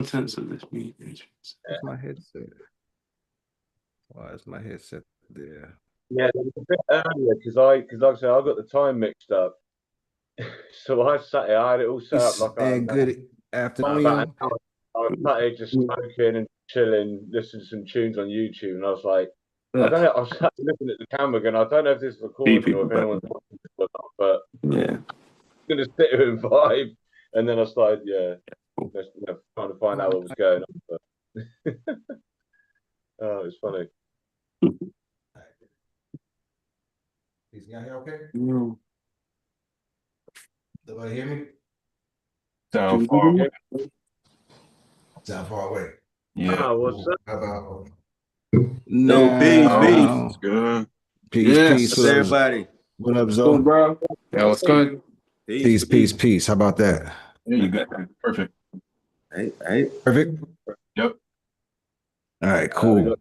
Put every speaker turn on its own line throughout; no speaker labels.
contents of this meeting.
Where's my headset? Why is my headset there?
Yeah, it was a bit earlier because like I said, I got the time mixed up. So I sat here, I had it all set up like
and good afternoon.
I was sat here just smoking and chilling, listening to some tunes on YouTube, and I was like, I don't know. I was sat looking at the camera going, I don't know if this is recording or if anyone's watching this or not, but
yeah,
I'm gonna sit here and vibe. And then I started, trying to find out what was going on. But oh, it's funny.
Is y'all here okay?
No.
Nobody hear me?
Sound far away.
Sound far away.
Yeah.
Oh, what's up?
How about
No, peace.
Good.
Peace,
Yes,
peace.
what's everybody?
What up, Zoe?
Bro?
Yeah, what's good?
Peace. How about that?
There you go. Perfect.
Hey.
Perfect.
Yep.
All right, cool. All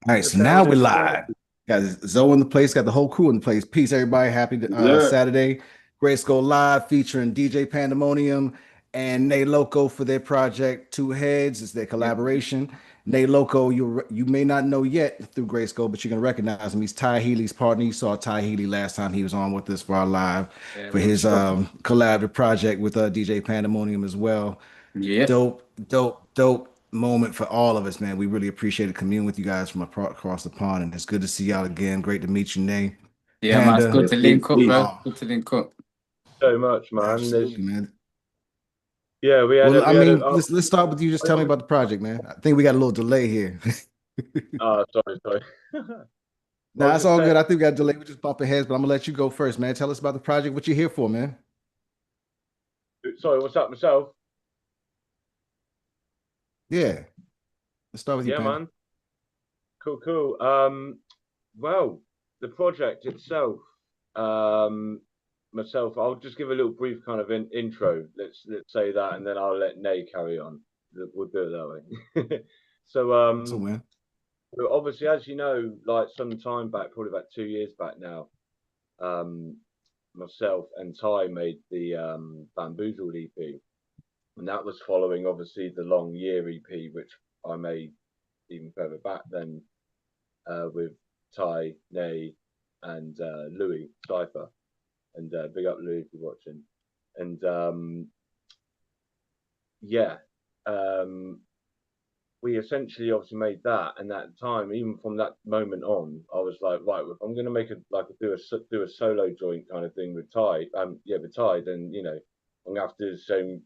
right, so now we're live. Got Zoe in the place, got the whole crew in the place. Peace, everybody. Happy Saturday. GRYSKL Live featuring DJ Pandamonium and Nay Loco for their project Two Heads. It's their collaboration. Nay Loco, you may not know yet through GRYSKL, but you can recognize him. He's Ty Healy's partner. You saw Ty Healy last time he was on with us for our live for his collaborative project with DJ Pandamonium as well.
Yeah.
Dope moment for all of us, man. We really appreciate it communing with you guys from across the pond, and it's good to see y'all again. Great to meet you, Nay.
Yeah, man, it's good to link up, bro. Good to link up.
So much, man.
Absolutely, man.
Yeah, we had.
Well, let's start with you. Just tell me about the project, man. I think we got a little delay here.
Oh, sorry.
Nah, it's all good. I think we got a delay. We're just bumping heads, but I'm gonna let you go first, man. Tell us about the project. What you here for, man?
Sorry, what's up, myself?
Yeah, let's start with you,
man. Cool. Well, the project itself, myself, I'll just give a little brief kind of intro. Let's say that, and then I'll let Nay carry on. We'll do it that way. So obviously, as you know, like some time back, probably about 2 years back now, myself and Ty made the Bamboozled EP. And that was following, obviously, the Long Year EP, which I made even further back then with Ty, Nay, and Louis Cypher. And big up Louis if you're watching. And we essentially obviously made that. And at the time, even from that moment on, I was like, right, if I'm going to make do a solo joint kind of thing with Ty, with Ty, then, you know, I'm going to have to do the same.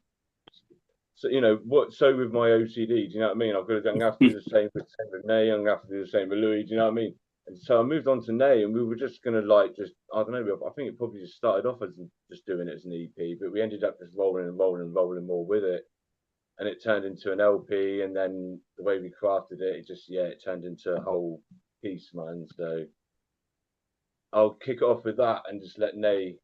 So, you know, so with my OCD, do you know what I mean? I'm going to have to do the same with Nay, I'm going to have to do the same with Louis, do you know what I mean? And so I moved on to Nay, and we were just going to I don't know, I think it probably just started off as just doing it as an EP, but we ended up just rolling more with it. And it turned into an LP, and then the way we crafted it, it turned into a whole piece, man. So I'll kick it off with that and just let Nay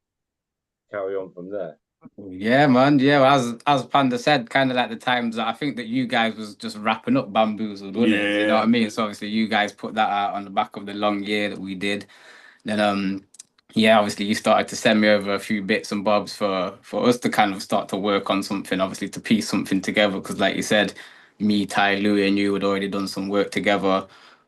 carry on from there.
Yeah, man. Yeah, well, as Panda said, kind of like the times that I think that you guys was just wrapping up Bamboozled, wasn't it? You know what I mean? So obviously you guys put that out on the back of the Long Year that we did. Then obviously you started to send me over a few bits and bobs for us to kind of start to work on something, obviously to piece something together. Because like you said, me, Ty, Louis, and you had already done some work together.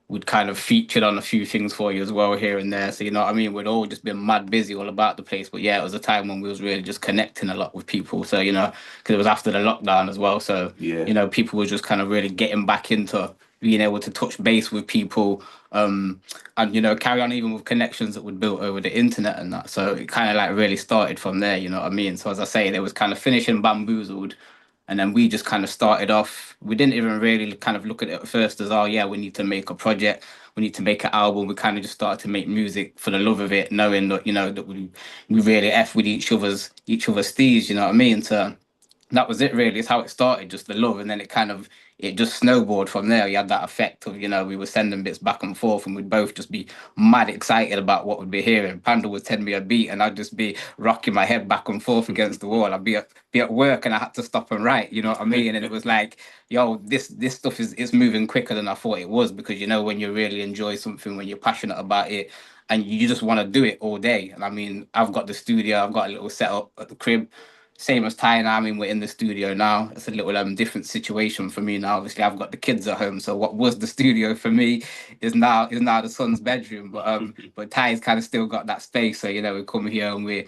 We'd kind of featured on a few things for you as well here and there. So, you know what I mean? We'd all just been mad busy all about the place. But yeah, it was a time when we was really just connecting a lot with people. So, you know, because it was after the lockdown as well. So, you know, people were just kind of really getting back into being able to touch base with people and, you know, carry on even with connections that were built over the internet and that. So it kind of like really started from there, you know what I mean? So as I say, there was kind of finishing Bamboozled. And then we just kind of started off. We didn't even really kind of look at it at first as, oh, yeah, we need to make a project. We need to make an album. We kind of just started to make music for the love of it, knowing that, you know, that we really F with each other's steez, you know what I mean? So that was it, really. It's how it started, just the love. And then it just snowballed from there. You had that effect of, you know, we were sending bits back and forth and we'd both just be mad excited about what we'd be hearing. Panda would send me a beat and I'd just be rocking my head back and forth against the wall. I'd be at work and I had to stop and write, you know what I mean? And it was like, yo, this stuff is moving quicker than I thought it was, because, you know, when you really enjoy something, when you're passionate about it and you just want to do it all day. And I mean, I've got the studio, I've got a little setup at the crib. same as Ty now. I mean, we're in the studio now. It's a little different situation for me now. Obviously, I've got the kids at home, so what was the studio for me is now the son's bedroom. But Ty's kind of still got that space, so you know, we come here and we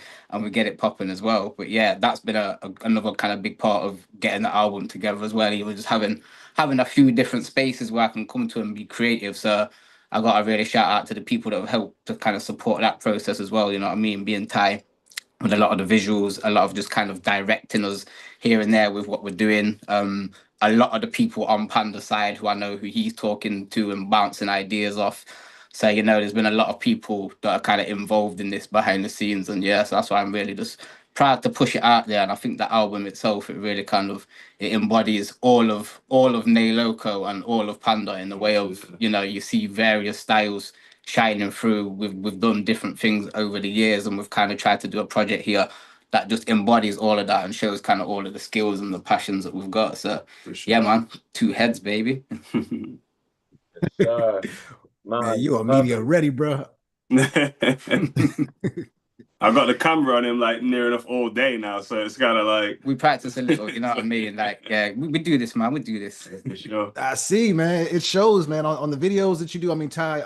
get it popping as well. But yeah, that's been another kind of big part of getting the album together as well. You were just having a few different spaces where I can come to and be creative. So I got to really shout out to the people that have helped to kind of support that process as well. You know what I mean? Being Ty with a lot of the visuals, a lot of just kind of directing us here and there with what we're doing. A lot of the people on Panda's side who I know who he's talking to and bouncing ideas off. So, you know, there's been a lot of people that are kind of involved in this behind the scenes. And yeah, so that's why I'm really just proud to push it out there. And I think the album itself, it really kind of, it embodies all of Nay Loco and all of Panda in the way of, you know, you see various styles shining through. We've done different things over the years, and we've kind of tried to do a project here that just embodies all of that and shows kind of all of the skills and the passions that we've got. So yeah, man, 2 heads, baby.
Man, you are media ready, bro.
I've got the camera on him like near enough all day now, so it's kind of like
we practice a little, you know what I mean? Like, yeah, we do this, man. We do this.
Sure.
I see, man. It shows, man, on the videos that you do. I mean, Ty,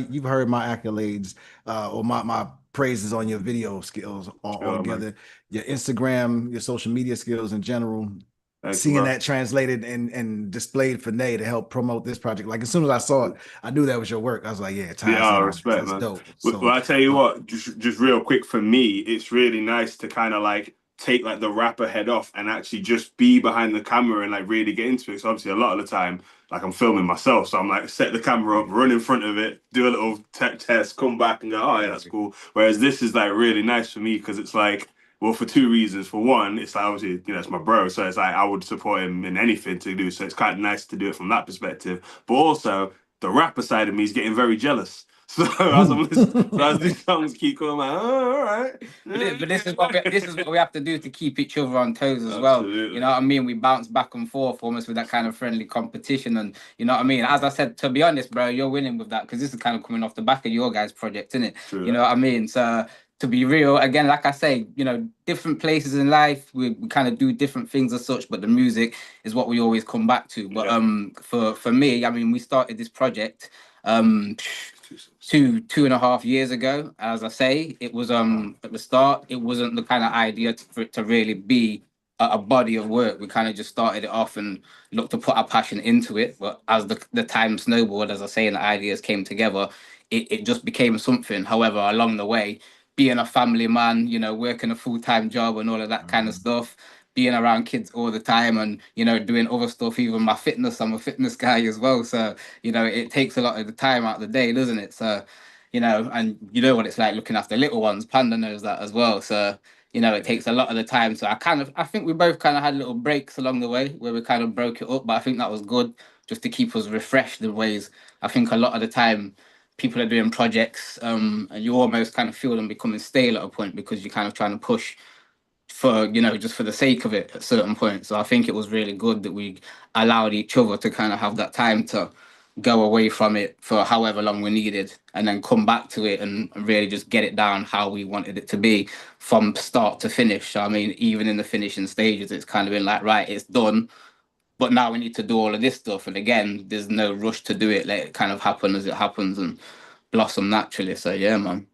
you've heard my accolades or my praises on your video skills altogether. Man. Your Instagram, your social media skills in general. Thanks, seeing that translated and displayed for Nay to help promote this project. Like as soon as I saw it, I knew that was your work. I was like, yeah,
respect, man. Dope. Well, I tell you what, just real quick for me, it's really nice to kind of like take like the rapper head off and actually just be behind the camera and like really get into it. So obviously a lot of the time, like I'm filming myself, so I'm like set the camera up, run in front of it, do a little tech test, come back and go, oh yeah, that's cool. Whereas this is like really nice for me because it's like, well, for 2 reasons. For one, it's like obviously, you know, it's my bro, so it's like I would support him in anything to do. So it's kind of nice to do it from that perspective. But also, the rapper side of me is getting very jealous. So as I'm listening, as these songs keep going, I'm like, oh, all right.
But this is what we have to do to keep each other on toes as well. You know what I mean? We bounce back and forth almost with that kind of friendly competition, and you know what I mean. As I said, to be honest, bro, you're winning with that because this is kind of coming off the back of your guys' project, isn't it? True. You know what I mean? So. To be real, again, like I say, you know, different places in life, we kind of do different things as such, but the music is what we always come back to. But for me, I mean, we started this project 2.5 years ago. As I say, it was at the start, it wasn't the kind of idea for it to really be a body of work. We kind of just started it off and looked to put our passion into it. But as the time snowballed, as I say, and the ideas came together, it just became something. However, along the way, being a family man, you know, working a full-time job and all of that kind of stuff, being around kids all the time and, you know, doing other stuff, even my fitness, I'm a fitness guy as well. So, you know, it takes a lot of the time out of the day, doesn't it? So, you know, and you know what it's like looking after little ones. Panda knows that as well. So, you know, it takes a lot of the time. So I think we both kind of had little breaks along the way where we kind of broke it up, but I think that was good just to keep us refreshed in ways. I think a lot of the time, people are doing projects and you almost kind of feel them becoming stale at a point because you're kind of trying to push for, you know, just for the sake of it at certain points. So I think it was really good that we allowed each other to kind of have that time to go away from it for however long we needed and then come back to it and really just get it down how we wanted it to be from start to finish. So, I mean, even in the finishing stages, it's kind of been like, right, it's done. But now we need to do all of this stuff. And again, there's no rush to do it. Let it kind of happen as it happens and blossom naturally. So yeah, man.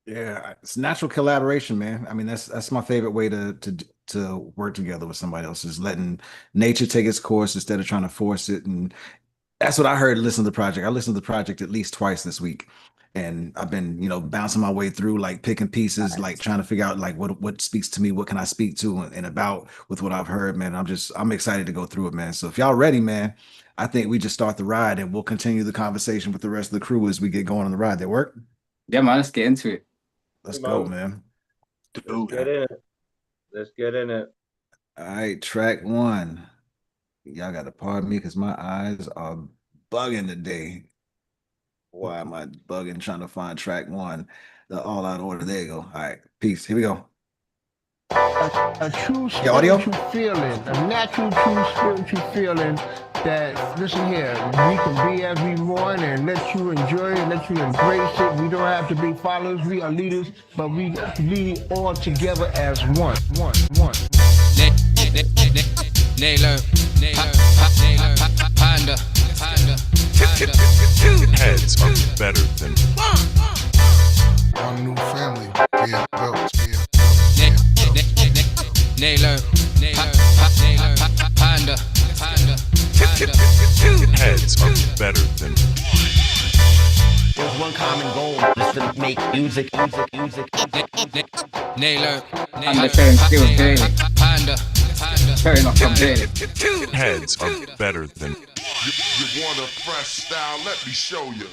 Yeah, it's natural collaboration, man. I mean, that's my favorite way to work together with somebody else, is letting nature take its course instead of trying to force it. And that's what I heard listening to the project. I listened to the project at least twice this week. And I've been, you know, bouncing my way through, like picking pieces, like trying to figure out like what speaks to me, what can I speak to and about with what I've heard, man. I'm excited to go through it, man. So if y'all ready, man, I think we just start the ride and we'll continue the conversation with the rest of the crew as we get going on the ride. That work?
Yeah, man, let's get into it.
Let's go, man.
Let's get in it. Let's get in it.
All right, track 1. Y'all got to pardon me because my eyes are bugging today. Why am I bugging trying to find track 1? The all out order. There you go. All right. Peace. Here we go.
A true spiritual feeling, a natural true spiritual feeling that, listen here, we can be as we want and let you enjoy it, let you embrace it. We don't have to be followers, we are leaders, but we lead all together as one.
Nay Loco, Panda.
Heads are better than
One new family being built.
Nay Loco, Panda.
heads are better than
There's one common goal, is to make music.
Nay Loco,
And the sharing skills daily.
Panda.
Sharing up from daily.
heads are better than
You want a fresh style? Let me show you.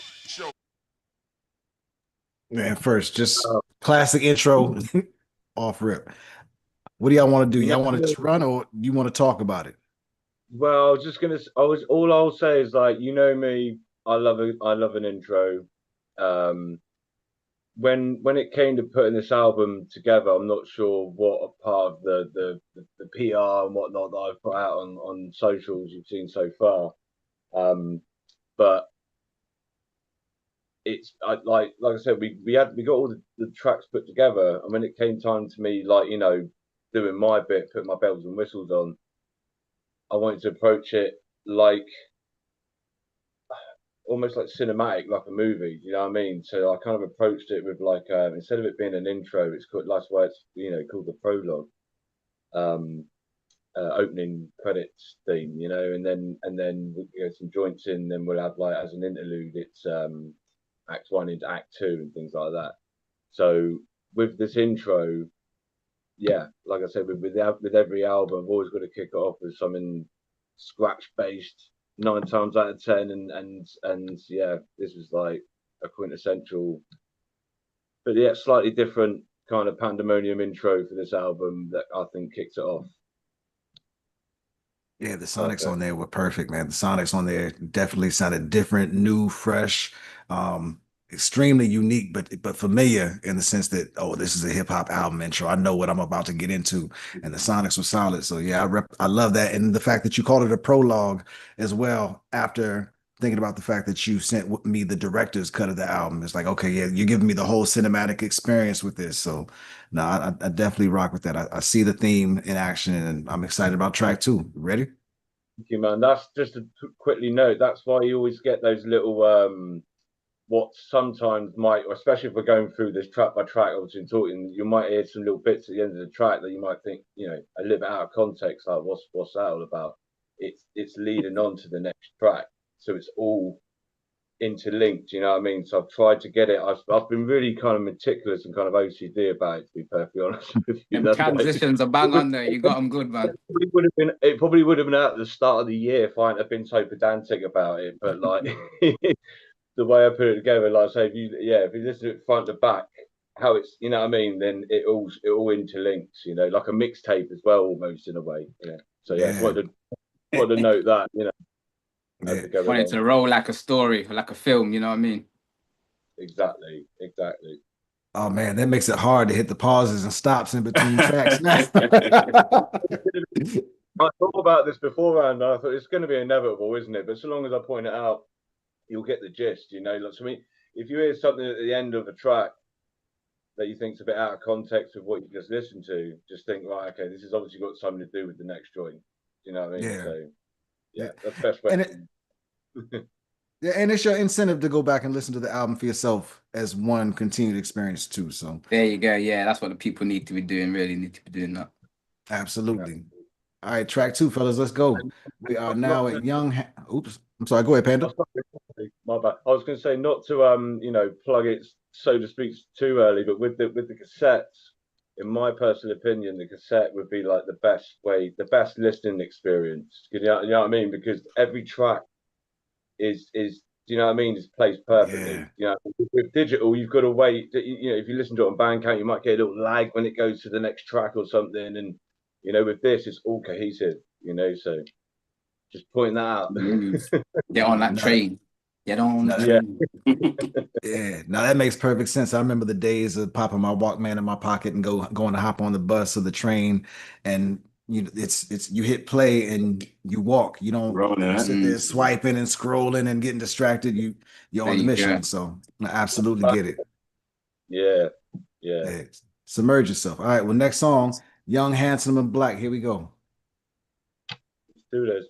Man, first, just classic intro off rip. What do y'all want to do? Y'all want to just run, or you want to talk about it?
Well, I was just gonna. All I'll say is, like, you know me. I love an intro. When it came to putting this album together, I'm not sure what a part of the PR and whatnot that I've put out on socials you've seen so far. But it's like I said, we got all the tracks put together, and when it came time to me, like, you know, doing my bit, putting my bells and whistles on, I wanted to approach it like almost like cinematic, like a movie. You know what I mean? So I kind of approached it with like instead of it being an intro, it's called, that's why it's, you know, called the prologue, opening credits theme. You know, and then we'll get some joints in, then we'll have, like, as an interlude, it's Act 1 into Act 2 and things like that. So with this intro, yeah, like I said, with every album, I've always got to kick it off with something scratch based 9 times out of 10, and yeah, this was like a quintessential, but yeah, slightly different kind of Pandamonium intro for this album that I think kicks it off.
Yeah, the Sonics on there were perfect, man. The Sonics on there definitely sounded different, new, fresh, extremely unique, but familiar in the sense that, oh, this is a hip hop album intro. I know what I'm about to get into, and the Sonics were solid. So yeah, I love that, and the fact that you called it a prologue as well. After thinking about the fact that you sent me the director's cut of the album, it's like, okay, yeah, you're giving me the whole cinematic experience with this. So no, I definitely rock with that. I see the theme in action, and I'm excited about track 2. Ready?
Thank you, man. That's just to quickly note. That's why you always get those little what sometimes might, especially if we're going through this track by track, obviously talking, you might hear some little bits at the end of the track that you might think, you know, a little bit out of context, like what's that all about? It's leading on to the next track, so it's all interlinked. You know what I mean? So I've tried to get it. I've been really kind of meticulous and kind of OCD about it, to be perfectly honest with you.
Them transitions are bang on there. You got them good, man.
It probably would have been out at the start of the year if I hadn't been so pedantic about it, but like. The way I put it together, like I say, if you listen to it front to back, how it's, you know what I mean, then it all interlinks, you know, like a mixtape as well, almost, in a way. Yeah. So yeah, wanted to note that, you know.
Yeah.
Wanted to roll like a story, like a film, you know what I mean?
Exactly.
Oh man, that makes it hard to hit the pauses and stops in between tracks.
I thought about this beforehand, and I thought it's going to be inevitable, isn't it? But so long as I point it out, you'll get the gist, you know. Like, so, I mean, if you hear something at the end of a track that you think's a bit out of context with what you just listened to, just think, right, okay, this has obviously got something to do with the next joint. You know what I mean?
Yeah.
So yeah, that's the best way.
Yeah, and it's your incentive to go back and listen to the album for yourself as one continued experience too. So
there you go. Yeah, that's what the people need to be doing. Really need to be doing that.
Absolutely. Yeah. All right, track 2, fellas. Let's go. We are now at Young. Oops, I'm sorry. Go ahead, Panda.
My bad. I was going to say, not to you know, plug it, so to speak, too early, but with the cassettes, in my personal opinion, the cassette would be like the best listening experience. You know what I mean? Because every track is you know what I mean, is placed perfectly. Yeah. You know, with digital, you've got to wait. You know, if you listen to it on Bandcamp, you might get a little lag when it goes to the next track or something. And you know, with this, it's all cohesive. You know, so just point that out.
Get on that train. Get on that train.
Yeah. Now that makes perfect sense. I remember the days of popping my Walkman in my pocket and going to hop on the bus or the train, and you know, it's you hit play and You walk. You don't sit there swiping and scrolling and getting distracted. You're on the mission. So I absolutely get it.
Yeah.
Submerge yourself. All right. Well, next song, Young, Handsome, and Black. Here we go.
Let's do this.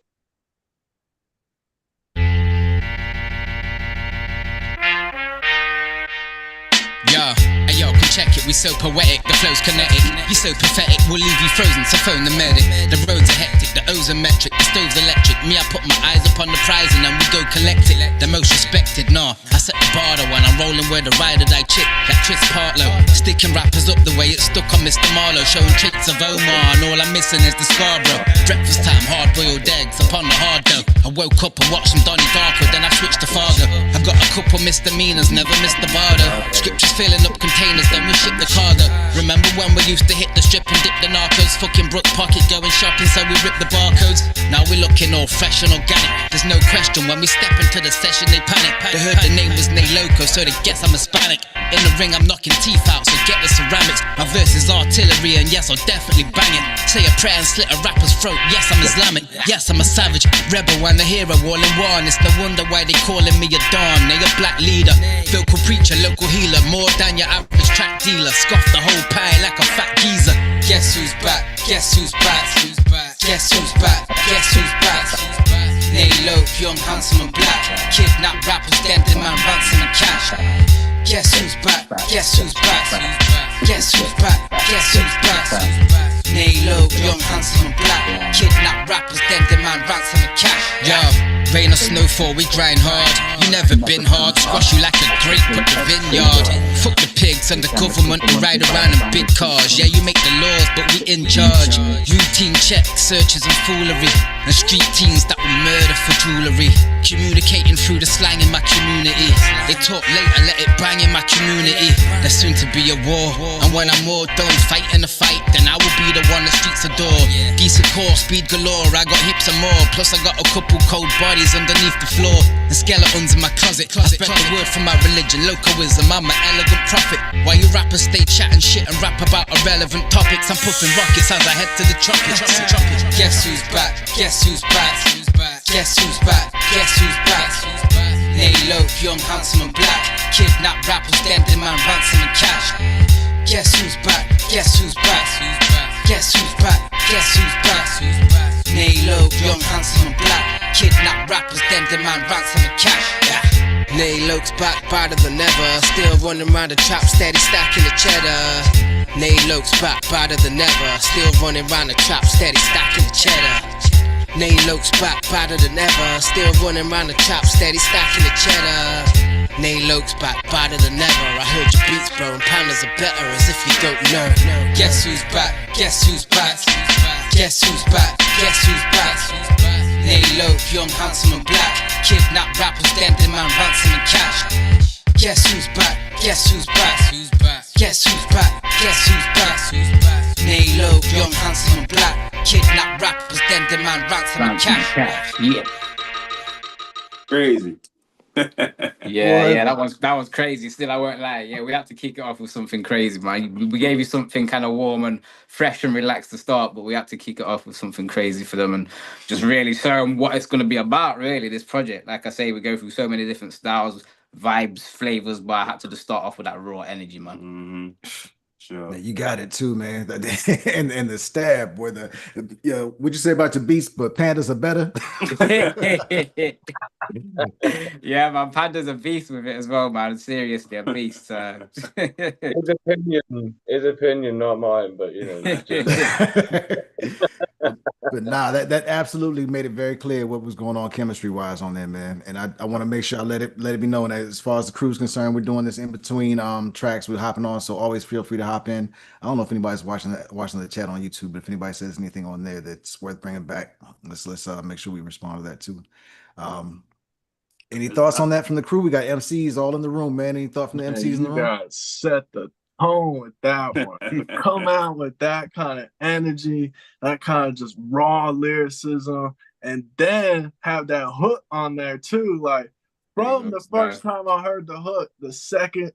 Yo, come check it, we so poetic, the flow's kinetic. You so pathetic, we'll leave you frozen, so phone the medic. The roads are hectic, the O's are metric, the stove's electric. Me, I put my eyes upon the prize and then we go collect it. The most respected, nah, I set the bar though when I'm rolling with the ride or die chick, that Tris Partlow. Sticking rappers up the way it's stuck on Mr. Marlowe, showing traits of Omar, and all I'm missing is the Scarborough. Breakfast time, hard-boiled eggs upon the hard dough. I woke up and watched some Donnie Darko, then I switched to Fargo. I've got a couple misdemeanors, never missed the bardo. Scriptures filling up containers, then we ship the cargo. Remember when we used to hit the strip and dip the narcos? Fucking Brooks pocket going shopping, so we rip the barcodes. Now we're looking all fresh and organic. There's no question when we step into the session, they panic. They heard the name was Nay Loco, so they guess I'm Hispanic. In the ring, I'm knocking teeth out, so get the ceramics. My verse is artillery, and yes, I'll definitely bang it. Say a prayer and slit a rapper's throat. Yes, I'm Islamic. Yes, I'm a savage rebel and a hero, all in one. It's no wonder why they calling me a Don. They a black leader, vocal preacher, local healer, more than your average track dealer. Scoff the whole pie like a fat geezer. Guess who's back? Guess who's back? Guess who's back? Guess who's back? Nay Loco, young, handsome and black. Kidnap rappers, dead man, ransom and cash. Guess who's back? Guess who's back? Guess who's back? Guess who's back? Nay Loco, young, handsome and black. Kidnap rappers, dead man, ransom and cash. Yo, rain or snowfall, we grind hard. You never been hard, squash you like a grape at the vineyard. Fuck the pigs and the government, we ride around in big cars. Yeah, you make the laws, but we in charge. Routine checks, searches and foolery, and street teens that will murder for jewellery. Communicating through the slang in my community. They talk later, let it bang in my community. There's soon to be a war, and when I'm all done fighting the fight, then I will be the one the streets adore. Decent core, speed galore, I got heaps and more. Plus I got a couple cold bodies underneath the floor, and skeletons in my closet. I spread the word for my religion, locoism, I'm an elegant prophet. While you rappers stay chatting shit and rap about irrelevant topics, I'm puffing rockets as I head to the tropics. Guess who's back? Guess who's back? Guess who's back? Guess who's back? Nay Loco, young, handsome and black. Kidnap rappers, dead man, ransom and cash. Guess who's back? Guess who's back? Guess who's back? Guess who's back? Nay Loco, young, handsome and black. Kidnap rappers, dead man, ransom and cash. Nay Loco's back, badder than ever. Still running around the trap, steady stacking the cheddar. Nay Loco's back, badder than ever. Still running around the trap, steady stacking the cheddar. Nay Loco's back, badder than ever. Still running around the trap, steady stacking the cheddar. Nay Loco's back, badder than ever. I heard your beats, bro, and Pandas are better, as if you don't know. Guess who's back? Guess who's back? Guess who's back? Guess who's back? Nay Loco, young, handsome and black. Kidnap rappers, dead man, ransom and cash. Guess who's back? Guess who's back? Guess who's back? Guess who's back? Nay Loco, young, handsome and black. Kidnap rappers, then demand ransom and cash.
Yeah.
Crazy.
Yeah, that was crazy. Still, I won't lie. Yeah, we had to kick it off with something crazy, man. We gave you something kind of warm and fresh and relaxed to start, but we had to kick it off with something crazy for them and just really show them what it's going to be about, really, this project. Like I say, we go through so many different styles, vibes, flavors, but I had to just start off with that raw energy, man.
Mm-hmm. Sure.
You got it too, man. and the stab where what'd you say about your beats, but pandas are better?
Yeah, man, Panda's a beast with it as well, man. Seriously, a beast.
His opinion, not mine, but you know.
But nah, that absolutely made it very clear what was going on chemistry wise on there, man. And I want to make sure I let it be known that as far as the crew's concerned, we're doing this in between tracks we're hopping on. So always feel free to hop in. I don't know if anybody's watching the chat on YouTube, but if anybody says anything on there that's worth bringing back, let's make sure we respond to that too. Any thoughts on that from the crew? We got MCs all in the room, man. Any thought from the MCs in the room?
You guys set the tone with that one. To come out with that kind of energy, that kind of just raw lyricism, and then have that hook on there too. Like from the first time I heard the hook, the second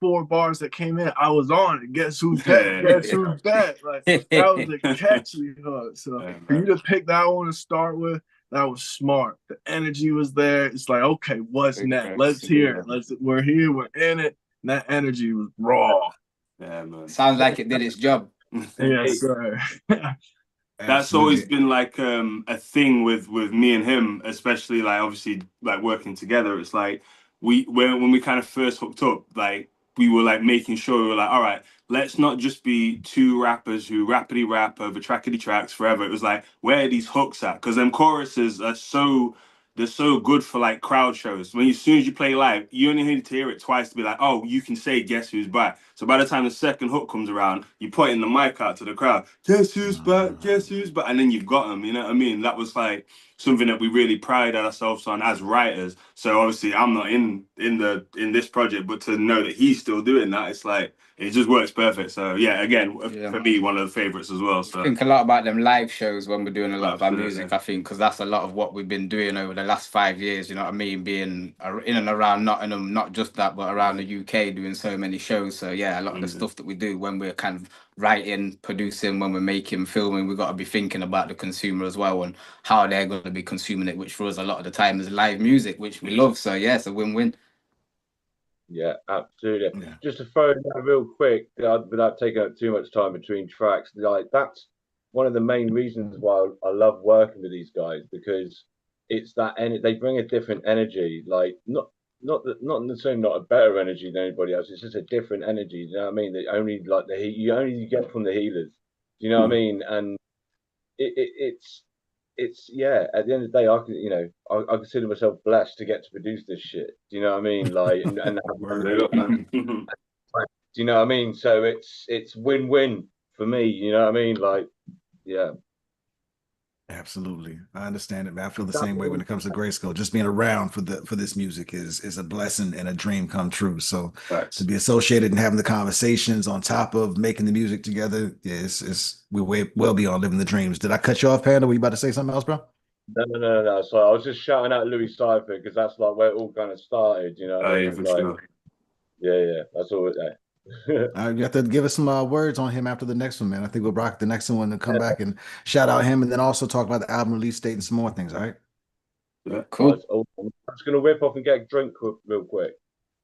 4 bars that came in, I was on it. Guess who's back? Guess who's back? Like that was a catchy hook. So for you to pick that one to start with, that was smart. The energy was there. It's like, okay, what's next? Let's hear it. We're here, we're in it. And that energy was raw.
Yeah, man.
Sounds like it did its job.
Yes, sir.
That's always been like a thing with me and him, especially like obviously like working together. It's like when we kind of first hooked up, like we were like making sure we were like, all right, let's not just be 2 rappers who rappity rap over trackety tracks forever. It was like, where are these hooks at? Because them choruses are they're so good for like crowd shows. As soon as you play live, you only need to hear it twice to be like, oh, you can say guess who's back. So by the time the second hook comes around, you're putting the mic out to the crowd, guess who's back, guess who's back, and then you've got them. You know what I mean? That was like something that we really prided ourselves on as writers. So obviously I'm not in this project, but to know that he's still doing that, it's like it just works perfect. So yeah, again, for me, one of the favorites as well. So
I think a lot about them live shows when we're doing a lot of our music, I think, because that's a lot of what we've been doing over the last 5 years, you know what I mean? Being in and around Nottingham, not just that, but around the UK, doing so many shows. So yeah, a lot of the stuff that we do when we're kind of writing, producing, when we're making, filming, we've got to be thinking about the consumer as well and how they're going to be consuming it, which for us a lot of the time is live music, which we love. So yeah, it's a win-win.
Yeah, absolutely. Yeah. Just to throw in that real quick, without taking up too much time between tracks, like that's one of the main reasons why I love working with these guys, because it's that they bring a different energy, like not necessarily not a better energy than anybody else. It's just a different energy. You know what I mean? That only like you only get from the Healers. Do you know what I mean? And it's yeah. At the end of the day, I consider myself blessed to get to produce this shit. Do you know what I mean? Like, do you know what I mean? So it's win-win for me. You know what I mean? Like, yeah.
Absolutely, I understand it, man. I feel the same way when it comes to GRYSKL. Just being around for this music is a blessing and a dream come true. So to be associated and having the conversations on top of making the music together, we're way well beyond living the dreams. Did I cut you off, Panda? Were you about to say something else, bro?
No. So I was just shouting out Louis Cypher because that's like where it all kind of started. You know, yeah, that's all.
You have to give us some words on him after the next one, man. I think we'll rock the next one to come back and shout out him, and then also talk about the album release date and some more things. All right.
Yeah, cool. I'm just gonna whip off and get a drink real quick.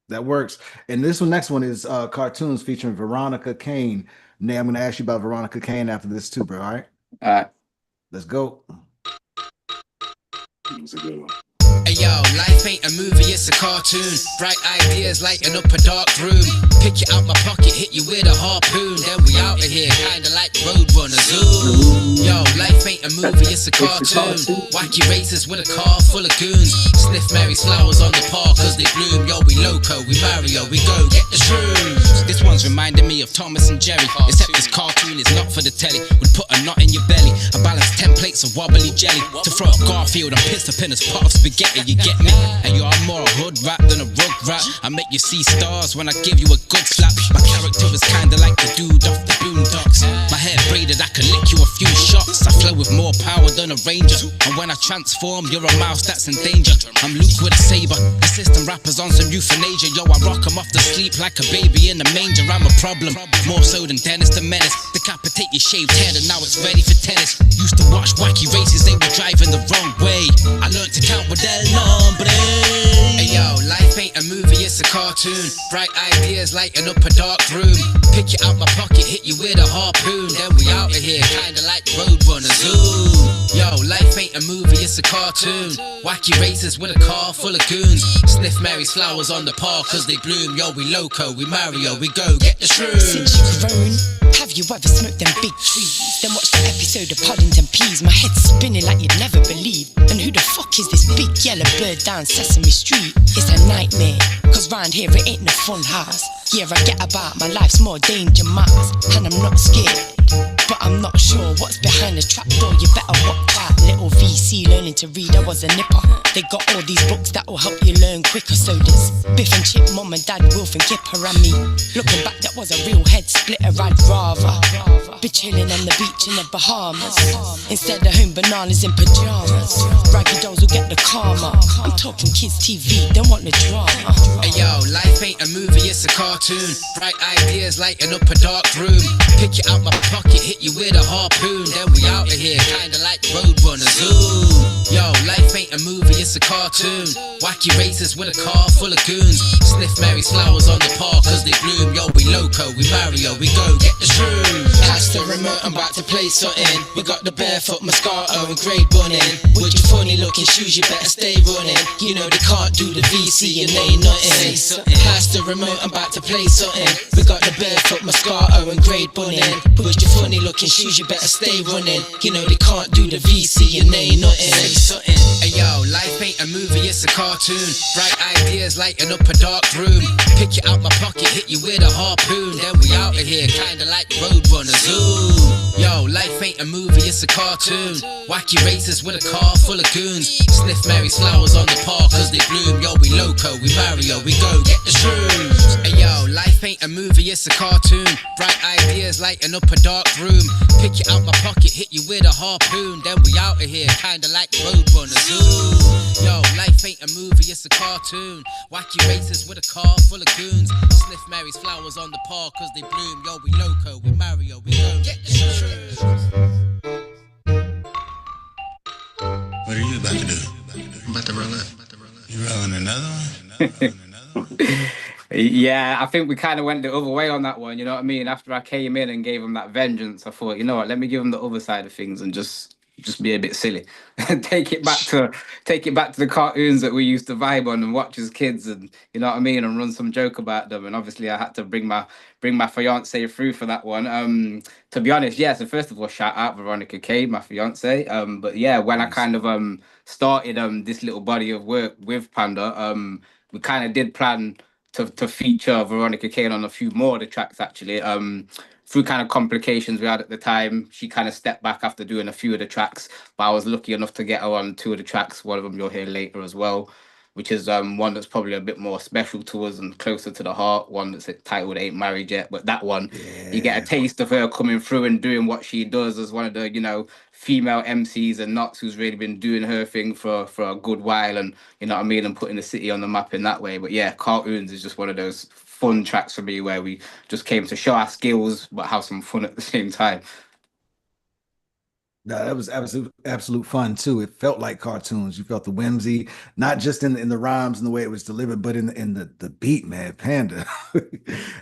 That works. And this next one is cartoons featuring Veronica Kane. Nay, I'm gonna ask you about Veronica Kane after this too, bro. All right.
All right.
Let's go.
That's a good one.
Hey yo, life ain't a movie, it's a cartoon. Bright ideas lighten up a dark room. Pick you out my pocket, hit you with a harpoon. Then we out of here, kinda like Roadrunners. Ooh. Yo, life ain't a movie, it's a cartoon. Wacky races with a car full of goons. Sniff Mary's flowers on the park cause they bloom. Yo, we loco, we Mario, we go get the shrooms. This one's reminding me of Thomas and Jerry. Except this cartoon is not for the telly. Would put a knot in your belly. I balance 10 plates of wobbly jelly. To throw a Garfield and piss up in a pot of spaghetti. You get me? And yo, I'm more a hood rap than a rug rap. I make you see stars when I give you a good slap. My character is kinda like the dude off the Boondocks. My hair braided, I can lick you a few shots. I flow with more power than a ranger. And when I transform, you're a mouse that's in danger. I'm Luke with a saber. Assistant rappers on some euthanasia. Yo, I rock 'em off to sleep like a baby in a manger. I'm a problem, more so than Dennis the Menace. Decapitate your shaved head and now it's ready for tennis. Used to watch wacky races, they were driving the wrong way. I learned to count with El Nombre. Hey yo, life ain't a movie, it's a cartoon. Bright ideas lighten up a dark room. Pick you out my pocket, hit you with a harpoon. Then we out of here, kinda like Roadrunners. Ooh. Yo, life ain't a movie, it's a cartoon. Wacky races with a car full of goons. Sniff Mary's flowers on the park cause they bloom. Yo, we loco, we Mario, we go get the shrooms.
Since you've grown, have you ever smoked them big trees? Then watch the episode of Paddington Peas. My head's spinning like you'd never believe. And who the fuck is this big yellow bird down Sesame Street? It's a nightmare, cause round here it ain't no fun house. Yeah, I get about my life's more danger miles. And I'm not scared, but I'm not sure what's behind the trapdoor. You better watch out, little VC learning to read, I was a nipper. They got all these books that will help you learn quicker. So there's Biff and Chip, Mum and Dad, Wilf and Kipper and me. Looking back, that was a real head splitter. I'd rather be chilling on the beach in the Bahamas instead of home bananas in pajamas. Raggy dolls will get the karma. I'm talking kids TV, don't want the drama.
Hey yo, life ain't a movie, it's a cartoon. Bright ideas lighting up a dark room. Pick you out my pocket, hit you with a harpoon. Then we out of here, kinda like Roadrunner. Zoom. Yo, life ain't a movie, it's a cartoon. Wacky races with a car full of goons. Sniff Mary's flowers on the park cause they bloom. Yo, we loco, we Mario, we go get the shrooms.
Pass the remote, I'm about to play something. We got the barefoot Moscato and grey bunning. With your funny looking shoes, you better stay running. You know they can't do the VC and they nothing. Pass the remote, I'm about to play something. We got the barefoot Moscato and grey bunning. With your funny looking shoes, you better stay running. You know they can't do the VC and they nothing.
Hey yo, life ain't a movie, it's a cartoon. Bright ideas lighting up a dark room. Pick you out my pocket, hit you with a harpoon. Then we out of here, kinda like Roadrunner. Zoom. Yo, life ain't a movie, it's a cartoon. Wacky races with a car full of goons. Sniff Mary's flowers on the park cause they bloom. Yo, we loco, we Mario, we go get the shrooms. Hey yo, life ain't a movie, it's a cartoon. Bright ideas lighting up a dark room. Pick you out my pocket, hit you with a harpoon. Then we out of here, kinda like Roadrunner. Zoom. Yo, life ain't a movie, it's a cartoon. Wacky races with a car full of goons. Sniff Mary's flowers on the park cause they bloom. Yo, we loco, we Mario, we go get the shrooms.
What are you about to do? I'm about to roll up. You rolling another one?
Yeah, I think we kind of went the other way on that one. You know what I mean? After I came in and gave him that vengeance, I thought, you know what? Let me give him the other side of things and just be a bit silly. take it back to the cartoons that we used to vibe on and watch as kids, and you know what I mean, and run some joke about them. And obviously, I had to bring my fiance through for that one. To be honest, yeah. So first of all, shout out Veronica K, my fiance. But yeah, when I kind of started this little body of work with Panda, we kind of did plan to feature Veronica Kane on a few more of the tracks actually. Through kind of complications we had at the time, she kind of stepped back after doing a few of the tracks, but I was lucky enough to get her on 2 of the tracks. One of them you'll hear later as well, which is one that's probably a bit more special to us and closer to the heart. One that's titled Ain't Married Yet, but that one, you get a taste of her coming through and doing what she does as one of the, you know, female MCs and Knots who's really been doing her thing for a good while, and you know what I mean, and putting the city on the map in that way. But yeah, Cartoons is just one of those fun tracks for me where we just came to show our skills but have some fun at the same time.
No, that was absolute fun too. It felt like cartoons. You felt the whimsy, not just in the rhymes and the way it was delivered, but in the beat, man. Panda,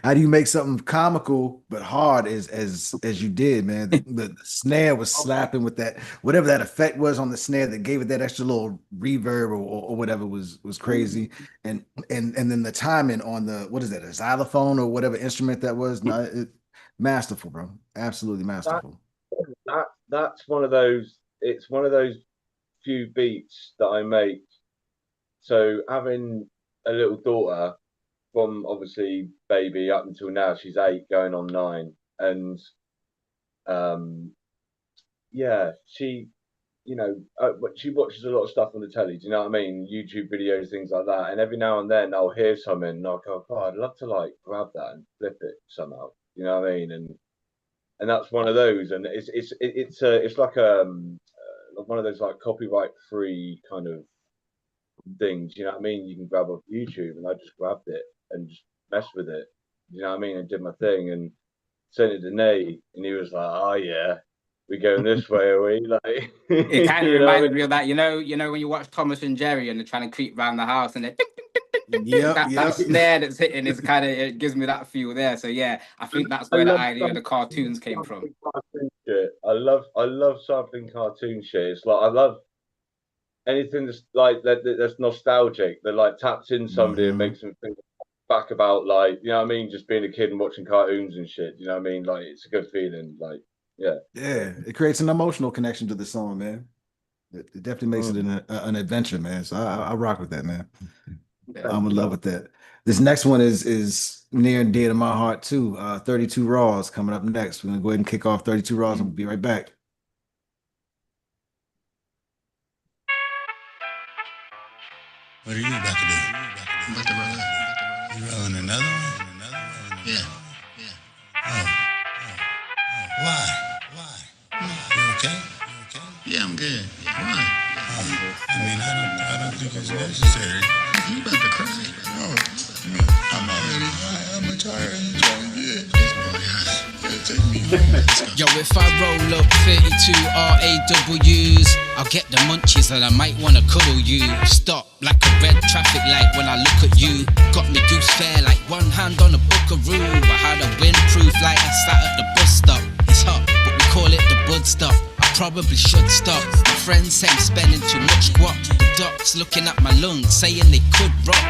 how do you make something comical but hard as you did, man? The snare was slapping with that, whatever that effect was on the snare that gave it that extra little reverb or whatever was crazy. And then the timing on the, what is that, a xylophone or whatever instrument that was? No, masterful, bro. Absolutely masterful.
That's one of those, it's one of those few beats that I make. So having a little daughter from obviously baby up until now, she's 8 going on 9, and yeah, she, you know, she watches a lot of stuff on the telly, do you know what I mean, YouTube videos, things like that, and every now and then I'll hear something and I'll go, oh, I'd love to like grab that and flip it somehow, you know what I mean, and that's one of those, and it's like one of those like copyright free kind of things, you know what I mean? You can grab off YouTube, and I just grabbed it and just messed with it, you know what I mean, and did my thing and sent it to Nay, and he was like, "Oh yeah, we going this way, are we?" Like
it kind of reminded me of that, you know, when you watch Thomas and Jerry and they're trying to creep around the house and they. That snare that's hitting is kind of, it gives me that feel there. So yeah, I think that's where the idea of the cartoons came from.
I love sampling cartoon shit. It's like I love anything that's like that's nostalgic, that like taps in somebody and makes them think back about, like, you know what I mean, just being a kid and watching cartoons and shit. You know what I mean? Like, it's a good feeling. Like, yeah,
it creates an emotional connection to the song, man. It definitely makes it an adventure, man. So I rock with that, man. I'm in love with that. This next one is near and dear to my heart too. 32 Raws coming up next. We're gonna go ahead and kick off 32 Raws and we'll be right back.
What are you about to do? I'm about to roll up. You rolling another one? Yeah. Oh. Why? You okay? Yeah, I'm good. Why? I don't think it's necessary. You about to cry? No. I'm already high. I'm tired. You trying to get this boy high. Take me home.
Yo, if I roll up 32 RAWs, I'll get the munchies and I might wanna cuddle you. Stop like a red traffic light when I look at you. Got me goose fair like one hand on a buckaroo. I had a windproof light and sat at the bus stop. It's hot, but we call it the bud stop. I probably should stop. My friends say I'm spending too much guap. The docs looking at my lungs saying they could rock.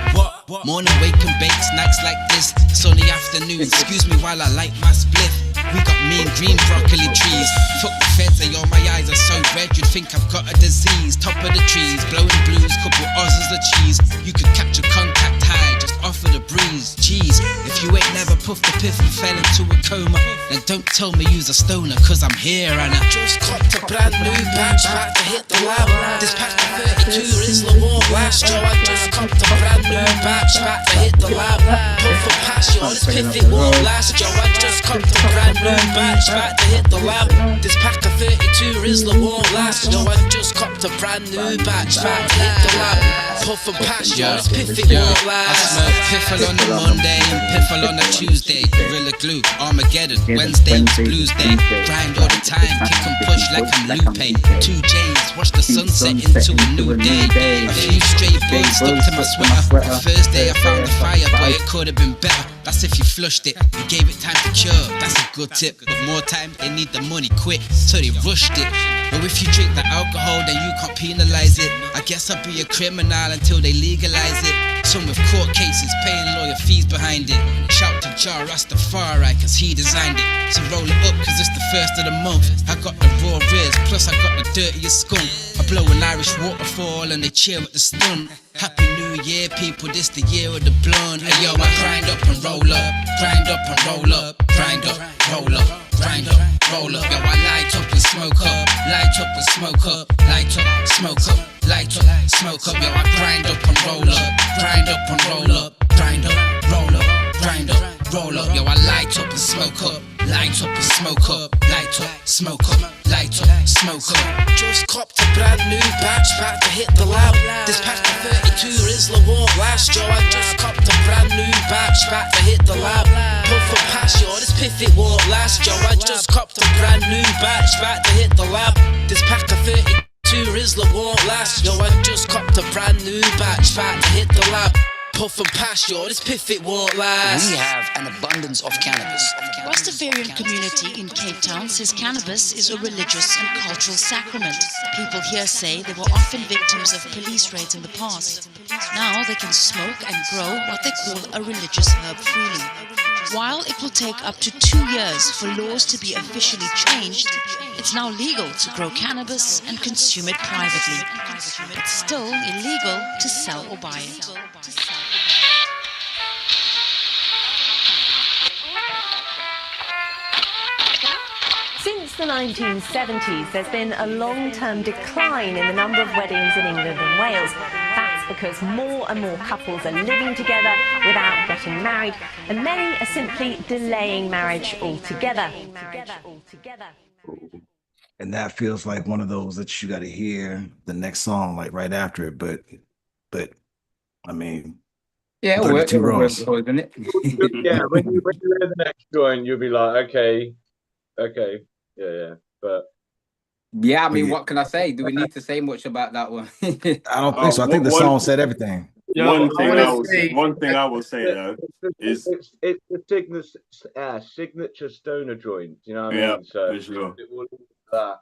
What? Morning wake and bakes, nights like this. Sunny afternoon, excuse me while I light my spliff. We got mean green broccoli trees. Fuck the feds, they all my eyes are so red you'd think I've got a disease. Top of the trees, blowing blues, couple Aussies of cheese. You could catch a contact high, just offer the breeze. Jeez, if you ain't never puffed the piff and fell into a coma, then don't tell me you's a stoner, cause I'm here and I just copped a brand new batch, about to hit the lab. This pack of 32 is the war blast. Yo, I just copped a brand new batch, about to hit the lab. Puff and pass, yo, this piff it won't last. Yo, I just copped a brand new batch, about to hit the lab. This pack of 32 Rizzler won't last. Yo, I just copped a brand new batch, about to hit the lab. Puff and pass, yo, this piff it won't last. I smoke piffle on the Monday and piffle on the Tuesday. Gorilla Glue, Armageddon, Wednesday was Blues Day. Grind all the time, kick and push like I'm Lupe. 2 J's, watch the sunset into a new day. A few straight boys stuck to my sweater. Thursday I found the fire, but it could have been better. That's if you flushed it, you gave it time to cure. That's a good tip, but more time they need the money quick, so they rushed it. But if you drink the alcohol, then you can't penalize it. I guess I'll be a criminal until they legalize it. Some with court cases, paying lawyer fees behind it. Shout to Jar Rastafari, cause he designed it. So roll it up, cause it's the first of the month. I got the raw riz, plus I got the dirtiest skunk. I blow an Irish waterfall and they cheer at the stunt. Happy New Year, people, this the year of the blunt. Hey yo, I grind up and roll up, grind up and roll up, grind up, roll up, grind up, roll up. Yo, I light up and smoke up, light up and smoke up, light up, smoke up, light up, smoke up. Yo, I grind up and roll up, grind up and roll up, grind up, roll up, grind up, roll up. Yo, I light up and smoke up, light up and smoke up, light up, smoke up, light up, smoke up. Just copped a brand new batch, about to hit the lab. This pack of 32 Rizzler won't last. Yo, I just copped a brand new batch, about to hit the lab. Puff and pass, yo, this piff it won't last. Yo, I just copped a brand new batch, about to hit the lab. This pack of 32 Rizzler won't last. Yo, I just copped a brand new batch, about to hit the lab. Puff and pass, yo, this piff it won't last.
We have an abundance of cannabis.
Rastafarian community in Cape Town says cannabis is a religious and cultural sacrament. People here say they were often victims of police raids in the past. Now they can smoke and grow what they call a religious herb freely. While it will take up to 2 years for laws to be officially changed, it's now legal to grow cannabis and consume it privately. It's still illegal to sell or buy it.
Since the 1970s, there's been a long-term decline in the number of weddings in England and Wales. That's because more and more couples are living together without getting married, and many are simply delaying marriage altogether.
And that feels like one of those that you got to hear the next song like right after it. But I mean,
yeah, it'll work, isn't it?
Yeah, when you hear the next joint, you'll be like, okay, yeah. But
yeah, I mean, what can I say? Do we need to say much about that one?
I don't think so. I think the song said everything.
One thing I will say though is
it's the signature stoner joint. You know what I mean? So
for sure.
It will that.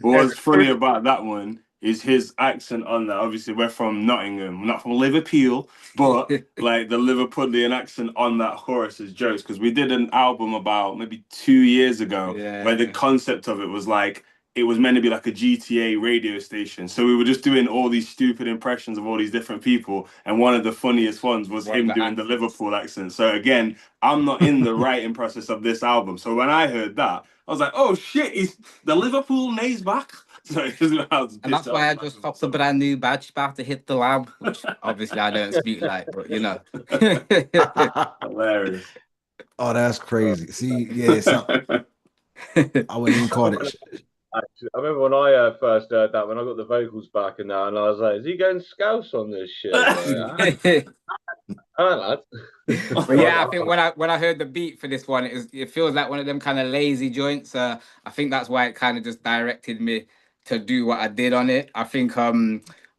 What's funny about that one is his accent on that. Obviously, we're from Nottingham, not from Liverpool, but like the Liverpudlian accent on that chorus is jokes, because we did an album about maybe 2 years ago where the concept of it was like, it was meant to be like a GTA radio station. So we were just doing all these stupid impressions of all these different people. And one of the funniest ones was him doing the Liverpool accent. So again, I'm not in the writing process of this album. So when I heard that, I was like, oh shit, the Liverpool Nay's back. So he doesn't know how to
And that's
piss
why I
off.
just popped a brand new badge about to hit the lab, which obviously I don't speak like, but you know.
Hilarious.
Oh, that's crazy. See, yeah, it's not, I wouldn't even call it.
Actually, I remember when I first heard that, when I got the vocals back and that, and I was like, is he going scouse on this shit? Like, lad.
But yeah, I think when I heard the beat for this one, it feels like one of them kind of lazy joints. I think that's why it kind of just directed me to do what I did on it. I think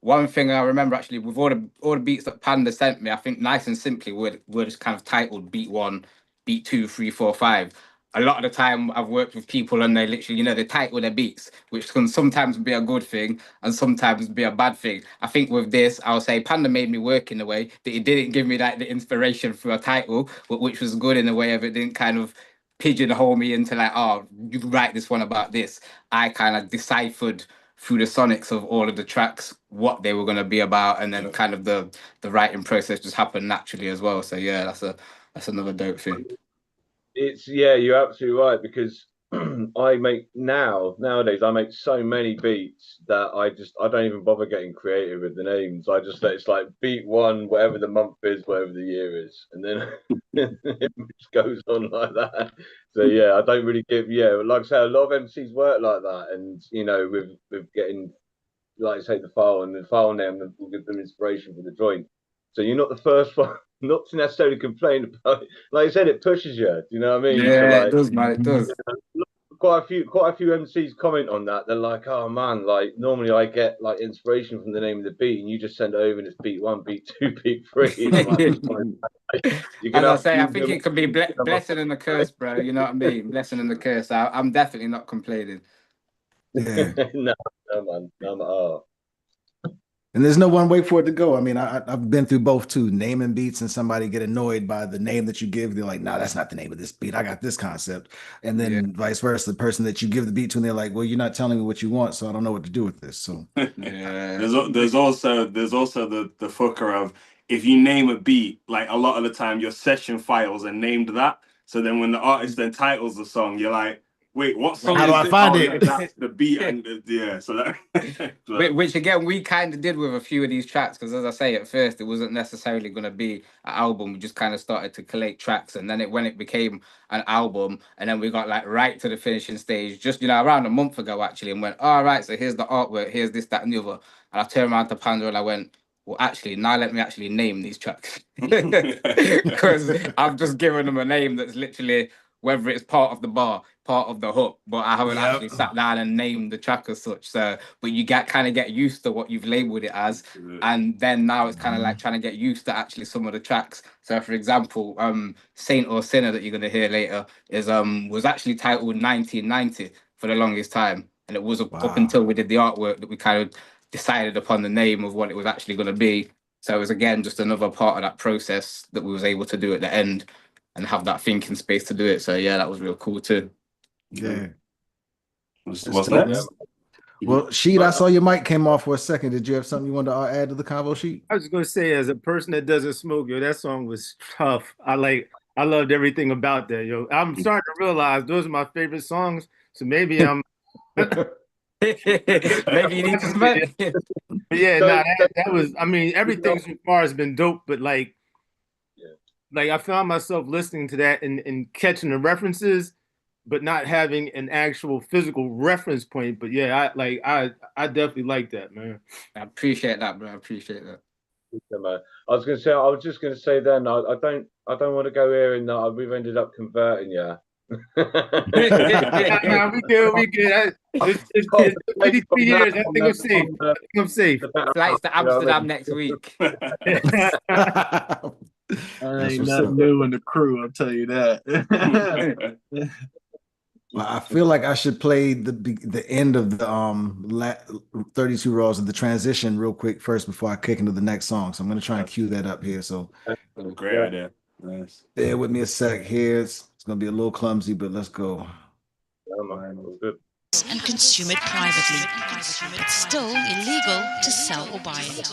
one thing I remember actually with all the beats that Panda sent me, I think nice and simply were just kind of titled beat 1, beat 2, 3, 4, 5. A lot of the time I've worked with people and they literally, they title their beats, which can sometimes be a good thing and sometimes be a bad thing. I think with this, I'll say Panda made me work in a way that he didn't give me like the inspiration for a title, but which was good in the way of it didn't kind of pigeonhole me into like, oh, you write this one about this. I kind of deciphered through the sonics of all of the tracks what they were going to be about, and then kind of the writing process just happened naturally as well. So yeah, that's another dope thing.
You're absolutely right, because nowadays I make so many beats that I don't even bother getting creative with the names. I just say it's like beat 1, whatever the month is, whatever the year is, and then it just goes on like that. So yeah, I don't really give like I say, a lot of MCs work like that, and with getting, like I say, the file name will give them inspiration for the joint. So you're not the first one not to necessarily complain about it. Like I said, it pushes you. Do you know what I mean?
Yeah,
so, like,
it does, man. It does.
Quite a few MCs comment on that. They're like, "Oh man, like normally I get like inspiration from the name of the beat, and you just send it over and it's beat 1, beat 2, beat 3." And I'm like,
as I say, I think it could be blessing and a curse, bro. You know what I mean? Blessing and a curse. I'm definitely not complaining.
Yeah.
no, man, no.
And there's no one way for it to go. I mean, I've been through both too, naming beats, and somebody get annoyed by the name that you give. They're like, "No, that's not the name of this beat. I got this concept." And then vice versa, the person that you give the beat to, and they're like, "Well, you're not telling me what you want, so I don't know what to do with this." So
yeah,
there's also the fucker of, if you name a beat, like a lot of the time your session files are named that. So then when the artist then titles the song, you're like, wait, what song?
How do I find it?
That's the beat, and so that.
Which again, we kind of did with a few of these tracks, because as I say, at first it wasn't necessarily going to be an album. We just kind of started to collate tracks, and then when it became an album, and then we got like right to the finishing stage, just around a month ago actually, and went, all right, so here's the artwork, here's this, that, and the other, and I turned around to Panda and I went, well, actually, now let me actually name these tracks, because I've just given them a name that's literally, whether it's part of the bar, part of the hook, but I haven't actually sat down and named the track as such. So, but you kind of get used to what you've labeled it as, and then now it's kind of like trying to get used to actually some of the tracks. So, for example, Saint or Sinner that you're gonna hear later was actually titled 1990 for the longest time, and it was up until we did the artwork that we kind of decided upon the name of what it was actually going to be. So it was again just another part of that process that we was able to do at the end, and have that thinking space to do it. So yeah, that was real cool too.
Yeah.
What's next?
Well, Sheet, I saw your mic came off for a second. Did you have something you wanted to add to the convo, Sheet?
I was just gonna say, as a person that doesn't smoke, yo, that song was tough. I loved everything about that, yo. I'm starting to realize those are my favorite songs. So maybe I'm
maybe you need to smoke.
Yeah, that was, I mean, everything so far has been dope, but like I found myself listening to that and catching the references, but not having an actual physical reference point. But yeah, I definitely like that, man.
I appreciate that, bro. I appreciate that.
Yeah, man. I was just gonna say then, I don't want to go here in that we've ended up converting you.
Nah, we good. It's 53 years. I think I'm safe.
Flights to Amsterdam next week.
Ain't nothing new in the crew, I'll tell you that.
Well, I feel like I should play the end of the 32 Raws of the transition real quick first before I kick into the next song. So I'm going to try and cue that up here. So
great idea. Nice.
Bear with me a sec here. It's going to be a little clumsy, but let's go.
And consume it privately. It's still illegal to sell or buy it.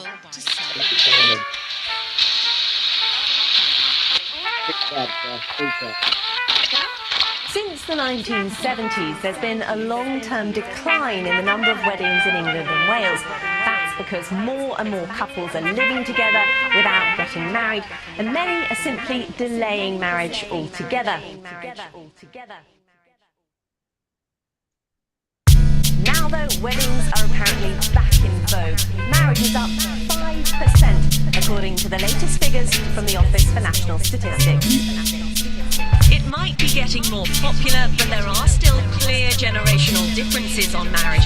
Since the 1970s, there's been a long-term decline in the number of weddings in England and Wales. That's because more and more couples are living together without getting married, and many are simply delaying marriage altogether. Now, though, weddings are apparently back in vogue. Marriage is up 5%, according to the latest figures from the Office for National Statistics.
It might be getting more popular, but there are still clear generational differences on marriage.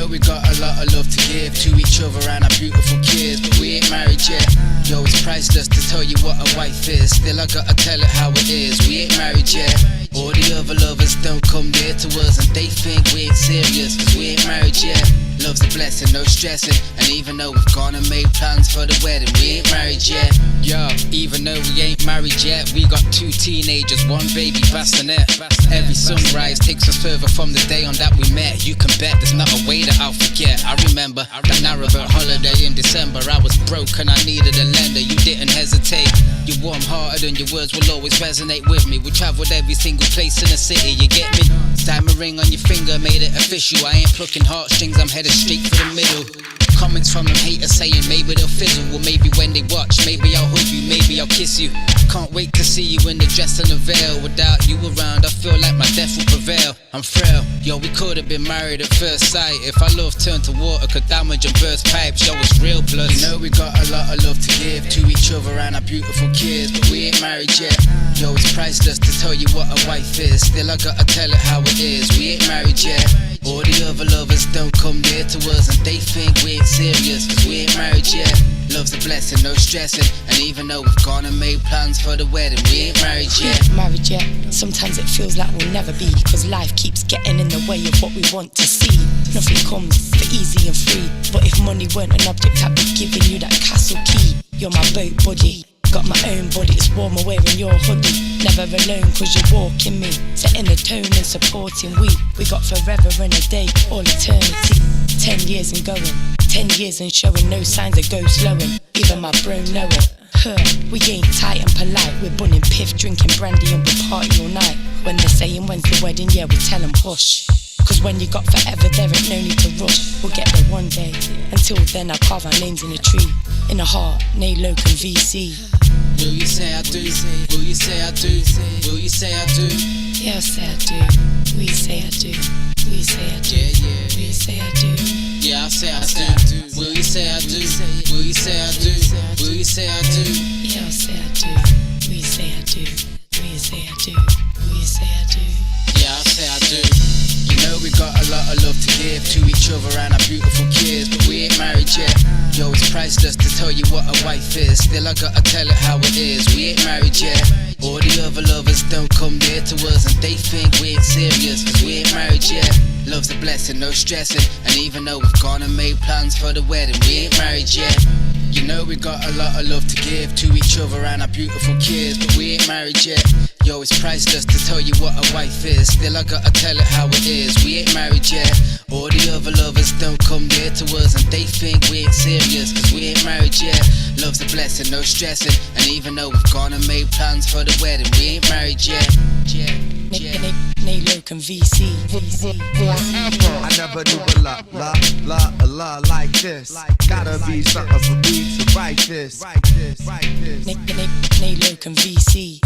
We got a lot of love to give to each other and our beautiful kids, but we ain't married yet. Yo, it's priceless to tell you what a wife is. Still, I gotta tell it how it is. We ain't married yet. All the other lovers don't come near to us, and they think we ain't serious, cause we ain't married yet. Love's a blessing, no stressing. And even though we've gone and made plans for the wedding, we ain't married yet. Yo, even though we ain't married yet, we got 2 teenagers, 1 baby bassinet. Every sunrise takes us further from the day on that we met. You can bet there's not a way that I'll forget. I remember that narrowboat holiday in December. I was broke and I needed a lender. You didn't hesitate. You're warm-hearted and your words will always resonate with me. We traveled every single place in the city, you get me? Diamond ring on your finger made it official. I ain't plucking heartstrings, I'm headed straight for the middle. Comments from them haters saying maybe they'll fizzle. Well, maybe when they watch, maybe I'll hug you, maybe I'll kiss you. Can't wait to see you in the dress and the veil. Without you around, I feel like my death will prevail. I'm frail, yo, we could have been married at first sight. If our love turned to water, could damage and burst pipes. Yo, it's real plus. You know we got a lot of love to give to each other and our beautiful kids, but we ain't married yet. Yo, it's priceless to tell you what a wife is. Still, I gotta tell it how it is. We ain't married yet. All the other lovers don't come near to us, and they think we ain't serious, cause we ain't married yet. Love's a blessing, no stressing. And even though we've gone and made plans for the wedding, we ain't married yet.
Married yet. Sometimes it feels like we'll never be, cause life keeps getting in the way of what we want to see. Nothing comes for easy and free, but if money weren't an object, I'd be giving you that castle key. You're my boat buddy, got my own body, it's warmer wearing your hoodie. Never alone cause you're walking me, setting the tone and supporting we got forever and a day, all eternity. 10 years and going, 10 years and showing no signs of go slowing. Even my bro know it. We ain't tight and polite, we're bunning piff, drinking brandy and we party all night. When they're saying when's the wedding, yeah, we tell them hush. Cause when you got forever, there ain't no need to rush. We'll get there one day. Until then, I'll carve our names in a tree. In a heart, Nay Loco and VC.
Will you say I do? Will you say I do? Will you say I do?
Yeah, I'll say I do. We say I do. We say I do. Yeah. We say I do.
Yeah, I'll say I do. Will you say I do? Will you say I do? Will you say I do?
Yeah, I'll say I do. We say I do. We say I do. We say I do.
Yeah, I'll say I do. You know we got a lot of love to give to each other and our beautiful kids, but we ain't married yet. Yo, it's priceless to tell you what a wife is. Still, I gotta tell it how it is. We ain't married yet. All the other lovers don't come near to us, and they think we ain't serious, cause we ain't married yet. Love's a blessing, no stressing. And even though we've gone and made plans for the wedding, we ain't married yet. You know we got a lot of love to give to each other and our beautiful kids, but we ain't married yet. Yo, it's priceless to tell you what a wife is. Still, I gotta tell it how it is. We ain't married yet. All the other lovers don't come near to us, and they think we ain't serious, cause we ain't married yet. Love's a blessing, no stressing. And even though we've gone and made plans for the wedding, we ain't married yet.
Nay Loco and VC.
I never do a la like this. Gotta be something for me to write this.
Nay Loco and VC.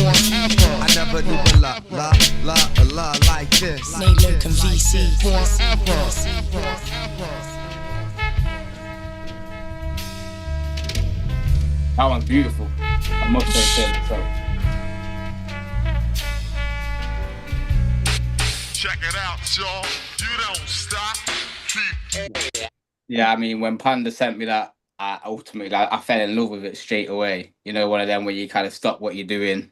I never do a la like this.
Nay Loco and VC.
That one's beautiful. I must say so.
Check it out, y'all. You don't stop.
Yeah, I mean, when Panda sent me that, ultimately, I fell in love with it straight away. You know, one of them where you kind of stop what you're doing.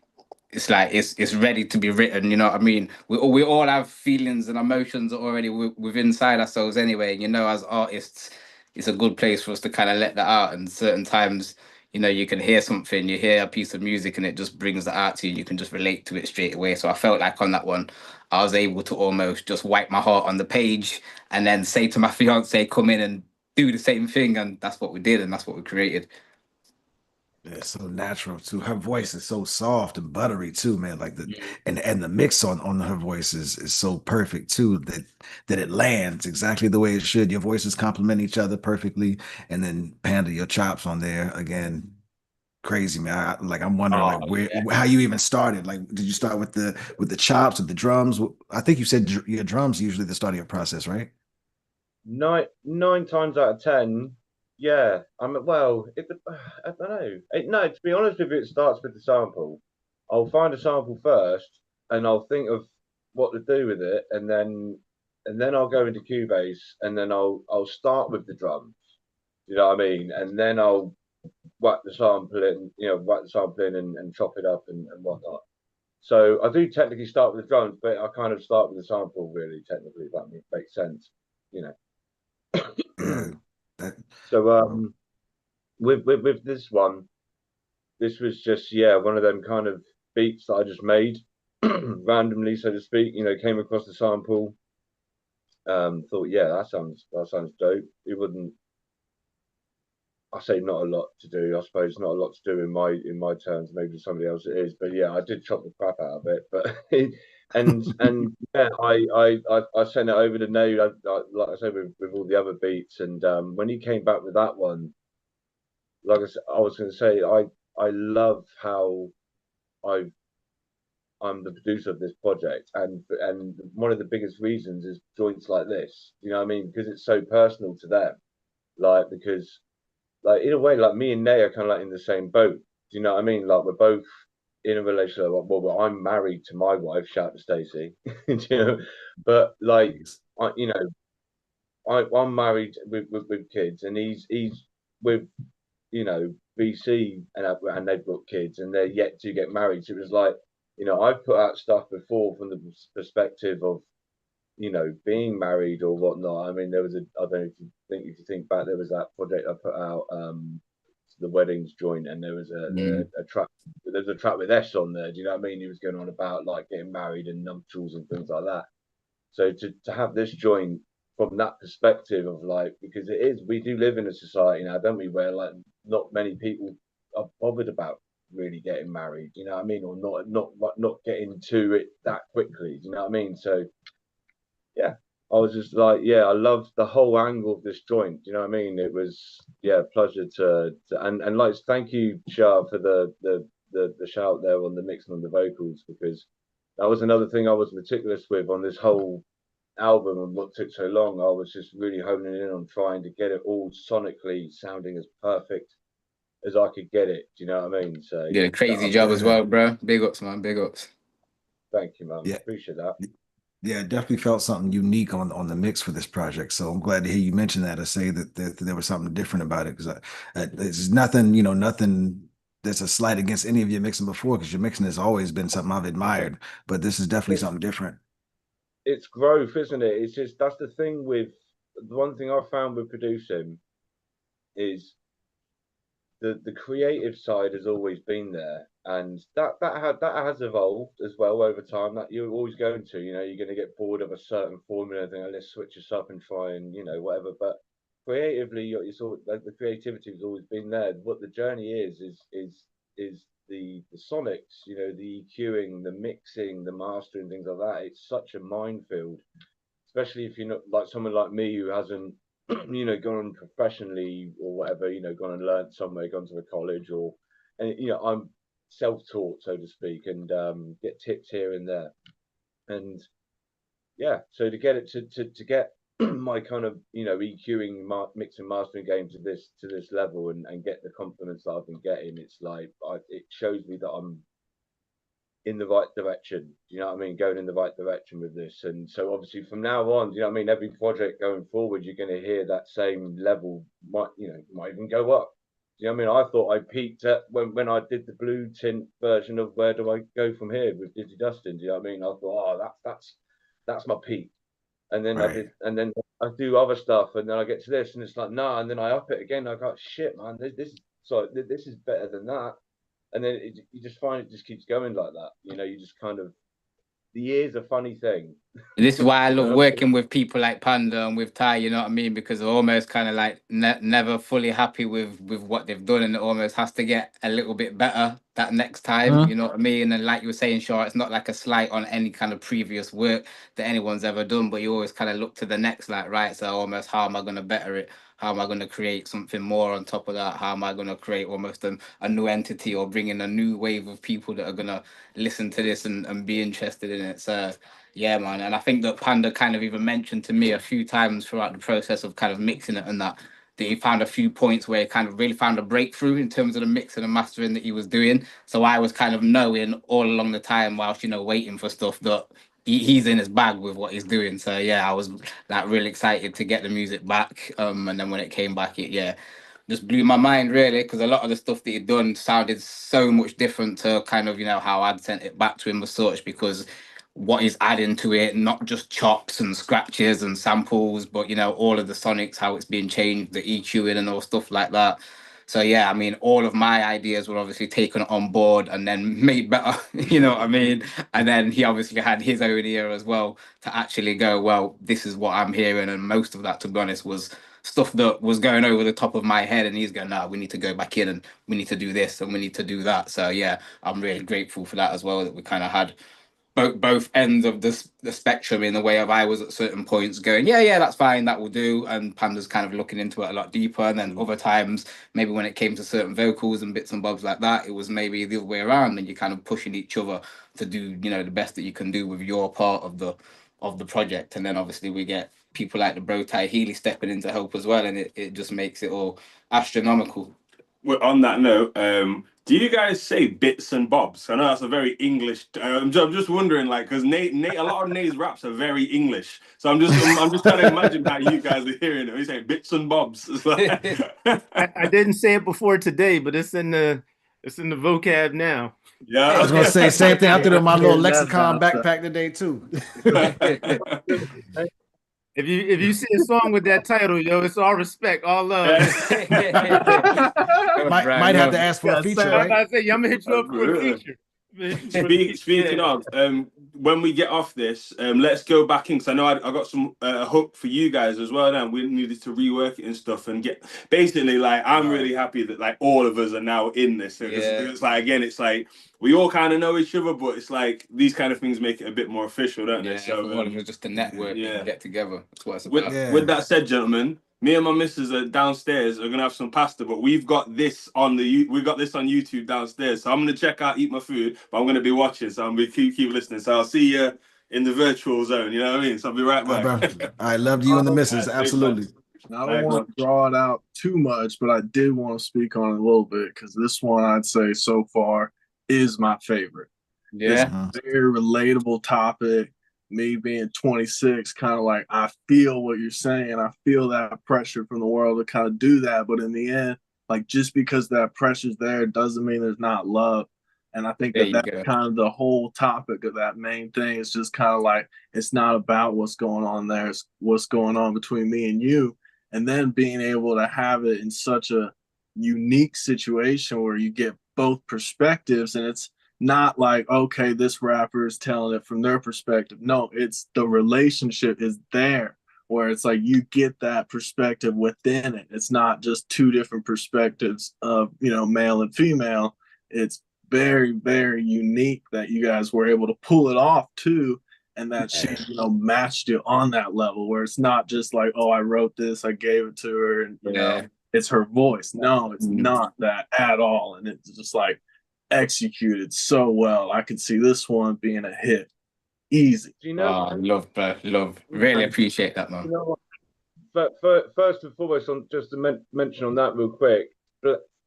It's like it's ready to be written. You know what I mean? We all have feelings and emotions already within inside ourselves anyway. You know, as artists, it's a good place for us to kind of let that out. And certain times, you know, you can hear something, you hear a piece of music, and it just brings that out to you. You can just relate to it straight away. So I felt like on that one, I was able to almost just wipe my heart on the page and then say to my fiance, come in and do the same thing. And that's what we did, and that's what we created.
It's so natural too. Her voice is so soft and buttery too, man. Like and the mix on her voice is so perfect too that it lands exactly the way it should. Your voices complement each other perfectly, and then Panda, your chops on there again, crazy, man. I'm wondering like how you even started. Like, did you start with the chops, with the drums? I think you said your drums usually the start of your process, right?
Nine times out of 10, yeah. I don't know. No, to be honest with you, it starts with the sample. I'll find a sample first, and I'll think of what to do with it, and then I'll go into Cubase, and then I'll start with the drums. You know what I mean? And then I'll whack the sample in, and chop it up and whatnot. So I do technically start with the drums, but I kind of start with the sample, really, technically, if that makes sense. You know. So with this one, this was just one of them kind of beats that I just made randomly, so to speak. You know, came across the sample, thought that sounds dope. It wouldn't. I say not a lot to do. I suppose not a lot to do in my terms. Maybe somebody else it is, but yeah, I did chop the crap out of it. But and yeah, I sent it over to Nay, like I said, with all the other beats. And when he came back with that one, like I was going to say, I love how I'm the producer of this project, and one of the biggest reasons is joints like this. You know what I mean? Because it's so personal to them. Because in a way, like me and Nay are kind of like in the same boat. Do you know what I mean? Like we're both in a relationship. Well, I'm married to my wife. Shout to Stacey. You know, but I'm married with kids, and he's with BC, and they've got kids, and they're yet to get married. So it was like, I've put out stuff before from the perspective of being married or whatnot. I mean, there was I don't know if you think back, there was that project I put out, the weddings joint, and there was a track. There's a track with S on there. Do you know what I mean? He was going on about like getting married and nuptials and things like that. So to have this joint from that perspective of like, because we do live in a society now, don't we, where like not many people are bothered about really getting married. You know what I mean? Or not getting to it that quickly. Do you know what I mean? So yeah, I was just like, I loved the whole angle of this joint. You know what I mean? It was a pleasure to and like thank you, Shah, for the shout there on the mix on the vocals, because that was another thing I was meticulous with on this whole album, and what took so long. I was just really honing in on trying to get it all sonically sounding as perfect as I could get it. Do you know what I mean? So
yeah, crazy job as well, bro. Big ups, man. Big ups.
Thank you, man. Yeah. Appreciate that.
Yeah, definitely felt something unique on the mix for this project. So I'm glad to hear you mention that, or say that there was something different about it, because it's nothing, nothing that's a slight against any of your mixing before, because your mixing has always been something I've admired, but this is definitely something different.
It's growth, isn't it? It's just, that's the thing with, the one thing I found with producing is the creative side has always been there, and that has evolved as well over time. That you're always going to, you're going to get bored of a certain formula and think, oh, let's switch this up and try and whatever. But creatively, you sort of, like, the creativity has always been there. What the journey is the sonics, the EQing, the mixing, the mastering, things like that. It's such a minefield, especially if you're not like someone like me who hasn't gone professionally or whatever, gone and learned somewhere, gone to a college, and I'm self-taught, so to speak, and get tips here and there. And yeah, so to get it to get my kind of EQing, mixing, mastering game to this level, and get the compliments that I've been getting, it's like it shows me that I'm in the right direction. Do you know what I mean? Going in the right direction with this. And so obviously from now on, you know what I mean, every project going forward, you're going to hear that same level, might even go up. Do you know what I mean? I thought I peaked at when I did the blue tint version of Where Do I Go From Here with Dizzy Dustin. Do you know what I mean? I thought, oh, that's my peak. And then I do other stuff, and then I get to this, and it's like, nah, and then I up it again. I go, shit, man, this is better than that. And then you just find it just keeps going like that. You just kind of, the ear's a funny thing.
This is why I love working with people like Panda and with Ty, you know what I mean? Because they're almost kind of like never fully happy with what they've done, and it almost has to get a little bit better that next time, you know what I mean? And like you were saying, sure, it's not like a slight on any kind of previous work that anyone's ever done, but you always kind of look to the next, like, right, so almost how am I going to better it? How am I going to create something more on top of that? How am I going to create almost a new entity or bring in a new wave of people that are going to listen to this and be interested in it? So, yeah, man. And I think that Panda kind of even mentioned to me a few times throughout the process of kind of mixing it and that he found a few points where he kind of really found a breakthrough in terms of the mix and the mastering that he was doing. So I was kind of knowing all along the time whilst, you know, waiting for stuff that he's in his bag with what he's doing. So yeah, I was like really excited to get the music back. And then when it came back, it just blew my mind really, because a lot of the stuff that he'd done sounded so much different to kind of, you know, how I'd sent it back to him as such, because what he's adding to it, not just chops and scratches and samples, but, you know, all of the sonics, how it's being changed, the EQing and all stuff like that. So yeah, I mean, all of my ideas were obviously taken on board and then made better, you know what I mean? And then he obviously had his own ear as well to actually go, well, this is what I'm hearing. And most of that, to be honest, was stuff that was going over the top of my head, and he's going, no, we need to go back in and we need to do this and we need to do that. So yeah, I'm really grateful for that as well, that we kind of had both ends of the spectrum in the way of I was at certain points going, yeah, that's fine, that will do. And Panda's kind of looking into it a lot deeper. And then other times, maybe when it came to certain vocals and bits and bobs like that, it was maybe the other way around, and you're kind of pushing each other to do, you know, the best that you can do with your part of the project. And then obviously we get people like the bro Ty Healy stepping in to help as well, and it just makes it all astronomical.
Well, on that note, do you guys say bits and bobs? I know that's a very English. I'm just wondering, like, because Nate, a lot of Nate's raps are very English, so I'm just trying to imagine how you guys are hearing it. We say bits and bobs. It's like...
I didn't say it before today, but it's in the vocab now.
Yeah,
I was gonna say same thing. I did it in my little lexicon backpack today too.
If you see a song with that title, yo, it's all respect, all love.
might have to ask for a feature, right?
I say, I'm gonna hit you up for a feature.
Speaking of, when we get off this, let's go back in, because I know I got some hook for you guys as well. Now we needed to rework it and stuff, and get basically like I'm really happy that like all of us are now in this. It's like, again, it's like we all kind of know each other, but it's like these kind of things make it a bit more official, don't they? So
all of us just a network and get together. That's what it's about.
With that said, gentlemen, me and my missus are downstairs. Are gonna have some pasta, but we've got this on YouTube downstairs. So I'm gonna check out, eat my food, but I'm gonna be watching. So I'm gonna keep listening. So I'll see you in the virtual zone. You know what I mean? So I'll be right back.
I love you and the missus. Absolutely.
I don't want to draw it out too much, but I did want to speak on it a little bit, because this one I'd say so far is my favorite.
Yeah,
it's a very relatable topic. Me being 26, kind of like, I feel what you're saying. I feel that pressure from the world to kind of do that. But in the end, like, just because that pressure's there doesn't mean there's not love. And I think that's kind of the whole topic of that main thing. It's just kind of like, it's not about what's going on there. It's what's going on between me and you. And then being able to have it in such a unique situation where you get both perspectives, and it's not like, okay, this rapper is telling it from their perspective. No, it's the relationship is there, where it's like you get that perspective within it. It's not just two different perspectives of, you know, male and female. It's very, very unique that you guys were able to pull it off too, and that she, you know, matched you on that level, where it's not just like, oh, I wrote this, I gave it to her, and you know, it's her voice. No, it's not that at all. And it's just like executed so well. I could see this one being a hit easy.
You know, love, really appreciate that, man.
You know what? But first and foremost, on just to mention on that real quick,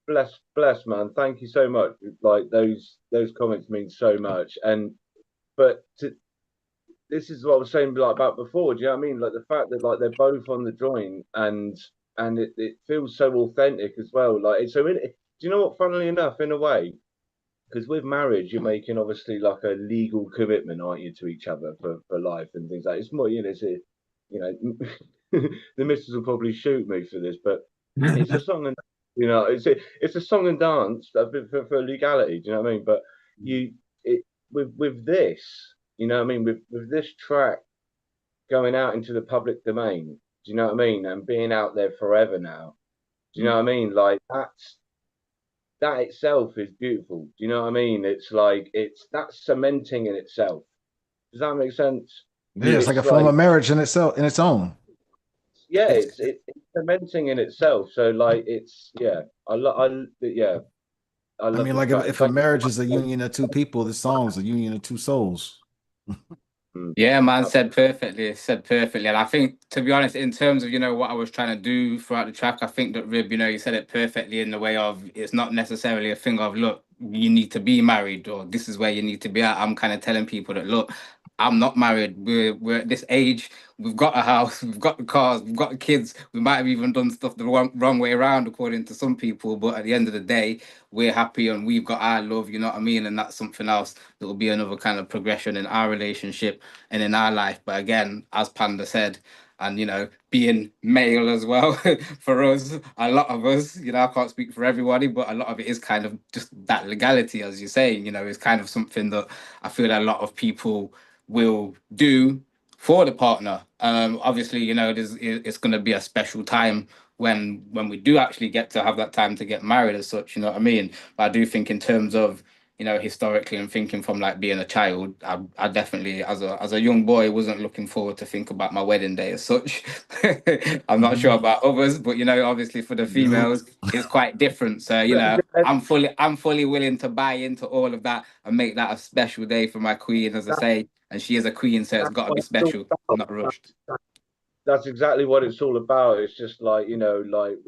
bless, man. Thank you so much. Like those comments mean so much. But this is what I was saying like about before. Do you know what I mean? Like the fact that like they're both on the joint, and it feels so authentic as well. Like it's so. Do you know what? Funnily enough, in a way, because with marriage, you're making obviously like a legal commitment, aren't you, to each other for life and things like that. It's more, you know, the missus will probably shoot me for this, but it's a song and, you know, it's a song and dance for legality. Do you know what I mean? But with this, you know what I mean, with this track, going out into the public domain. Do you know what I mean? And being out there forever now. Do you know what I mean? Like that itself is beautiful. Do you know what I mean? It's like that's cementing in itself. Does that make sense?
Yeah, it's like a form of marriage in itself, in its own.
Yeah, it's cementing in itself. So like I
mean, like if a marriage is a union of two people, the song's a union of two souls.
Yeah, man, said perfectly. And I think, to be honest, in terms of, what I was trying to do throughout the track, I think that Rib, you said it perfectly in the way of it's not necessarily a thing of, look, you need to be married or this is where you need to be at. I'm kind of telling people that, look, I'm not married. We're at this age. We've got a house. We've got the cars. We've got the kids. We might have even done stuff the wrong way around, according to some people. But at the end of the day, we're happy and we've got our love. You know what I mean? And that's something else that will be another kind of progression in our relationship and in our life. But again, as Panda said, and being male as well for us, a lot of us, I can't speak for everybody, but a lot of it is kind of just that legality, as you're saying. Is kind of something that I feel that a lot of people will do for the partner. Obviously, it's going to be a special time when we do actually get to have that time to get married as such. You know what I mean? But I do think in terms of historically and thinking from like being a child, I definitely as a young boy wasn't looking forward to think about my wedding day as such. I'm not sure about others, but obviously for the females it's quite different. So I'm fully willing to buy into all of that and make that a special day for my queen, as I say, and she is a queen, so it's got to be special, not rushed.
That's exactly what it's all about. It's just like like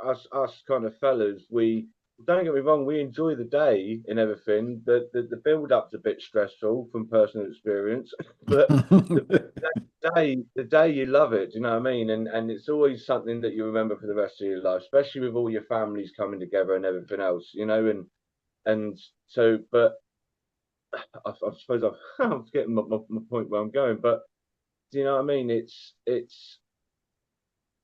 us kind of fellas, we don't get me wrong, we enjoy the day and everything. The build up's a bit stressful from personal experience, but the day you love it. Do you know what I mean? And it's always something that you remember for the rest of your life, especially with all your families coming together and everything else. And so, but I suppose I'm getting my point where I'm going, but do you know what I mean? It's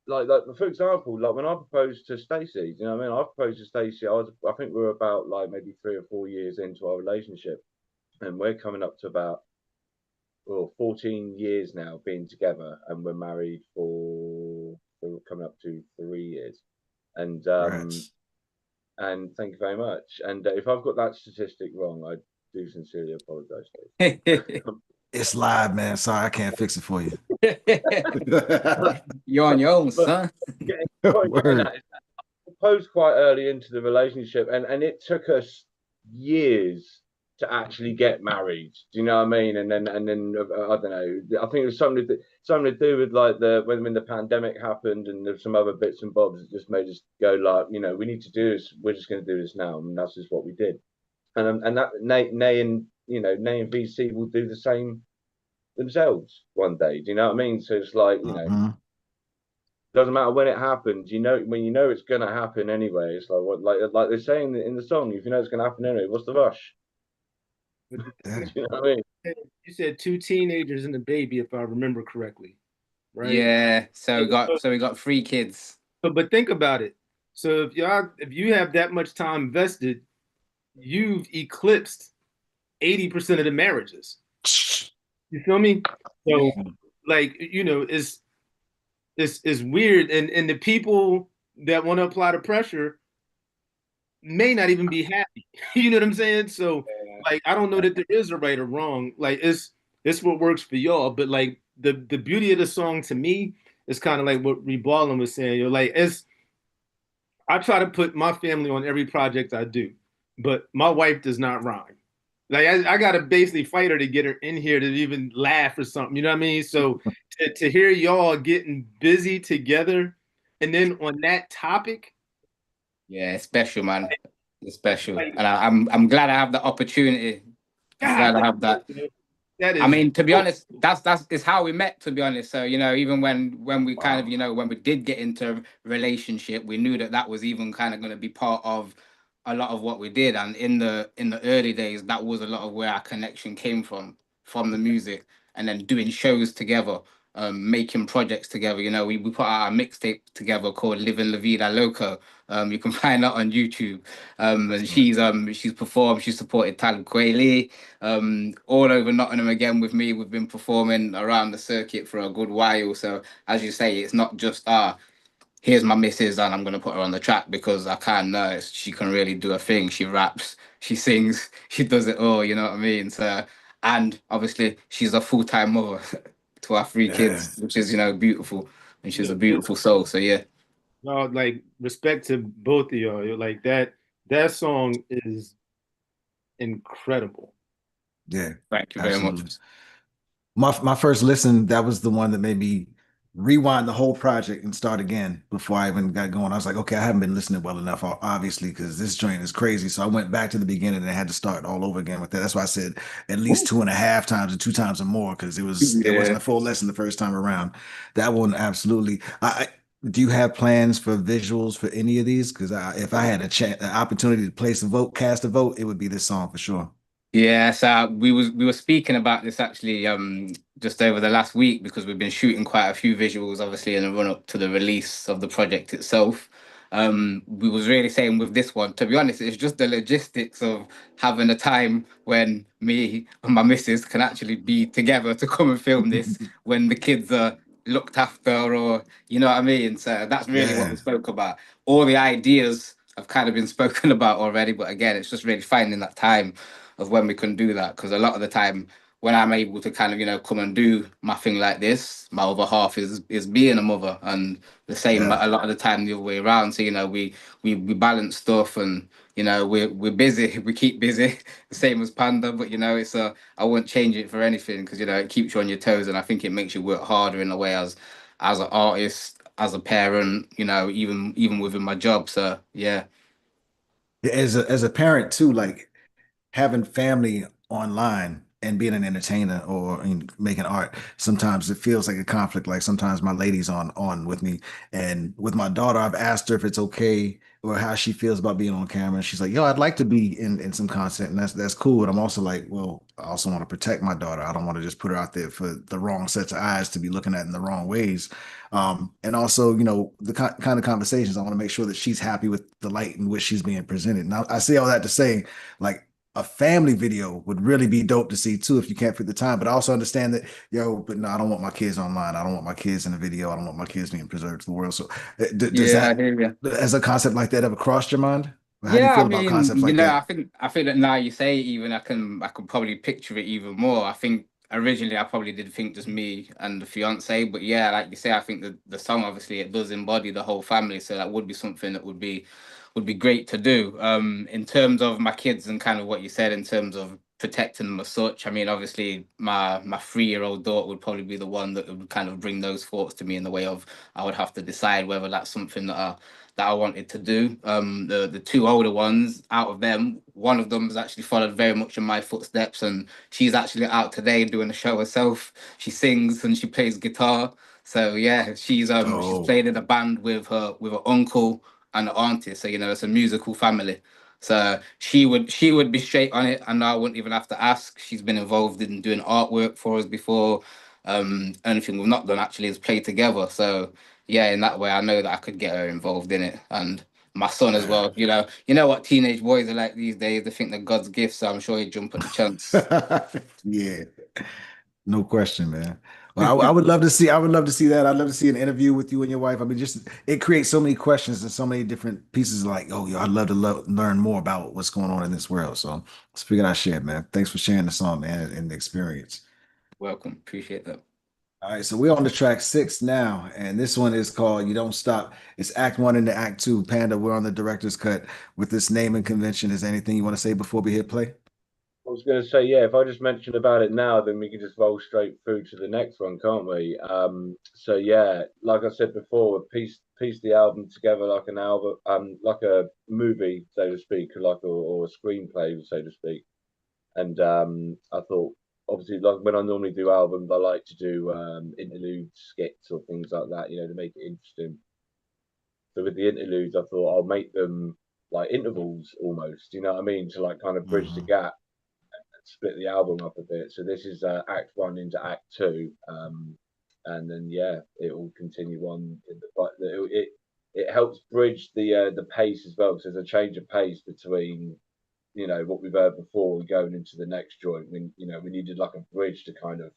like for example, like when I proposed to Stacey, do you know what I mean? I proposed to Stacey. I think we were about like maybe 3 or 4 years into our relationship, and we're coming up to about 14 years now being together, and we're married for coming up to 3 years. And and thank you very much. And if I've got that statistic wrong, I do sincerely apologize.
It's live, man. Sorry, I can't fix it for you.
You're on your own, son.
I proposed quite early into the relationship, and it took us years to actually get married. Do you know what I mean? And then I don't know. I think it was something to do with like when the pandemic happened, and there's some other bits and bobs that just made us go like, we need to do this. We're just going to do this now, and that's just what we did. And that Nay and Nay and VC will do the same themselves one day. Do you know what I mean? So it's like doesn't matter when it happens. When it's gonna happen anyway. It's like what like they're saying in the song. If you know it's gonna happen anyway, what's the rush? You know what I mean?
You said 2 teenagers and a baby, if I remember correctly, right?
Yeah. So we got 3 kids.
But think about it. So if you have that much time invested, you've eclipsed 80% of the marriages. You feel me? So like, it's weird. And the people that want to apply the pressure may not even be happy. You know what I'm saying? So like, I don't know that there is a right or wrong. Like it's what works for y'all. But like the beauty of the song to me is kind of like what Reballing was saying. Like I try to put my family on every project I do, but my wife does not rhyme. Like I gotta basically fight her to get her in here to even laugh or something. You know what I mean? So to hear y'all getting busy together, and then on that topic,
yeah, it's special, man. It's special, and I'm glad I have the opportunity. I'm glad I have that. I mean, to be honest, that's is how we met. To be honest, so even when we kind of when we did get into relationship, we knew that was even kind of going to be part of a lot of what we did. And in the early days, that was a lot of where our connection came from the music, and then doing shows together. making projects together. You know, we put out a mixtape together called Living La Vida Loco. You can find that on YouTube. And she's performed, she's supported Talib Kweli, all over Nottingham again with me. We've been performing around the circuit for a good while. So as you say, it's not just here's my missus and I'm gonna put her on the track, because I can know she can really do a thing. She raps, she sings, she does it all, you know what I mean? So, and obviously she's a full-time mother to our 3 kids, which is, you know, beautiful. And she's a beautiful soul. So yeah.
No, like respect to both of y'all. Like that song is incredible.
Yeah.
Thank you very much.
My first listen, that was the one that made me rewind the whole project and start again before I even got going. I was like, okay, I haven't been listening well enough, obviously, because this joint is crazy. So I went back to the beginning and I had to start all over again with that. That's why I said at least 2.5 times or 2 times or more, because it wasn't a full lesson the first time around. That one, absolutely. Do you have plans for visuals for any of these? Because if I had an opportunity to place a vote, cast a vote, it would be this song for sure.
Yeah, so we were speaking about this actually just over the last week, because we've been shooting quite a few visuals, obviously, in the run up to the release of the project itself. We was really saying with this one, to be honest, it's just the logistics of having a time when me and my missus can actually be together to come and film this when the kids are looked after, or you know what I mean. So that's really what we spoke about. All the ideas have kind of been spoken about already, but again, it's just really finding that time of when we can do that, because a lot of the time when I'm able to kind of, you know, come and do my thing like this, my other half is being a mother, and the same a lot of the time the other way around. So, you know, we balance stuff, and you know, we're busy, we keep busy, the same as Panda, but you know, I wouldn't change it for anything, because you know, it keeps you on your toes, and I think it makes you work harder in a way as an artist, as a parent, you know, even within my job. So yeah.
As a parent too, like having family online and being an entertainer or making art, sometimes it feels like a conflict. Like sometimes my lady's on with me, and with my daughter, I've asked her if it's okay or how she feels about being on camera. And she's like, yo, I'd like to be in some content, and that's cool. And I'm also like, well, I also want to protect my daughter. I don't want to just put her out there for the wrong sets of eyes to be looking at in the wrong ways. And also, you know, the kind of conversations, I want to make sure that she's happy with the light in which she's being presented. Now, I say all that to say, like, a family video would really be dope to see too if you can't fit the time. But I also understand that, but no, I don't want my kids online. I don't want my kids in the video. I don't want my kids being preserved to the world. So does that, as a concept like that, ever crossed your mind? How do you feel about concepts like that?
I think that now you say it, even I can probably picture it even more. I think originally I probably did think just me and the fiance, but yeah, like you say, I think the song, obviously it does embody the whole family, so that would be something that would be great to do. In terms of my kids and kind of what you said in terms of protecting them as such, I mean, obviously my 3-year-old daughter would probably be the one that would kind of bring those thoughts to me, in the way of I would have to decide whether that's something that I wanted to do. The 2 older ones, out of them, one of them has actually followed very much in my footsteps, and she's actually out today doing a show herself. She sings and she plays guitar. So yeah, she's played in a band with her uncle and an auntie. So you know, it's a musical family. So she would be straight on it, and I wouldn't even have to ask. She's been involved in doing artwork for us before. Anything we've not done actually is play together. So yeah, in that way, I know that I could get her involved in it, and my son as well. You know what teenage boys are like these days. They think they're God's gift, so I'm sure he'd jump at the chance.
Yeah, no question, man. Well, I would love to see. I would love to see that. I'd love to see an interview with you and your wife. I mean, just it creates so many questions and so many different pieces. Like, oh, yo, I'd love to learn more about what's going on in this world. So let's figure out share, man. Thanks for sharing the song, man, and the experience.
Welcome, appreciate that.
All right, so we're on to track 6 now, and this one is called "You Don't Stop." It's Act 1 into Act 2. Panda, we're on the director's cut with this naming convention. Is there anything you want to say before we hit play?
I was going to say, yeah, if I just mention about it now, then we can just roll straight through to the next one, can't we? So yeah, like I said before, piece the album together like an album, like a movie, so to speak, or a screenplay, so to speak. And I thought, obviously, like when I normally do albums, I like to do interlude skits or things like that, you know, to make it interesting. So with the interludes, I thought I'll make them like intervals almost, you know what I mean, to like kind of bridge the gap, split the album up a bit. So this is Act 1 into Act 2, and then it will continue on in the it helps bridge the pace as well, because there's a change of pace between what we've heard before and going into the next joint. We needed like a bridge to kind of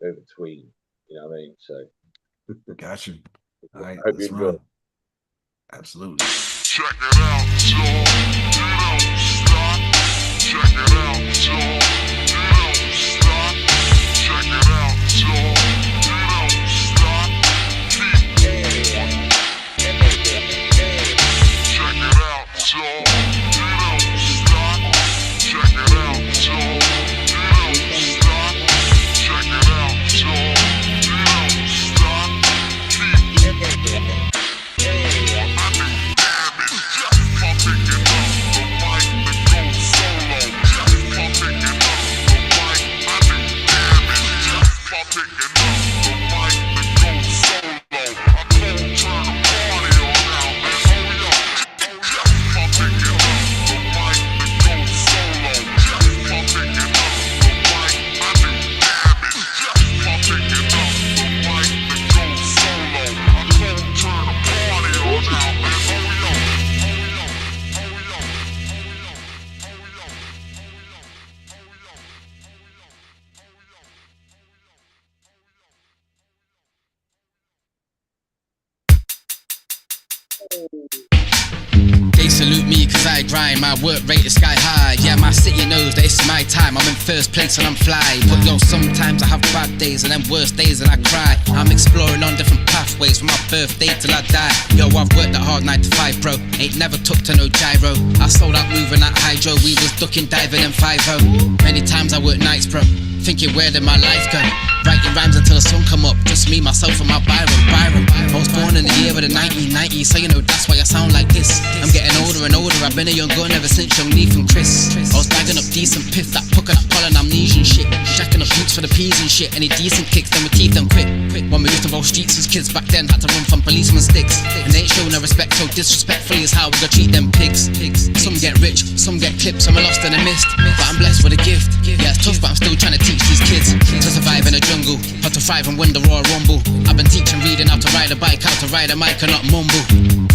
go between, what I mean? So
got you. All right,
hope you enjoy.
Absolutely.
Check it out, y'all. It don't stop. Check it out, y'all. It don't stop. Check it out, y'all. It don't stop. Keep on. Check it out, y'all. It don't stop. Check it out, y'all. It don't stop. Check it out, y'all. It don't stop. Keep on.
They salute me cause I grind, my work rate is sky high. Yeah, my city knows that it's my time, I'm in first place and I'm fly. But yo, sometimes I have bad days and then worse days and I cry. I'm exploring on different pathways from my birthday till I die. Yo, I've worked that hard 9 to 5, bro, ain't never took to no gyro. I sold out moving at hydro, we was ducking, diving and 5-0. Many times I work nights, bro, thinking where did my life go? Writing rhymes until the sun come up, just me, myself and my Byron. I was born in the year of the 1990s, so that's why I sound like this. I'm getting older and older, I've been a young gun ever since young Neef and Chris. I was bagging up decent piff, that pucker, that pollen, amnesia and shit. Shacking up boots for the peas and shit, any decent kicks, then we teeth them quick. When we used to roll streets as kids back then, had to run from policemen's sticks. And they ain't show no respect, so disrespectfully is how we gotta treat them pigs. Some get rich, some get clipped, some are lost and I missed. But I'm blessed with a gift. Yeah, it's tough, but I'm still trying to teach these kids to survive in the jungle, how to thrive and win the Royal Rumble. I've been teaching, reading how to ride a bike, how to ride a mic and not mumble.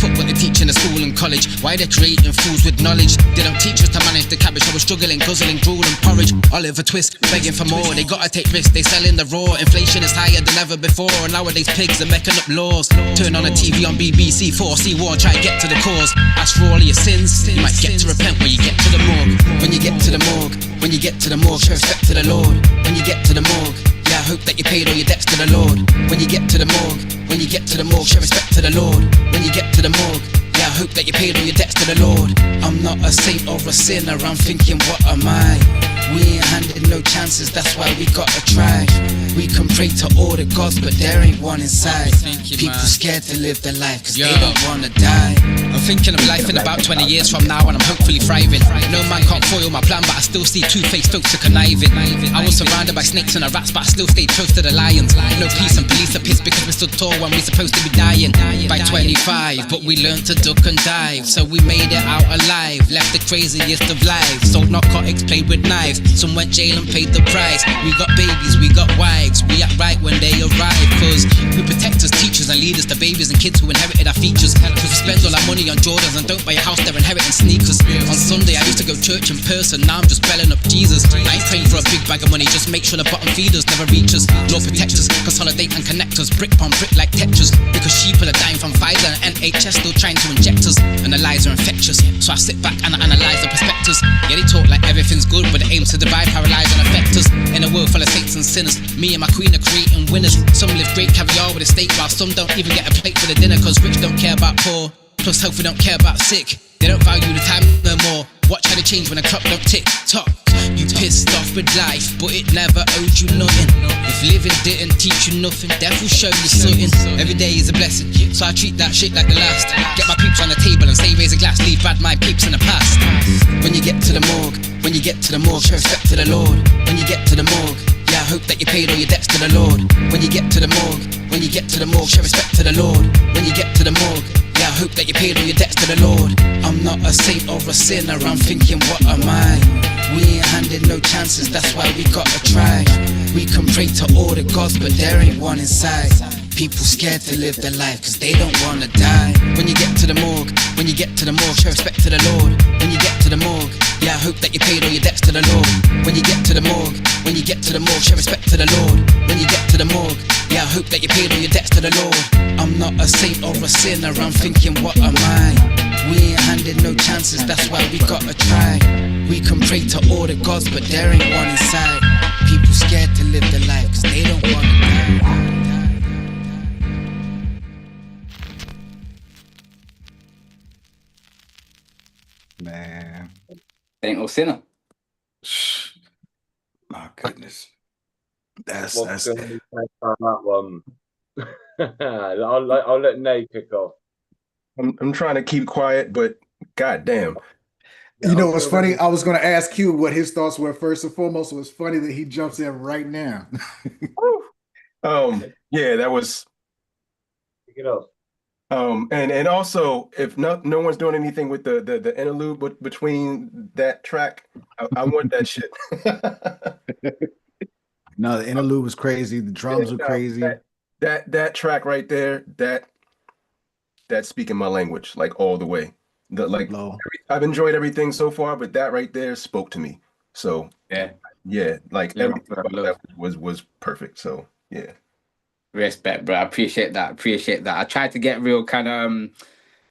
Fuck what they teach in the school and college, why they're creating fools with knowledge. They don't teach us to manage the cabbage, I was struggling, guzzling, gruel and porridge. Oliver Twist, begging for more, they gotta take risks, they selling the raw. Inflation is higher than ever before, and nowadays pigs are making up laws. Turn on the TV on BBC 4, see war and try to get to the cause. Ask for all of your sins, you might get to repent when you get to the morgue. When you get to the morgue, when you get to the morgue, show respect to the Lord. When you get to the morgue, yeah, I hope that you paid all your debts to the Lord. When you get to the morgue, when you get to the morgue, show respect to the Lord. When you get to the morgue, yeah, I hope that you paid all your debts to the Lord. I'm not a saint or a sinner, I'm thinking, what am I? We ain't handed no chances, that's why we gotta try. We can pray to all the gods, but there ain't one inside. People scared to live their life, cause they don't wanna die. I'm thinking of life in about 20 years from now, and I'm hopefully thriving. No man can't foil my plan, but I still see two-faced folks are conniving. I was surrounded by snakes and rats, but I still stayed close to the lions. No peace and police are pissed because we stood tall when we're supposed to be dying. By 25, but we learned to duck and dive, so we made it out alive. Left the craziest of lives, sold narcotics, played with knives. Some went jail and paid the price. We got babies, we got wives, we act right when they arrive, cause we protect us, teachers and leaders, the babies and kids who inherited our features. Cause we spend all our money on Jordans and don't buy a house, they're inheriting sneakers. On Sunday I used to go church in person, now I'm just belling up Jesus. I ain't praying for a big bag of money, just make sure the bottom feeders never reach us. Lord protect us, consolidate and connect us, brick upon brick like Tetris. Because sheep are dying from Pfizer and NHS still trying to inject us, and the lies are infectious. So I sit back and I analyse the perspectives. Yeah, they talk like everything's good, but it aims to divide, paralyze and affect us. In a world full of saints and sinners, me and my queen are creating winners. Some live great caviar with a steak, while some don't even get a plate for the dinner, cause rich don't care about poor, plus healthy don't care about sick. They don't value the time no more. Watch how they change when the clock don't tick tock. You pissed off with life, but it never owed you nothing. If living didn't teach you nothing, death will show you something. Every day is a blessing, so I treat that shit like the last. Get my peeps on the table and say raise a glass, leave bad mind peeps in the past. When you get to the morgue, when you get to the morgue, show respect to the Lord. When you get to the morgue, yeah, I hope that you paid all your debts to the Lord. When you get to the morgue, when you get to the morgue, show respect to the Lord. When you get to the morgue, yeah, I I hope that you paid all your debts to the Lord. I'm not a saint or a sinner, I'm thinking what am I? We ain't handed no chances, that's why we gotta try. We can pray to all the gods, but there ain't one inside. People scared to live their life cause they don't wanna die. When you get to the morgue, show respect to the Lord. When you get to the morgue, yeah, I hope that you paid all your debts to the Lord. When you get to the morgue, show respect to the Lord. When you get to the morgue, yeah, I hope that you paid all your debts to the Lord. I'm not a saint or a sinner, I'm thinking what am I? We ain't handed no chances, that's why we gotta try. We can pray to all the gods, but there ain't one inside. People scared to live their life cause they don't wanna die.
Man,
Ain't no sinner.
My goodness, that's
What's gonna be on that one? I'll let Nay kick off.
I'm trying to keep quiet, but goddamn.
You know what's funny? I was going to ask Q what his thoughts were first and foremost. It was funny that he jumps in right now.
Yeah, that was.
Kick it off.
And also, if no one's doing anything with the interlude between that track, I want that shit.
No, the interlude was crazy. The drums were crazy.
That track right there, that's speaking my language like all the way. I've enjoyed everything so far, but that right there spoke to me. So yeah, like everything about that was perfect. So yeah.
Respect, bro. I appreciate that. I tried to get real kind of,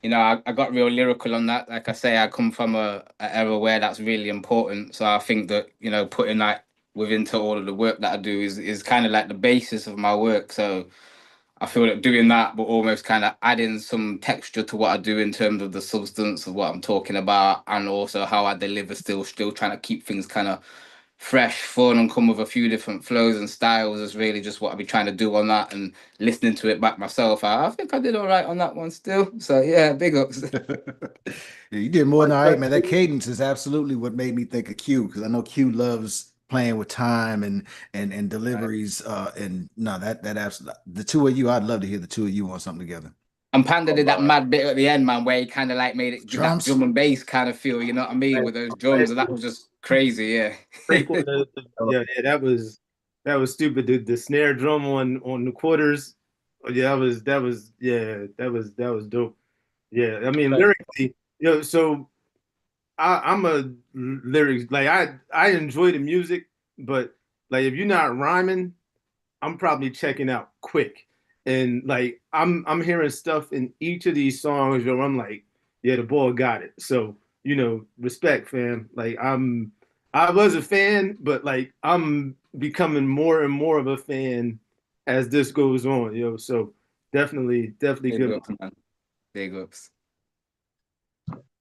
I got real lyrical on that. Like I say, I come from a era where that's really important. So I think that, putting that within to all of the work that I do is kind of like the basis of my work. So I feel that doing that, but almost kind of adding some texture to what I do in terms of the substance of what I'm talking about, and also how I deliver, still trying to keep things kind of fresh, fun, and come with a few different flows and styles is really just what I'll be trying to do on that. And listening to it back myself, I think I did all right on that one still. So yeah, big ups.
Yeah, you did more than all right, man. That cadence is absolutely what made me think of Q, because I know Q loves playing with time and deliveries. And no, that absolutely, the two of you, I'd love to hear the two of you on something together.
And Panda did that mad bit at the end, man, where he kind of like made it give that drum and bass kind of feel, you know what I mean, with those drums, and that was just crazy, yeah.
Yeah, that was stupid. The snare drum on the quarters, yeah, that was dope. Yeah, I mean lyrically, so I'm a lyrics, like I enjoy the music, but like if you're not rhyming, I'm probably checking out quick. And like I'm hearing stuff in each of these songs where I'm like, yeah, the boy got it. So, respect, fam. Like I was a fan, but like I'm becoming more and more of a fan as this goes on, So definitely
Big
good.
ups, man. Big ups.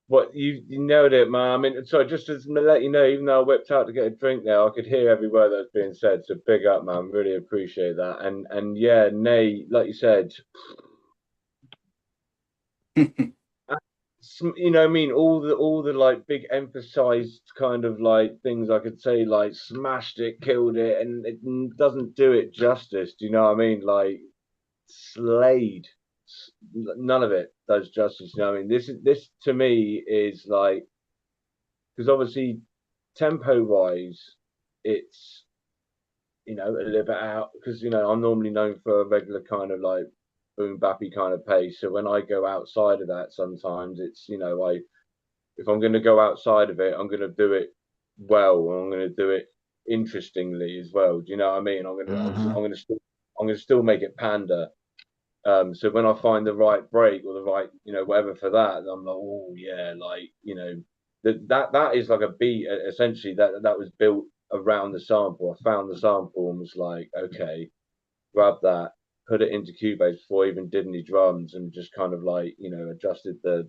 What you nailed it, man. I mean, sorry, just to let you know, even though I whipped out to get a drink there, I could hear every word that was being said. So big up, man. Really appreciate that. And yeah, Nay, like you said, I mean, all the like big emphasized kind of like things I could say, like smashed it, killed it, and it doesn't do it justice. Do you know what I mean? Like slayed. None of it does justice. You know what I mean? This to me is like, because obviously tempo wise, it's a little bit out, because I'm normally known for a regular kind of like boom bappy kind of pace. So when I go outside of that, sometimes it's if I'm going to go outside of it, I'm going to do it well, and I'm going to do it interestingly as well. Do you know what I mean? I'm going to still make it Panda. So when I find the right break or the right, whatever for that, I'm like, oh yeah, like, that is like a beat essentially that was built around the sample. I found the sample and was like, okay, grab that, put it into Cubase before I even did any drums, and just kind of like, adjusted the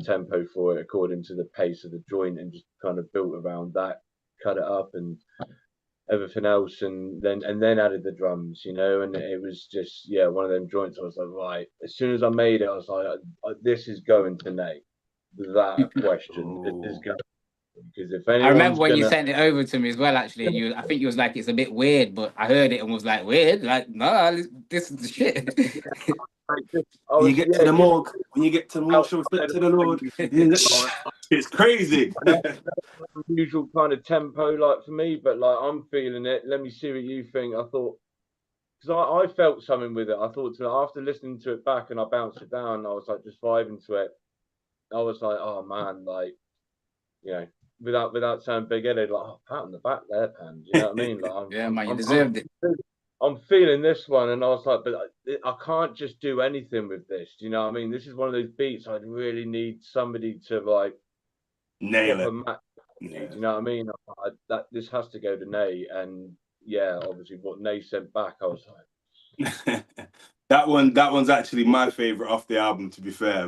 tempo for it according to the pace of the joint, and just kind of built around that, cut it up and everything else, and then added the drums, and it was just one of them joints. I was like, right, as soon as I made it, I was like, this is going to Nay, without a question. This is going, because if
I remember when you sent it over to me as well, actually, I think you was like, it's a bit weird, but I heard it and was like, weird, like, nah, this is the shit.
You get to the morgue, when you get to more respect to the Lord, it's crazy.
Usual kind of tempo, like for me, but like I'm feeling it. Let me see what you think. I thought, because I felt something with it. I thought after listening to it back and I bounced it down, I was like just vibing to it. I was like, oh man, like, you know, without sounding big-headed, like, oh, pat on the back there, Pan. You know what I mean? Like,
yeah, man, you deserved it.
I'm feeling this one, and I was like, but I can't just do anything with this. Do you know what I mean? This is one of those beats I'd really need somebody to like
nail it.
Do you know what I mean? This has to go to Nay, and yeah, obviously what Nay sent back, I was like,
that one's actually my favorite off the album. To be fair,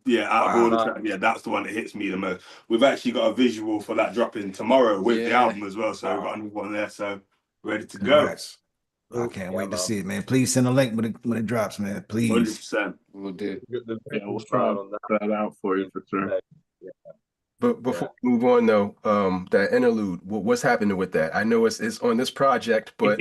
yeah, out of all the tracks, yeah, that's the one that hits me the most. We've actually got a visual for that dropping tomorrow with the album as well, so we've got another one there, so ready to go.
I can't wait to see it, man. Please send a link when it drops, man. Please.
100%.
We'll do.
Yeah, we'll try on that out for you for sure.
Yeah.
But before we move on, though, that interlude, what's happening with that? I know it's on this project, but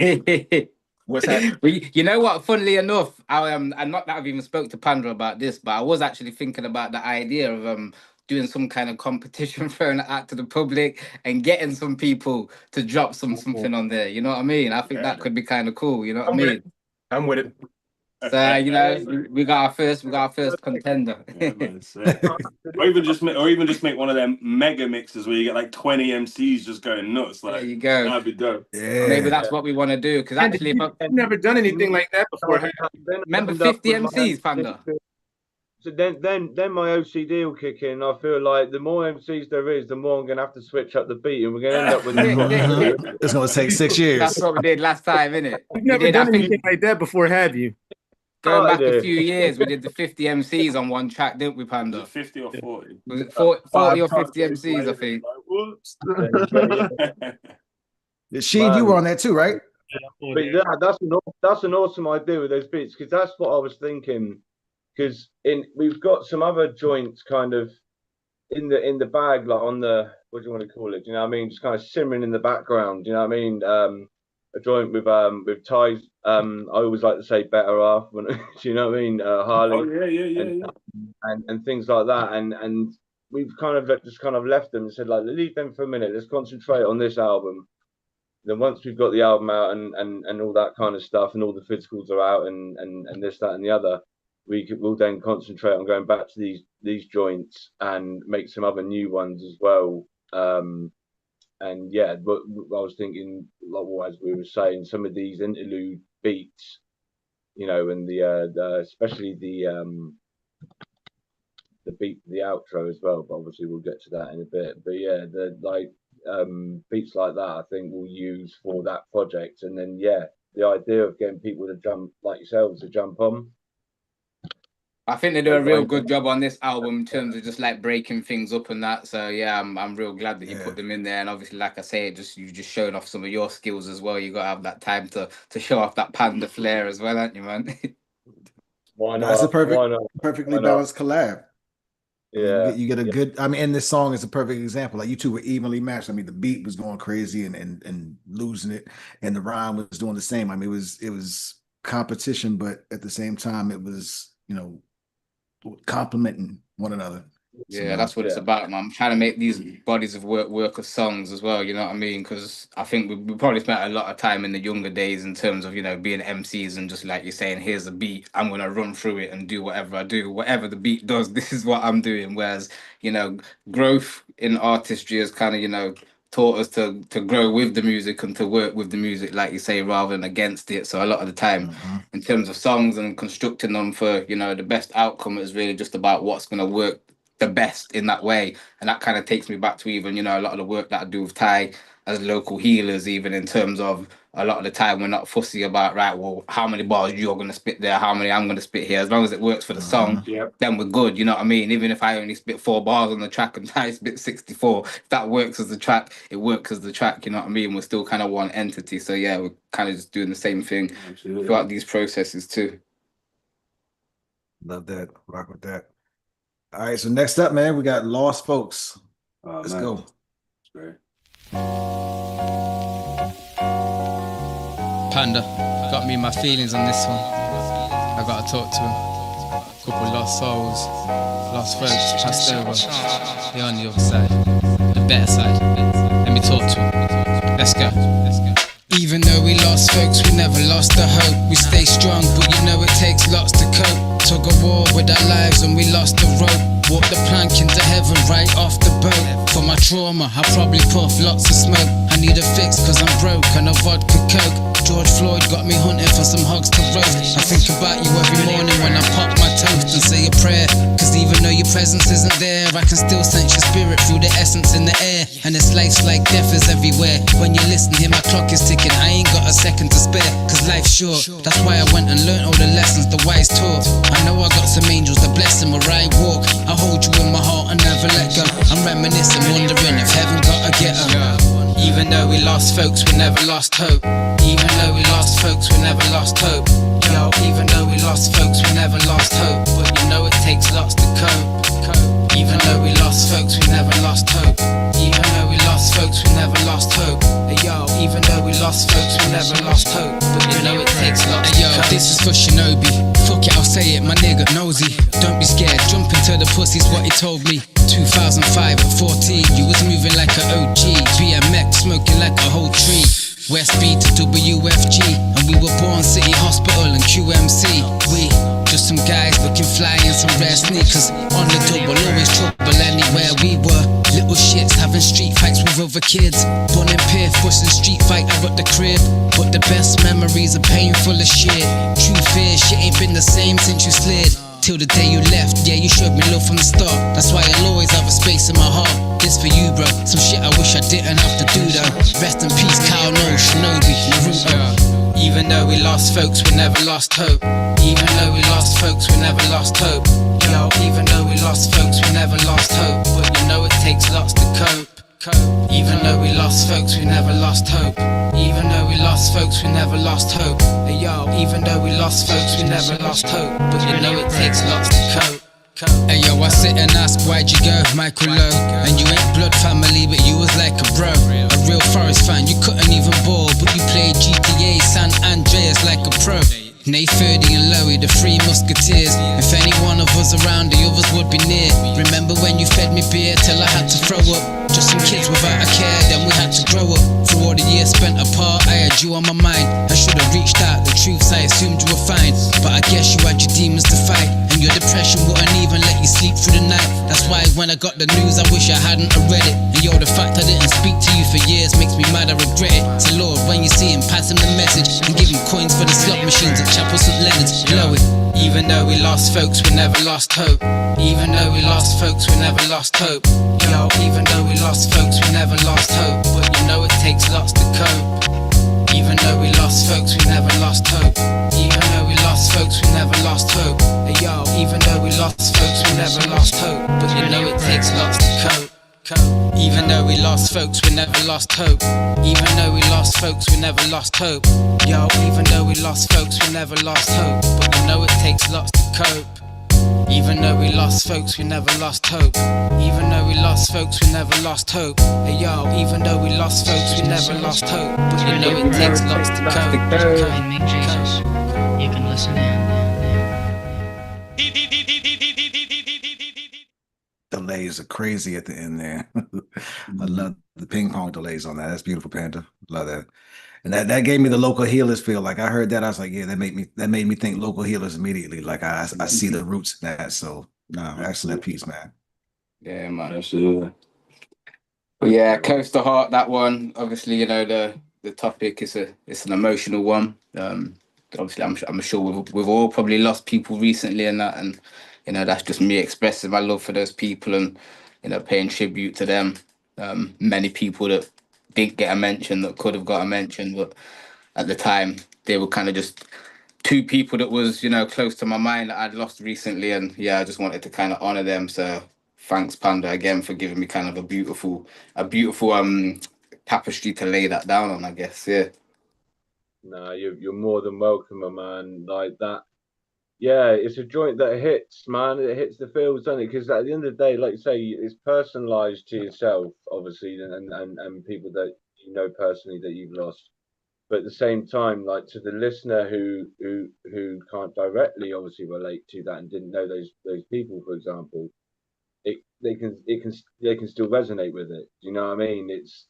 what's happening?
You know what? Funnily enough, and not that I've even spoke to Panda about this, but I was actually thinking about the idea of doing some kind of competition, throwing it out to the public and getting some people to drop something on there. You know what I mean? I think that could be kind of cool. You know what I mean?
I'm with it.
So you know, we got our first contender.
or even just make one of them mega mixes where you get like 20 MCs just going nuts. Like,
there you go.
That'd be dope.
Yeah.
Maybe that's what we want to do. Because actually,
I've never done anything like that before.
Remember 50 MCs, Panda?
So then my OCD will kick in. I feel like the more MCs there is, the more I'm gonna have to switch up the beat, and we're gonna end up with.
It's gonna take 6 years.
That's what we did last time, innit?
You've never done anything like that before, have you?
Going back a few years, we did the 50 MCs on one track, didn't we, Panda?
50 or 40?
Was it 40 or 50 MCs, I think?
Whoops.
Sheen, you were on that too, right?
But yeah, that's an awesome idea with those beats, because that's what I was thinking. Because we've got some other joints kind of in the bag, like on the, what do you want to call it? Do you know what I mean? Just kind of simmering in the background. Do you know what I mean? A joint with Ty's. I always like to say better half. When, do you know what I mean? Harley.
Oh yeah.
And things like that. And we've kind of just left them and said, like, leave them for a minute. Let's concentrate on this album. Then once we've got the album out and all that kind of stuff, and all the physicals are out and this, that, and the other, we'll then concentrate on going back to these joints and make some other new ones as well. And yeah, but I was thinking, like, well, as we were saying, some of these interlude beats, you know, and the especially the beat for the outro as well. But obviously, we'll get to that in a bit. But yeah, the beats like that, I think we'll use for that project. And then yeah, the idea of getting people to jump, like yourselves, to jump on.
I think they do a real good job on this album in terms of just like breaking things up and that. So yeah, I'm real glad that you put them in there. And obviously, like I say, you just showing off some of your skills as well. You got to have that time to show off that Panda flair as well, aren't you, man?
Why not?
That's a perfectly balanced collab.
Yeah,
you get a good. I mean, and this song is a perfect example. Like, you two were evenly matched. I mean, the beat was going crazy and losing it, and the rhyme was doing the same. I mean, it was competition, but at the same time, it was, you know, complimenting one another.
Yeah, that's what it's about, man. I'm trying to make these bodies of work of songs as well, you know what I mean? Because I think we probably spent a lot of time in the younger days in terms of, you know, being MCs and just like you're saying, here's a beat, I'm going to run through it and do whatever I do. Whatever the beat does, this is what I'm doing. Whereas, you know, growth in artistry has kind of, you know, taught us to grow with the music and to work with the music, like you say, rather than against it. So a lot of the time, in terms of songs and constructing them for, you know, the best outcome, is really just about what's going to work the best in that way. And that kind of takes me back to even, you know, a lot of the work that I do with Ty as local healers, even in terms of a lot of the time we're not fussy about, right, well, how many bars you're going to spit there, how many I'm going to spit here. As long as it works for the song, then we're good, you know what I mean? Even if I only spit 4 bars on the track and Ty spit 64, if that works as the track, it works as the track, you know what I mean? We're still kind of one entity. So yeah, we're kind of just doing the same thing throughout these processes too.
Love that. Rock with that. All right, so next up, man, we got Lost Folks. Let's go.
That's great.
Panda got me in my feelings on this one. I gotta talk to him. Couple lost souls, lost folks passed over. They're on the other side, the better side. Let me talk to them. Let's go. Even though we lost folks, we never lost the hope. We stay strong, but you know it takes lots to cope. Took a war with our lives and we lost the rope. Walked the plank into heaven right off the boat. For my trauma, I probably puff lots of smoke. I need a fix cause I'm broke and a vodka coke. George Floyd got me hunting for some hogs to roast. I think about you every morning when I pop my toast and say a prayer. Cause even though your presence isn't there, I can still sense your spirit through the essence in the air. And it's life's like death is everywhere. When you listen here, my clock is ticking. I ain't got a second to spare, cause life's short. That's why I went and learned all the lessons the wise taught. I know I got some angels that bless them where I walk. I hold you in my heart and never let go. I'm reminiscing, wondering if heaven got a getter. Even though we lost folks, we never lost hope. Even though we lost folks, we never lost hope. Yo, even though we lost folks, we never lost hope. But you know it takes lots to cope. Even though we lost folks, we never lost hope. Even though we lost folks, we never lost hope. Hey, yo, even though we lost folks, we never lost hope. But you know it takes lots to cope. This is for Shinobi. Fuck it, I'll say it, my nigga nosy. Don't be scared, jump into the pussy's what he told me. 2005 at 14, you was moving like an OG. BMX smoking like a whole tree. West B to WFG, and we were born City Hospital and QMC. We just some guys looking fly in some rare sneakers. On the double, always trouble anywhere we were. Little shits having street fights with other kids. Born in Piff, busting street fight out at the crib. But the best memories are painful as shit. Truth is, shit ain't been the same since you slid. Till the day you left, yeah, you showed me love from the start. That's why I'll always have a space in my heart. This for you, bro. Some shit I wish I didn't have to do though. Rest in peace, Kyle, no, Shinobi, Naruto. Even though we lost folks, we never lost hope. Even though we lost folks, we never lost hope. Yo, even though we lost folks, we never lost hope. But you know it takes lots to cope. Even though we lost folks, we never lost hope. Even though we lost folks, we never lost hope. Hey, yo, even though we lost folks, we never lost hope. But you know it takes lots to cope. Hey yo, I sit and ask why'd you go, Michael Lowe? And you ain't blood family, but you was like a bro. A real Forest fan, you couldn't even ball, but you played GTA San Andreas like a pro. Nay 30 and Lowy, the three musketeers. If any one of us around, the others would be near. Remember when you fed me beer till I had to throw up? Just some kids without a care, then we had to grow up. Through all the years spent apart, I had you on my mind. I should have reached out, the truths I assumed you were fine. But I guess you had your demons to fight, and your depression wouldn't even let you sleep through the night. That's why when I got the news, I wish I hadn't have read it. And yo, the fact I didn't speak to you for years makes me mad, I regret it. So Lord, when you see him, pass him the message and give him coins for the slot machines at Chapel St. Leonard's. Blow it. Even though we lost folks, we never lost hope. Even though we lost folks, we never lost hope. Yo, even though we lost folks, we never lost hope. But you know it takes lots to cope. Even though we lost folks, we never lost hope. Even though we lost folks, we never lost hope. Hey, yo, even though we lost folks, we never lost hope. But you know it takes lots to cope. Even though we lost folks, we never lost hope. Even though we lost folks, we never lost hope. Yo, even though we lost folks, we never lost hope. But you know it takes lots to cope. Even though we lost folks, we never lost hope. Even though we lost folks, we never lost hope. Hey yo, even though we lost folks, we never lost hope. But you know it takes lots to cope.
Jesus, you can listen in.
Delays are crazy at the end there. I love the ping pong delays on that. That's beautiful, Panda. Love that. And that gave me the local healers feel. Like I heard that, I was like, yeah, that made me think local healers immediately. Like I see the roots in that. So no, excellent piece, man.
Yeah, man. Absolutely. But yeah, close to heart, that one. Obviously, you know, the topic is it's an emotional one. Obviously I'm sure we've all probably lost people recently and that, and you know, that's just me expressing my love for those people and, you know, paying tribute to them. Many people that didn't get a mention that could have got a mention, but at the time they were kind of just two people that was, you know, close to my mind that I'd lost recently, and yeah, I just wanted to kind of honor them. So thanks, Panda, again for giving me kind of a beautiful tapestry to lay that down on, I guess. Yeah.
No, you're more than welcome, my man. Like that. Yeah, it's a joint that hits, man. It hits the feels, doesn't it? Because at the end of the day, like you say, it's personalised to yourself, obviously, and people that you know personally that you've lost. but at the same time, like to the listener who can't directly obviously relate to that and didn't know those people, for example, they can still resonate with it. Do you know what I mean? It's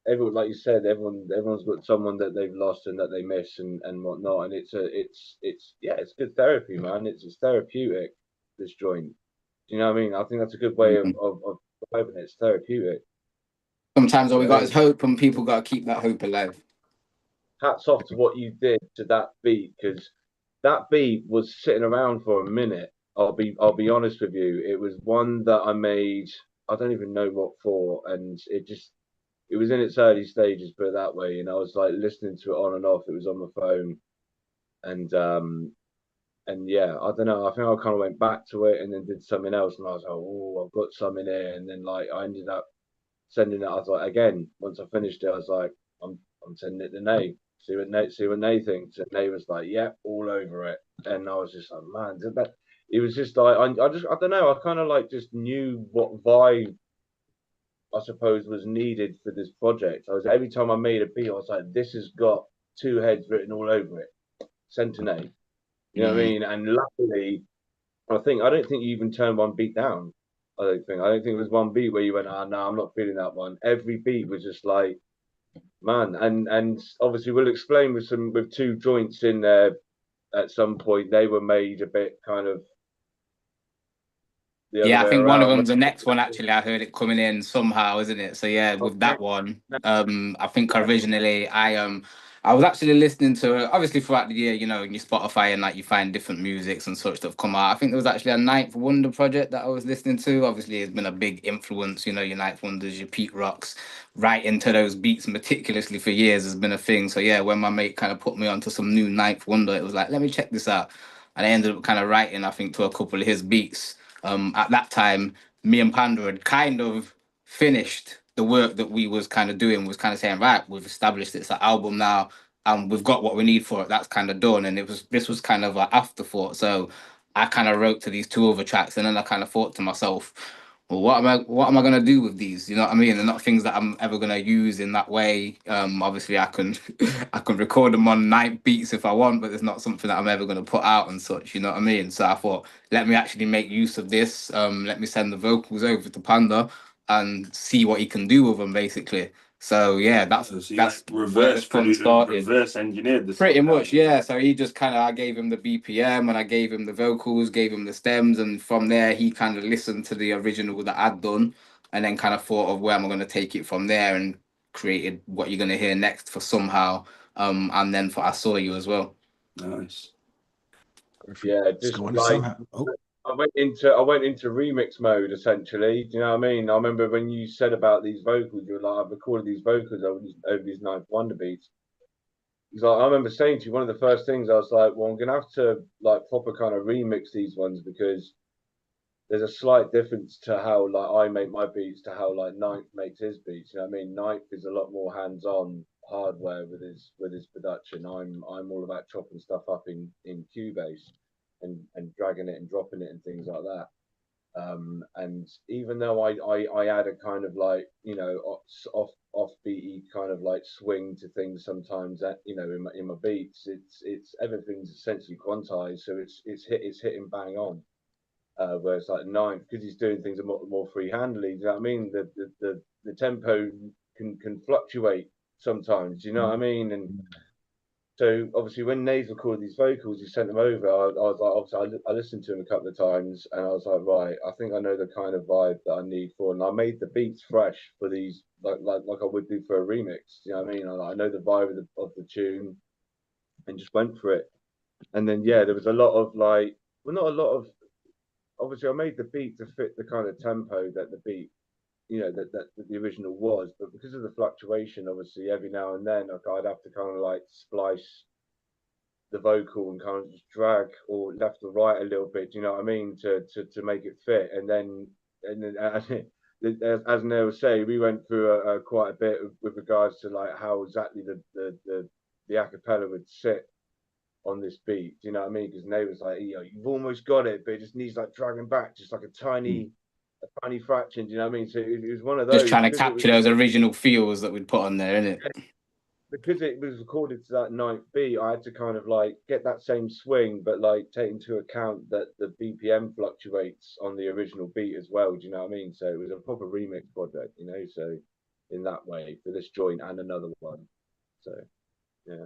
everyone, like you said, everyone's got someone that they've lost and that they miss and whatnot, and it's good therapy, man. It's therapeutic, this joint. Do you know what I mean? I think that's a good way of describing it. It's therapeutic.
Sometimes all we got is hope, and people got to keep that hope alive.
Hats off to what you did to that beat, because that beat was sitting around for a minute. I'll be honest with you. It was one that I made. I don't even know what for, and it was in its early stages, put it that way. And I was like listening to it on and off. It was on my phone, and yeah, I don't know. I think I kind of went back to it and then did something else, and I was like, oh, I've got some in here, and then like I ended up sending it. I was like, again, once I finished it, I was like, I'm sending it to Nay. See what Nay thinks. And Nay was like, yeah, all over it. And I was just like, man, it was just like I don't know. I kind of like just knew what vibe I suppose was needed for this project. Every time I made a beat, I was like, this has got two heads written all over it. Send to Nay. You know what I mean? And luckily, I don't think you even turned one beat down. I don't think it was one beat where you went, no, I'm not feeling that one. Every beat was just like, man, and obviously we'll explain with two joints in there at some point. They were made a bit kind of
I think one of them's the next one. Actually, I heard it coming in somehow, isn't it? So yeah, with that one, I think originally I was actually listening to, obviously throughout the year, you know, in your Spotify and like you find different musics and such that have come out. I think there was actually a Ninth Wonder project that I was listening to. Obviously, it's been a big influence, you know, your Ninth Wonders, your Pete Rocks, right into those beats meticulously for years has been a thing. So yeah, when my mate kind of put me onto some new Ninth Wonder, it was like, let me check this out. And I ended up kind of writing, I think, to a couple of his beats. At that time, me and Panda had kind of finished the work that we was kind of doing, was kind of saying, right, we've established it's an album now, and we've got what we need for it. That's kind of done. And this was kind of an afterthought. So I kind of wrote to these two other tracks, and then I kind of thought to myself, well, what am I gonna do with these? You know what I mean? They're not things that I'm ever gonna use in that way. Obviously I can I can record them on night beats if I want, but it's not something that I'm ever gonna put out and such, you know what I mean? So I thought, let me actually make use of this. Let me send the vocals over to Panda and see what he can do with them, basically. So yeah, that's
reverse engineered this.
Pretty much, yeah. So he just kind of, I gave him the BPM and I gave him the vocals, gave him the stems, and from there he kind of listened to the original that I'd done, and then kind of thought of where am I going to take it from there, and created what you're going to hear next for Somehow, and then for I Saw You as well.
Nice.
Yeah, just like I went into remix mode essentially. Do you know what I mean? I remember when you said about these vocals, you were like, I've recorded these vocals over these Ninth Wonder beats. It's like, I remember saying to you, one of the first things I was like, well, I'm gonna have to like proper kind of remix these ones, because there's a slight difference to how like I make my beats to how like Ninth makes his beats. You know what I mean? Ninth is a lot more hands-on hardware with his production. I'm all about chopping stuff up in Cubase and dragging it and dropping it and things like that. And even though I add a kind of like, you know, offbeaty kind of like swing to things sometimes, that, you know, in my beats, it's everything's essentially quantized, so it's hitting bang on. Where it's like Ninth, because he's doing things a lot more free-handedly. Do you know what I mean? The tempo can fluctuate sometimes. Do you know what I mean? And so obviously when Nay's recorded these vocals, he sent them over. I was like, obviously I listened to him a couple of times, and I was like, right, I think I know the kind of vibe that I need for. And I made the beats fresh for these, like I would do for a remix. You know what I mean? I know the vibe of the tune, and just went for it. And then yeah, there was a lot of like, well, not a lot of. Obviously, I made the beat to fit the kind of tempo that the beat, you know, that the original was, but because of the fluctuation, obviously, every now and then, I'd have to kind of like splice the vocal and kind of just drag or left or right a little bit. Do you know what I mean? To make it fit, and then as Neil was saying, we went through quite a bit with regards to like how exactly the acapella would sit on this beat. Do you know what I mean? Because Nay was like, yo, you've almost got it, but it just needs like dragging back just like a tiny fraction. Do you know what I mean? So it was one of those.
Just trying to capture those original feels that we'd put on there, isn't it?
because it was recorded to that 9th beat, I had to kind of like get that same swing, but like take into account that the BPM fluctuates on the original beat as well. Do you know what I mean? So it was a proper remix project, you know. So in that way, for this joint and another one. So yeah.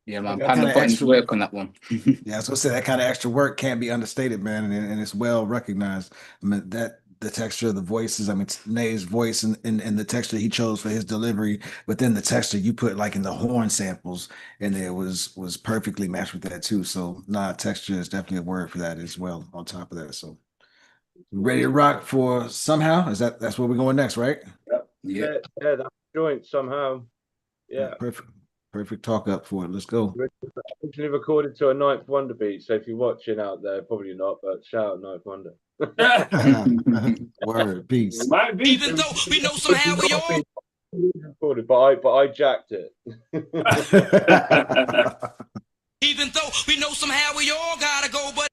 Yeah, man. Panda put in work on that one.
Yeah, I was gonna say that kind of extra work can't be understated, man, and it's well recognized. I mean that the texture of the voices. I mean Nay's voice and the texture he chose for his delivery, but then the texture you put like in the horn samples, and it was perfectly matched with that too. So texture is definitely a word for that as well. On top of that, so ready to rock for somehow. That's where we're going next, right?
Yeah, that joint somehow. Yeah.
Perfect talk up for it. Let's go.
Originally recorded to a 9th Wonder beat. So if you're watching out there, probably not, but shout out 9th Wonder.
Word, peace.
Even though we know somehow we all
recorded, but I jacked it.
Even though we know somehow we all gotta go, but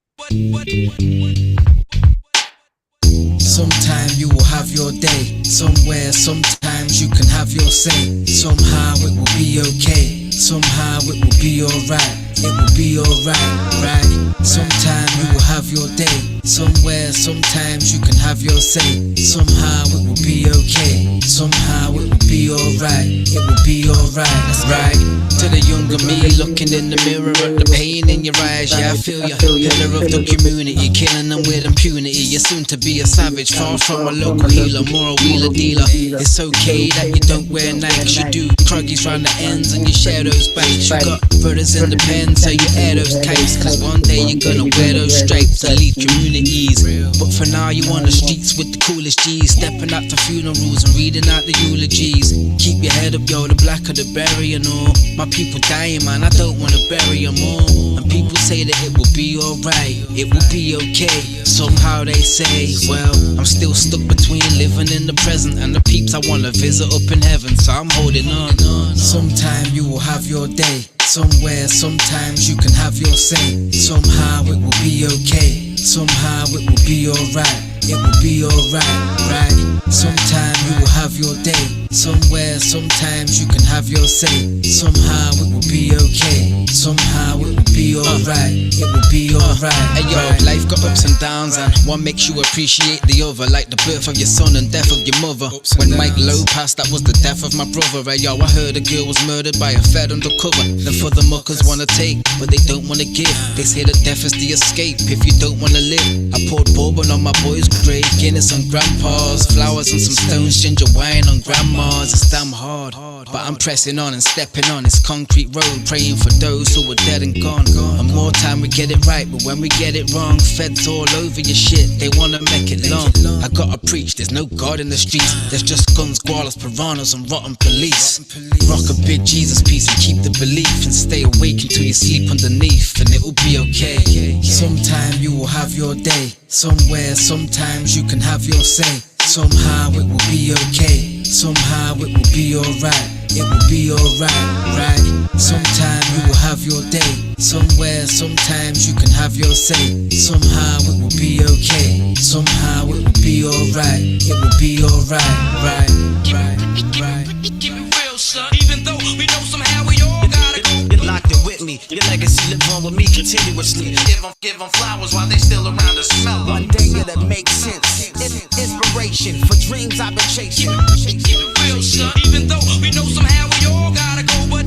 sometime you will have your day. Somewhere, sometimes you can have your say. Somehow it will be okay. Somehow it will be alright. It will be alright, right? Sometime you will have your day. Somewhere, sometimes you can have your say. Somehow it will be okay. Somehow it will be alright. It will be alright, that's right. To the younger me looking in the mirror at the pain in your eyes, yeah, I feel you. Pillar of the community, killing them with impunity. You're soon to be a savage, far from a local healer, more a wheeler dealer. It's okay that you don't wear Nikes, you do cruggies round the ends and your shadows bites. You got brothers in the pen, so you air those kites, cause one day you're gonna wear those stripes to lead communities. But for now you on the streets with the coolest G's, stepping out to funerals and reading out the eulogies. Keep your head up, yo, the blacker the berry and all. My people dying, man, I don't wanna bury them all. And people say that it will be alright, it will be okay. Somehow they say, well, I'm still stuck between living in the present and the peeps I wanna visit up in heaven, so I'm holding on. Sometime you will have your day. Somewhere, sometimes you can have your say. Somehow it will be okay. Somehow it will be alright. It will be alright, right? Sometime you will have your day. Somewhere, sometimes you can have your say. Somehow it will be okay. Somehow it will be alright. It will be alright. Hey yo, life got ups and downs, and one makes you appreciate the other, like the birth of your son and death of your mother. When Mike Lowe passed, that was the death of my brother. Hey yo, I heard a girl was murdered by a fed undercover. Then for the muckers wanna take, but they don't wanna give. They say that death is the escape if you don't wanna live. I poured bourbon on my boys' grave, Guinness on grandpa's, flowers and some stones, ginger wine on grandma's. It's damn hard, but I'm pressing on and stepping on this concrete road, praying for those who are dead and gone. And more time we get it right, but when we get it wrong, feds all over your shit, they wanna make it long. I gotta preach, there's no God in the streets, there's just guns, koalas, piranhas and rotten police. Rock a big Jesus piece and keep the belief, and stay awake until you sleep underneath, and it'll be okay. Sometime you will have your day. Somewhere, sometimes you can have your say. Somehow it will be okay. Somehow it will be alright. It will be alright, right? Sometime you will have your day. Somewhere, sometimes you can have your say. Somehow it will be okay. Somehow it will be alright. It will be alright, right? keep it real, son. Even though we know somehow we all gotta go.
You're locked in with me. Your legacy live on with me continuously. Give them flowers while they still around to smell. One day it'll make sense. Inspiration for dreams I've been chasing.
Keep it real, son. Even though we know somehow we all gotta go, but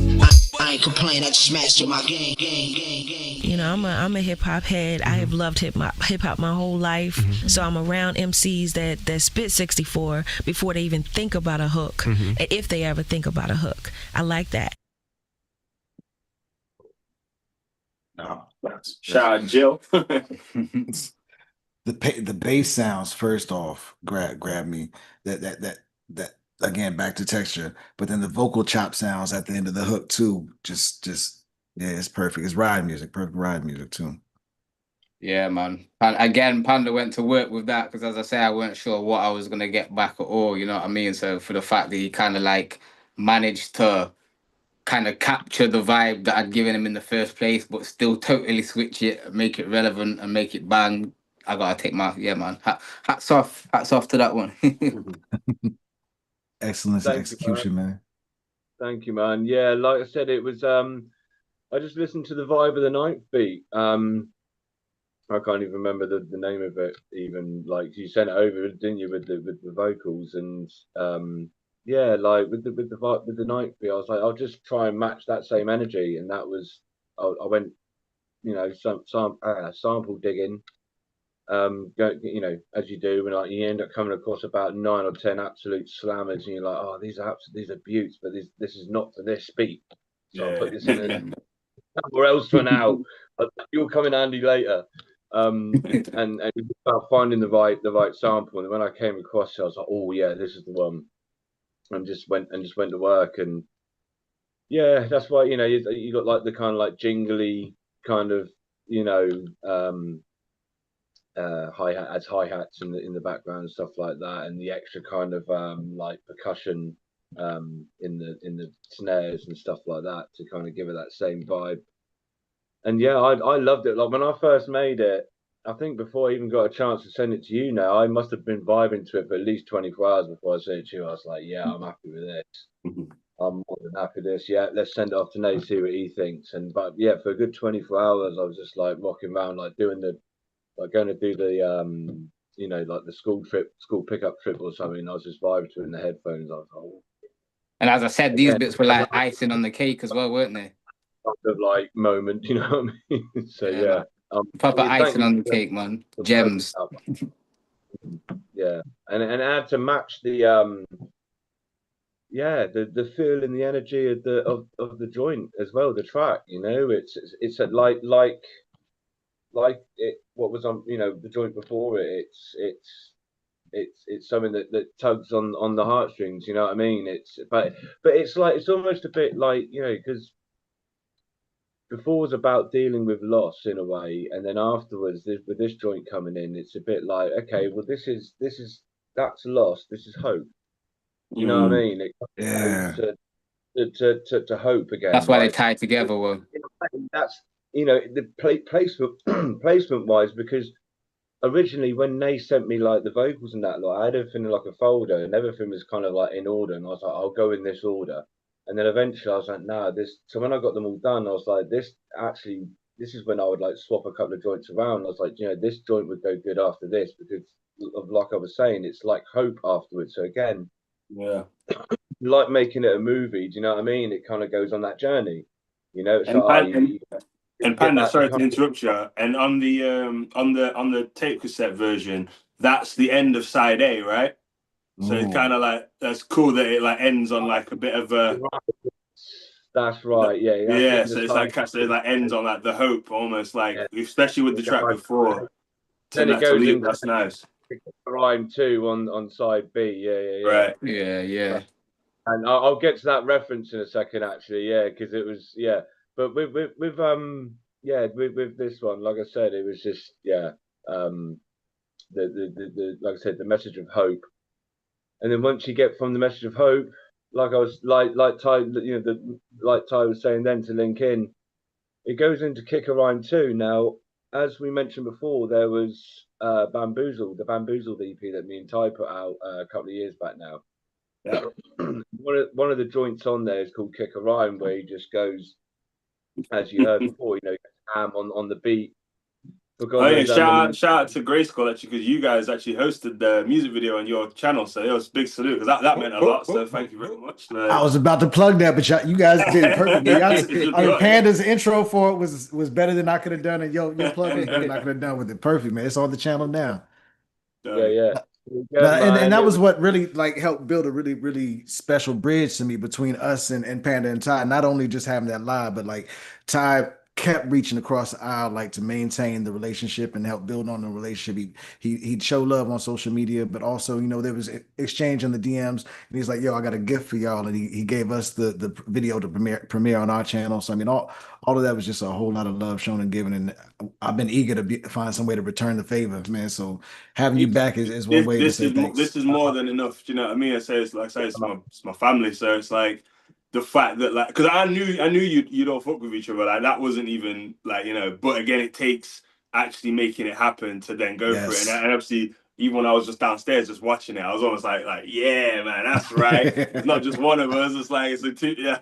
I ain't complain, I just mastered my game.
You know, I'm a hip hop head. I have loved hip hop my whole life. So I'm around MCs that spit 64 before they even think about a hook, if they ever think about a hook. I like that.
No, shout out Jill.
The bass sounds first off grab me. That again, back to texture, but then the vocal chop sounds at the end of the hook too. Just yeah, it's perfect. It's ride music, perfect ride music too.
Yeah, man. Again, Panda went to work with that because, as I say, I weren't sure what I was gonna get back at all. You know what I mean? So for the fact that he kind of like managed to kind of capture the vibe that I'd given him in the first place, but still totally switch it, make it relevant, and make it bang. I gotta take my man. Hats off to that one.
Excellence and execution, man.
Thank you, man. Yeah, like I said, it was I just listened to the vibe of the ninth beat. I can't even remember the name of it. Even like you sent it over, didn't you, with the vocals and yeah, like with the ninth beat, I was like, I'll just try and match that same energy, and that was I went, you know, sample digging. You know, as you do, when like you end up coming across about 9 or 10 absolute slammers, and you're like, oh, these are beauts, but this is not for this beat. So I'll put this in somewhere else for now. You'll come in handy later. And about finding the right sample. And when I came across it, I was like, oh yeah, this is the one. And just went to work. And yeah, that's why, you know, you got like the kind of like jingly kind of, you know, hi-hats in the background and stuff like that, and the extra kind of like percussion in the snares and stuff like that to kind of give it that same vibe. And yeah, I loved it. Like when I first made it, I think before I even got a chance to send it to you now, I must have been vibing to it for at least 24 hours before I sent it to you. I was like, yeah, I'm happy with this. I'm more than happy with this. Yeah, let's send it off to Nay, see what he thinks. But yeah, for a good 24 hours, I was just like rocking around, like doing like going to do the you know, like the school pickup trip or something. I was just vibing to it in the headphones. I was like, oh.
And as I said, these bits were like icing on the cake as well, weren't they?
Of like moment, you know what I mean? So yeah,
proper icing on the cake, man. Gems.
Yeah, and I had to match the the feel and the energy of the joint as well. The track, you know, it's a like it. What was on, you know, the joint before it. It's something that tugs on the heartstrings. You know what I mean? But it's like it's almost a bit like, you know, because before was about dealing with loss in a way, and then afterwards with this joint coming in, it's a bit like, okay, well that's loss, this is hope. You know what I mean? It to hope again.
That's why they tie together. Well,
that's, you know, the placement wise, because originally when they sent me like the vocals and that, like I had everything in like a folder, and everything was kind of like in order, and I was like, I'll go in this order. And then eventually I was like, nah, this. So when I got them all done, I was like, this is when I would like swap a couple of joints around. I was like, you know, this joint would go good after this, because of, like I was saying, it's like hope afterwards. So again,
yeah,
like making it a movie. Do you know what I mean? It kind of goes on that journey. You know, it's
and Panda, sorry to interrupt you. And on the tape cassette version, that's the end of side A, right? So it's kind of like, that's cool that it like ends on like a bit of a.
That's right, yeah.
Yeah, so it's like ends on like the hope, almost like, especially with the track before.
Then it goes into
that's nice.
Rhyme 2 on side B, yeah.
Right,
yeah.
And I'll get to that reference in a second, actually, yeah, because it was But with this one, like I said, it was just the like I said, the message of hope. And then once you get from the message of hope, like I was like Ty, you know, like Ty was saying then, to link in, it goes into Kick a Rhyme 2. Now, as we mentioned before, there was Bamboozled, the Bamboozled EP that me and Ty put out a couple of years back now. Yeah. One of the joints on there is called Kick a Rhyme, where he just goes, as you heard before, you know, ham on the beat.
Shout out to GRYSKL, actually, because you guys actually hosted the music video on your channel, so it was a big salute, because that meant a lot. So thank you very much.
I was about to plug that, but you guys did it perfectly. I mean, Panda's intro for it was better than I could have done, and your plug was better than I could have done with it. Perfect, man. It's on the channel now.
Yeah.
And that was what really like helped build a really, really special bridge to me between us and Panda and Ty. Not only just having that live, but like Ty kept reaching across the aisle, like to maintain the relationship and help build on the relationship. He'd show love on social media, but also, you know, there was exchange in the DMs, and he's like, yo, I got a gift for y'all. And he gave us the video to premiere on our channel. So I mean, all of that was just a whole lot of love shown and given. And I've been eager to find some way to return the favor, man. So having you back is one way to say thanks.
This is more than enough. Do you know what I mean? It's my family. So it's like, the fact that, like, because I knew you don't fuck with each other, like that wasn't even like, you know, but again, it takes actually making it happen to then go for it. And obviously even when I was just downstairs just watching it, I was almost like yeah, man, that's right. It's not just one of us. It's like it's a two. Yeah,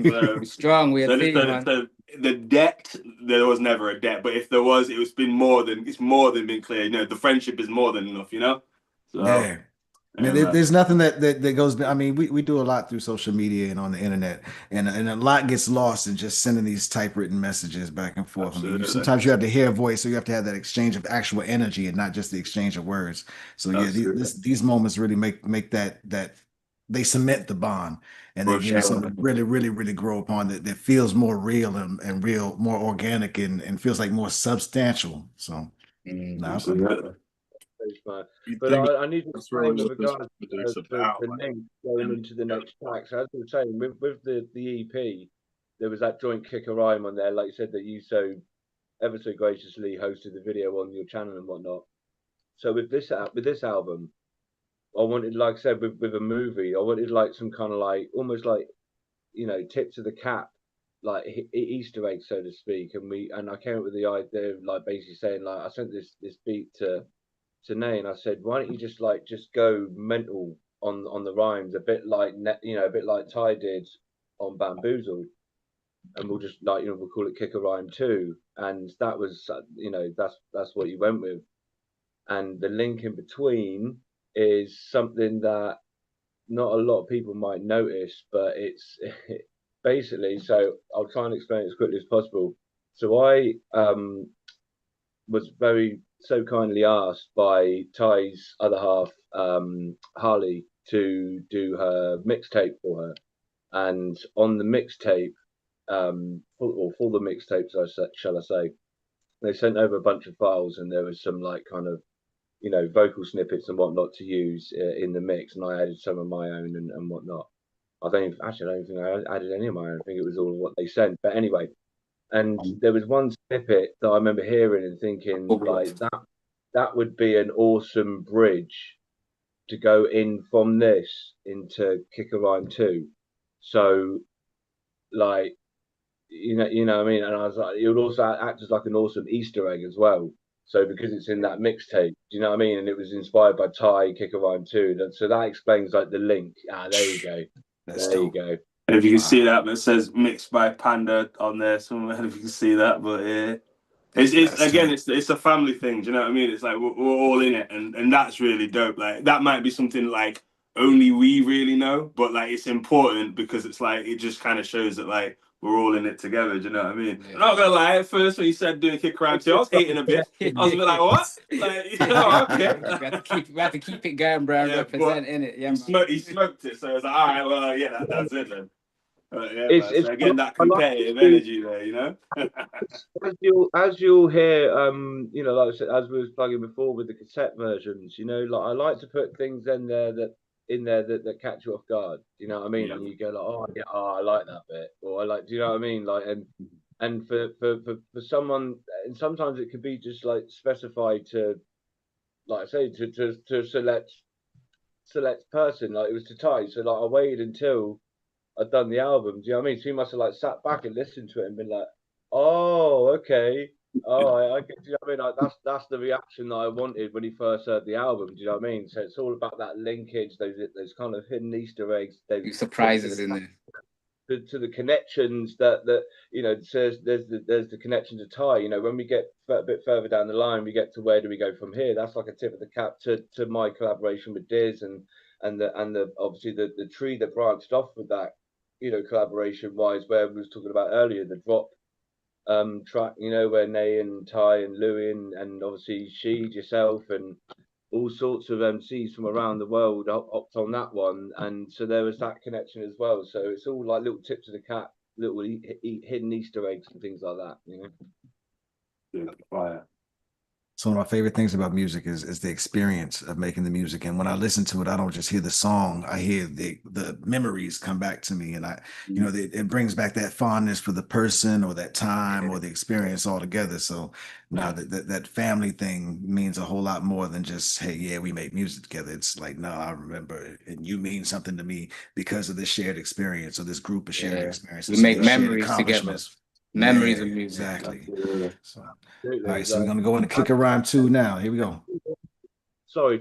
so,
strong. We are team,
the debt, there was never a debt, but if there was, it's more than been clear. You know, the friendship is more than enough. You know. So,
yeah. I mean, there's nothing that goes. I mean, we do a lot through social media and on the internet, and a lot gets lost in just sending these typewritten messages back and forth. I mean, sometimes you have to hear a voice, so you have to have that exchange of actual energy and not just the exchange of words. So yeah, these moments really make that they cement the bond, and they give you something to really grow upon that feels more real and real, more organic and feels like more substantial. So,
but I need to explain with regards to the link going into the next track. So as I was saying, with the EP, there was that joint kick a rhyme on there, like you said, that you ever so graciously hosted the video on your channel and whatnot. So with this album, I wanted, like I said, with a movie, I wanted like some kind of like almost like, you know, tip to the cap, like Easter egg, so to speak. And I came up with the idea of like basically saying like I sent this beat to Nay, and I said, why don't you just go mental on the rhymes, a bit like Ty did on Bamboozled, and we'll just we'll call it Kick a Rhyme 2, and that was that's what you went with, and the link in between is something that not a lot of people might notice, but it's basically, so I'll try and explain it as quickly as possible. So I was so kindly asked by Ty's other half, Healy, to do her mixtape for her, and on the mixtape, for the mixtapes, shall I say, they sent over a bunch of files, and there was some like kind of vocal snippets and whatnot to use in the mix, and I added some of my own and whatnot. I don't think I added any of my own. I think it was all of what they sent. But anyway, and there was one snippet that I remember hearing and thinking like that would be an awesome bridge to go in from this into Kick a Rhyme 2. So like you know what I mean, and I was like, it would also act as like an awesome Easter egg as well. So because it's in that mixtape, you know what I mean, and it was inspired by Ty, Kick a Rhyme 2. So that explains like the link. There you go. You go.
And if you can see that, but it says mixed by Panda on there somewhere. If you can see that, but yeah, it's a family thing. Do you know what I mean? It's like we're all in it, and that's really dope. Like that might be something like only we really know, but like it's important because it's like it just kind of shows that like we're all in it together. Do you know what I mean? I'm not gonna lie. At first, when you said doing Kick Rhyme 2, I was hating a bit. I was a bit like, what? Like, okay.
we have to keep it going, bro. Representing it. Yeah,
he smoked it, so I was like, all right, well, yeah, that's it then. It's again that competitive energy there, you know.
as you'll hear, like I said, as we was plugging before with the cassette versions, like I like to put things in there that catch you off guard. You know what I mean? Yeah. And you go like, I like that bit, or I like, do you know what I mean? Like, and for someone, and sometimes it could be just like specified to, like I say, to select person. Like it was to Ty, so like I waited until I'd done the album. Do you know what I mean? So he must have like sat back and listened to it and been like, oh, okay. Oh, I get. Do you know what I mean? Like that's the reaction that I wanted when he first heard the album. Do you know what I mean? So it's all about that linkage, those kind of hidden Easter eggs, those
surprises in there,
to the connections that says there's the connection to Ty. When we get a bit further down the line, we get to where do we go from here? That's like a tip of the cap to my collaboration with Diz and the obviously the tree that branched off with that, collaboration wise, where we was talking about earlier, the drop track, where Nay and Ty and Louis and obviously Sheed, yourself, and all sorts of MCs from around the world hopped on that one, and so there was that connection as well. So it's all like little tips of the cap, little hidden Easter eggs and things like that.
Fire.
So one of my favorite things about music is the experience of making the music. And when I listen to it, I don't just hear the song, I hear the memories come back to me. And it brings back that fondness for the person or that time or the experience altogether. So now that family thing means a whole lot more than just, hey, yeah, we make music together. It's like, no, I remember it, and you mean something to me because of this shared experience or this group of shared experiences.
We make memories together. Memories of music.
Exactly. So, all right, so we're gonna go into Kick a Rhyme 2 now. Here we go.
sorry,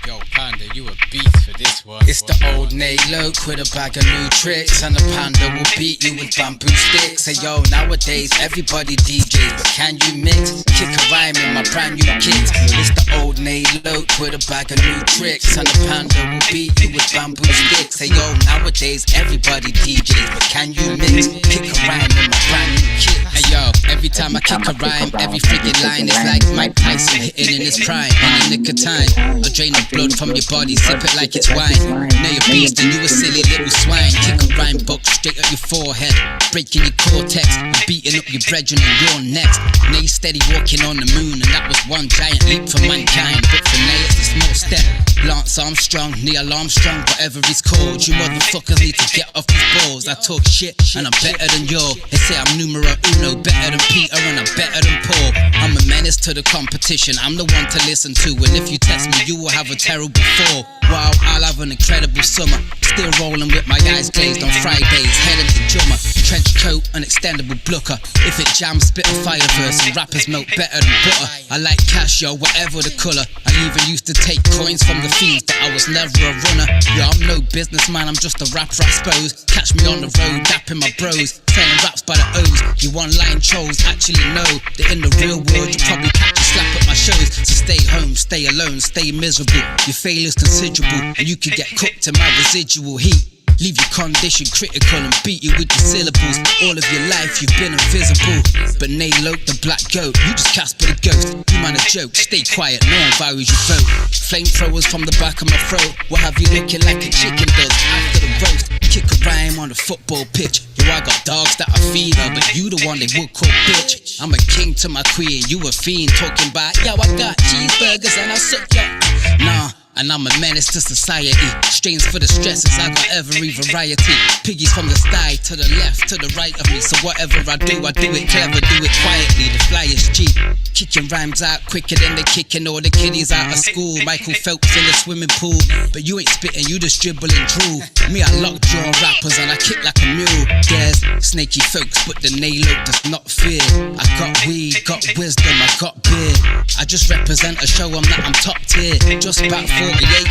Yo, Panda, you a beast for this one. It's the old Nay Loco with a bag of new tricks, and the Panda will beat you with bamboo sticks. Hey yo, nowadays everybody DJs, but can you mix? Kick a rhyme in my brand new kicks. It's the old Nay Loco with a bag of new tricks, and the Panda will beat you with bamboo sticks. Hey yo, nowadays everybody DJs, but can you mix? Kick a rhyme in my brand new kicks. Hey yo, every time I kick a rhyme, every freaking line is like Mike Tyson hitting in his prime. In the nick of time, I drain the blood from your body, sip it like it's wine. Now you're beast and you a silly little swine. Kick a rhyme book straight at your forehead, breaking your cortex, and beating up your brethren and you're next. Now you steady walking on the moon, and that was one giant leap for mankind. But for now it's a small step. Lance Armstrong, Neil Armstrong, whatever he's called. You motherfuckers need to get off these balls. I talk shit and I'm better than you. They say I'm numero uno, better than Peter and I'm better than Paul. I'm a menace to the competition, I'm the one to listen to. And if you test me, you will have a terrible fall. Wow, I'll have an incredible summer. Still rolling with my eyes glazed on Fridays, heading to Jumma. Trench coat and extendable blucker. If it jams, spit a fire verse and rappers melt better than butter. I like cash, yo, whatever the colour. I even used to take coins from the fiends, but I was never a runner. Yo, I'm no businessman, I'm just a rapper, I suppose. Catch me on the road, dapping my bros, selling raps by the O's. You one-line trolls actually know that in the real world you probably catch a slap at my shows. So stay home, stay alone, stay miserable. Your failure's considerable, and you can get cooked in my residual heat. Leave your condition critical and beat you with your syllables. All of your life you've been invisible, but Nay Loco, the black goat, you just Casper the ghost. You man a joke, stay quiet, no one values your vote. Flamethrowers from the back of my throat will have you looking like a chicken does after the roast. Kick a rhyme on the football pitch. Yo, I got dogs that I feed her, but you the one they would call bitch. I'm a king to my queen, you a fiend talking about, yo, I got cheeseburgers and I'll suck ya. Nah. And I'm a menace to society. Strains for the stresses, I got every variety. Piggies from the sty to the left, to the right of me. So whatever I do it clever, do it quietly. The flyest G, kicking rhymes out quicker than they kicking all the kiddies out of school. Michael Phelps in the swimming pool, but you ain't spitting, you just dribble and drool. Me, I lockjaw rappers and I kick like a mule. There's snaky folks, but the Nay Loco does not fear. I got weed, got wisdom, I got beer. I just represent a show, I'm top tier. Just about 48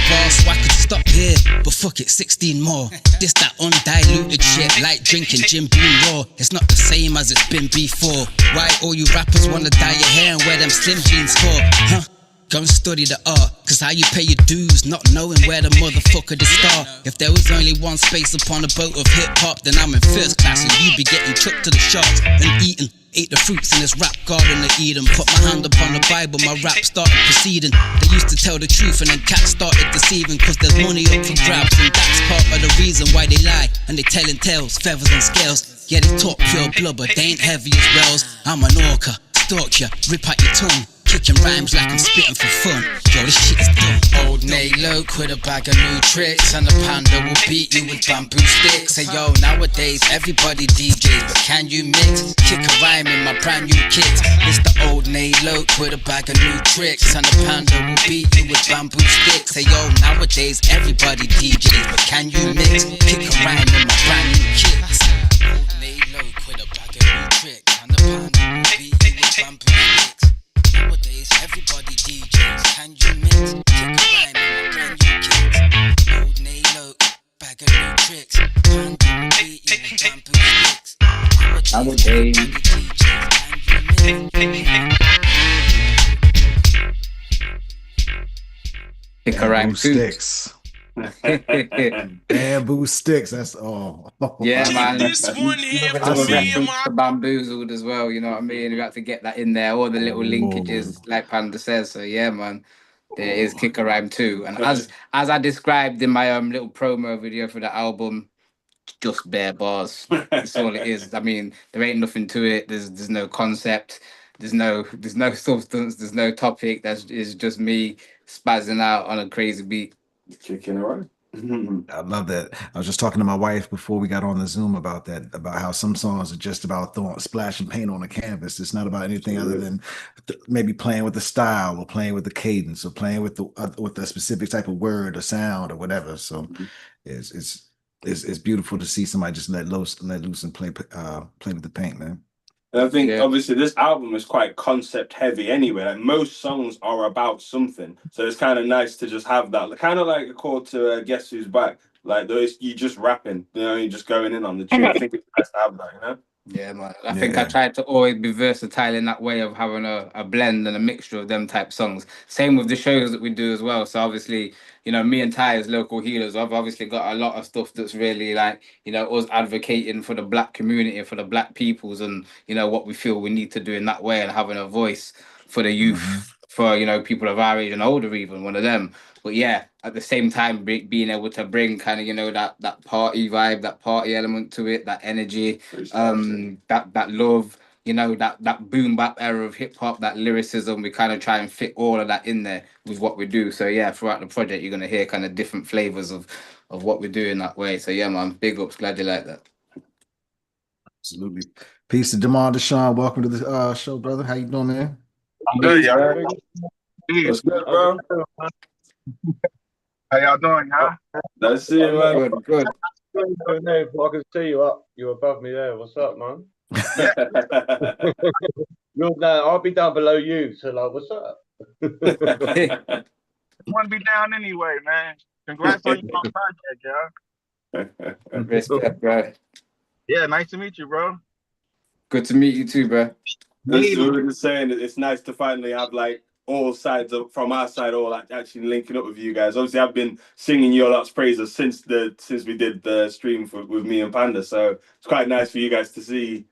bars, so I could stop here. But fuck it, 16 more. This that undiluted shit, like drinking Jim Beam raw. It's not the same as it's been before. Why all you rappers wanna dye your hair and wear them slim jeans for? Huh? Go and study the art, cause how you pay your dues, not knowing where the motherfucker to start. If there was only one space upon a boat of hip-hop, then I'm in first class and you'd be getting chucked to the sharks and eaten. Ate the fruits in this rap garden of Eden. Put my hand upon the Bible, my rap started proceeding. They used to tell the truth and then cats started deceiving, cause there's money up for grabs, and that's part of the reason why they lie. And they telling tales, feathers and scales. Yeah, they talk pure blubber, they ain't heavy as wells. I'm an orca, stalk ya, rip out your tongue. Kicking rhymes like I'm spitting for fun. Yo, this shit is dumb. Old Nay Loco with a bag of new tricks, and the Panda will beat you with bamboo sticks. Hey yo, nowadays everybody DJs, but can you mix? Kick a rhyme in my brand new kicks. It's the old Nay Loco with a bag of new tricks, and the Panda will beat you with bamboo sticks. Hey yo, nowadays everybody DJs, but can you mix? Kick a rhyme in my brand new kicks. Old Nay Loco with a bag of new tricks, and the Panda will beat you with bamboo sticks. Nowadays, everybody DJs, can you mix? Kick a rhyme in my brand new kicks. Old Nay Loco, bag of new tricks. Panda will beat you with bamboo sticks. Nowadays, everybody DJs, can you mix?
Kick a rhyme
sticks. Bamboo sticks. That's
yeah, man.
This one here
I have a reference to Bamboozled as well. You know what I mean? We got to get that in there. All the little linkages, like Panda says. So yeah, man. There is Kick a Rhyme too. And as I described in my little promo video for the album, just bare bars. That's all it is. I mean, there ain't nothing to it. There's no concept. There's no substance. There's no topic. Is just me spazzing out on a crazy beat.
Kicking around.
I love that. I was just talking to my wife before we got on the Zoom about that, about how some songs are just about splashing paint on a canvas. It's not about anything other than maybe playing with the style or playing with the cadence or playing with a specific type of word or sound or whatever. So it's beautiful to see somebody just let loose and play with the paint, man.
And I think obviously this album is quite concept heavy anyway. Like most songs are about something, so it's kind of nice to just have that, kind of like a call to Guess Who's Back. Like those, you just rapping, you know, you're just going in on the tune. I think it's nice to have that, you know.
Yeah, man. I think I tried to always be versatile in that way of having a blend and a mixture of them type songs. Same with the shows that we do as well. So obviously, you know, me and Ty as local healers, I've obviously got a lot of stuff that's really like, you know, us advocating for the black community, for the black peoples, and you know what we feel we need to do in that way, and having a voice for the youth, for you know people of our age and older, even one of them. But yeah, at the same time, being able to bring kind of, you know, that party vibe, that party element to it, that energy, that love, you know, that boom bap era of hip hop, that lyricism. We kind of try and fit all of that in there with what we do. So yeah, throughout the project, you're gonna hear kind of different flavors of what we do in that way. So yeah, man, big ups. Glad you like that.
Absolutely. Peace to Demar Deshaun. Welcome to the show, brother. How you doing, man?
I'm good, y'all.
What's good, bro?
How y'all doing, huh?
That's it, man.
Good.
I can see you up. You're above me there. What's up, man? I'll be down below you. So like, what's up?
I want to be down anyway, man. Congrats on your project, y'all.
Respect, bro.
Yeah, nice to meet you, bro.
Good to meet you too, bro.
That's what we were saying. It's nice to finally have like all sides of, from our side, all like actually linking up with you guys. Obviously, I've been singing your lot's praises since we did the stream with me and Panda. So it's quite nice for you guys to see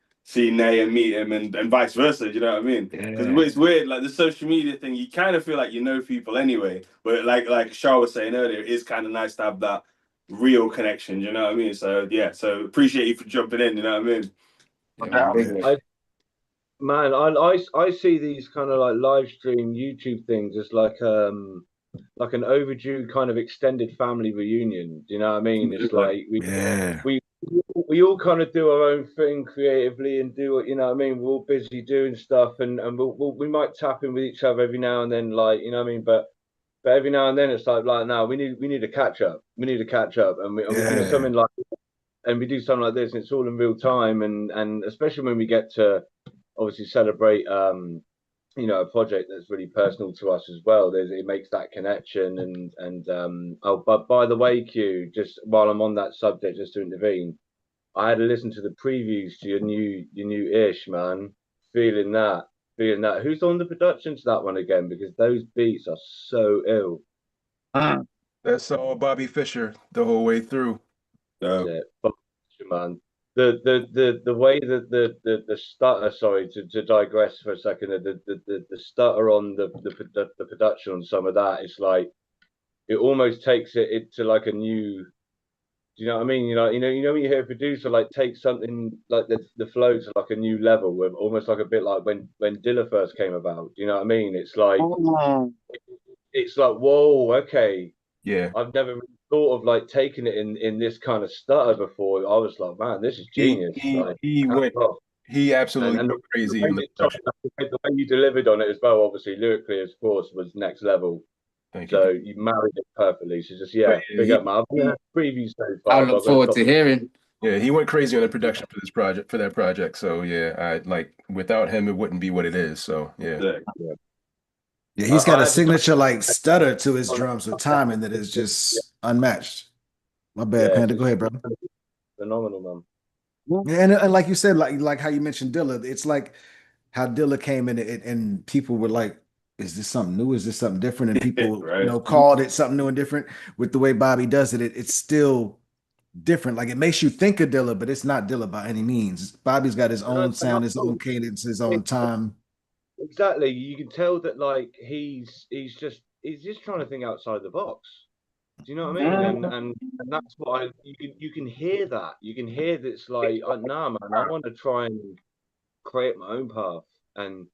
Nay and meet him and vice versa. Do you know what I mean? Because it's weird, like the social media thing. You kind of feel like you know people anyway, but like Shah was saying earlier, it is kind of nice to have that real connection. Do you know what I mean? So yeah, so appreciate you for jumping in. You know what I mean?
I see these kind of like live stream YouTube things as like an overdue kind of extended family reunion. Do you know what I mean? It's like we all kind of do our own thing creatively and do what, you know what I mean. We're all busy doing stuff, and we might tap in with each other every now and then, like, you know what I mean. But every now and then it's like now we need to catch up. We need to catch up, and we do something like, and we do something like this, and it's all in real time, and especially when we get to obviously celebrate you know, a project that's really personal to us as well. It makes that connection, and oh, but by the way, Q, just while I'm on that subject, just to intervene, I had to listen to the previews to your new ish, man. Feeling that. Who's on the production to that one again? Because those beats are so ill.
That's all Bobby Fischer the whole way through.
That's it. Man. The way that the stutter, sorry to digress for a second, the stutter on the production on some of that, it's like it almost takes it to like a new, do you know what I mean? You know when you hear a producer like take something like the flow to like a new level, with almost like a bit like when Dilla first came about. Do you know what I mean? It's like whoa, okay.
Yeah.
I've never really thought of like taking it in this kind of stutter before. I was like, man, this is genius.
He absolutely
and
went crazy.
The way you delivered on it as well, obviously lyrically, of course, was next level. So you married it perfectly. So just big up, man. Preview so far.
I look forward to hearing.
Yeah, he went crazy on the production for that project. So yeah, I like without him, it wouldn't be what it is. So yeah.
Yeah, he's got a signature like stutter to his drums with timing that is just unmatched. My bad, Panda. Go ahead, bro.
Phenomenal, man.
Yeah, and like you said, like how you mentioned Dilla, it's like how Dilla came in and people were like, "Is this something new? Is this something different?" And people, called it something new and different. With the way Bobby does it, it's still different. Like it makes you think of Dilla, but it's not Dilla by any means. Bobby's got his own sound, his own cadence, his own time.
Exactly. You can tell that like he's just trying to think outside the box. Do you know what I mean? And that's what you can hear that. You can hear that it's like, nah, man, I want to try and create my own path, and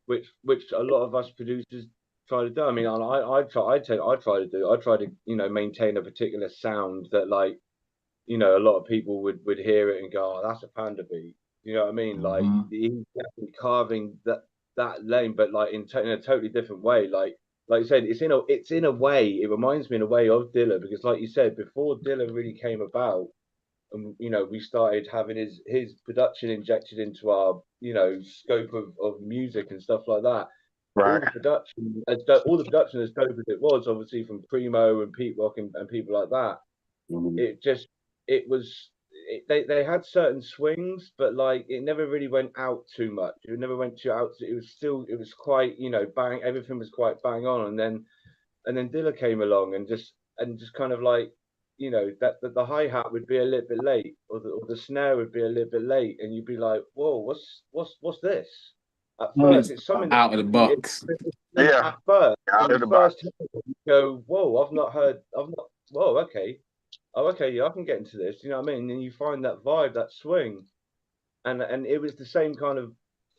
which a lot of us producers try to do. I mean, I try to maintain a particular sound that, like, you know, a lot of people would hear it and go, oh, that's a Panda beat. You know what I mean? Like he's definitely carving that lane, but like in a totally different way. Like you said, it's in a way, it reminds me in a way of Dilla, because like you said, before Dilla really came about, and you know, we started having his production injected into our, you know, scope of music and stuff like that. All the production, as dope as it was, obviously from Primo and Pete Rock and people like that, they had certain swings, but like it never really went out too much. It never went too out. It was quite, you know, bang. Everything was quite bang on, and then Dilla came along and just kind of like, you know, that the hi-hat would be a little bit late, or the snare would be a little bit late, and you'd be like, whoa, what's this? At first, it's something
out of the box.
At first,
out of the box.
You go, whoa, whoa, okay. Oh, okay, yeah, I can get into this. You know what I mean? And you find that vibe, that swing, and it was the same kind of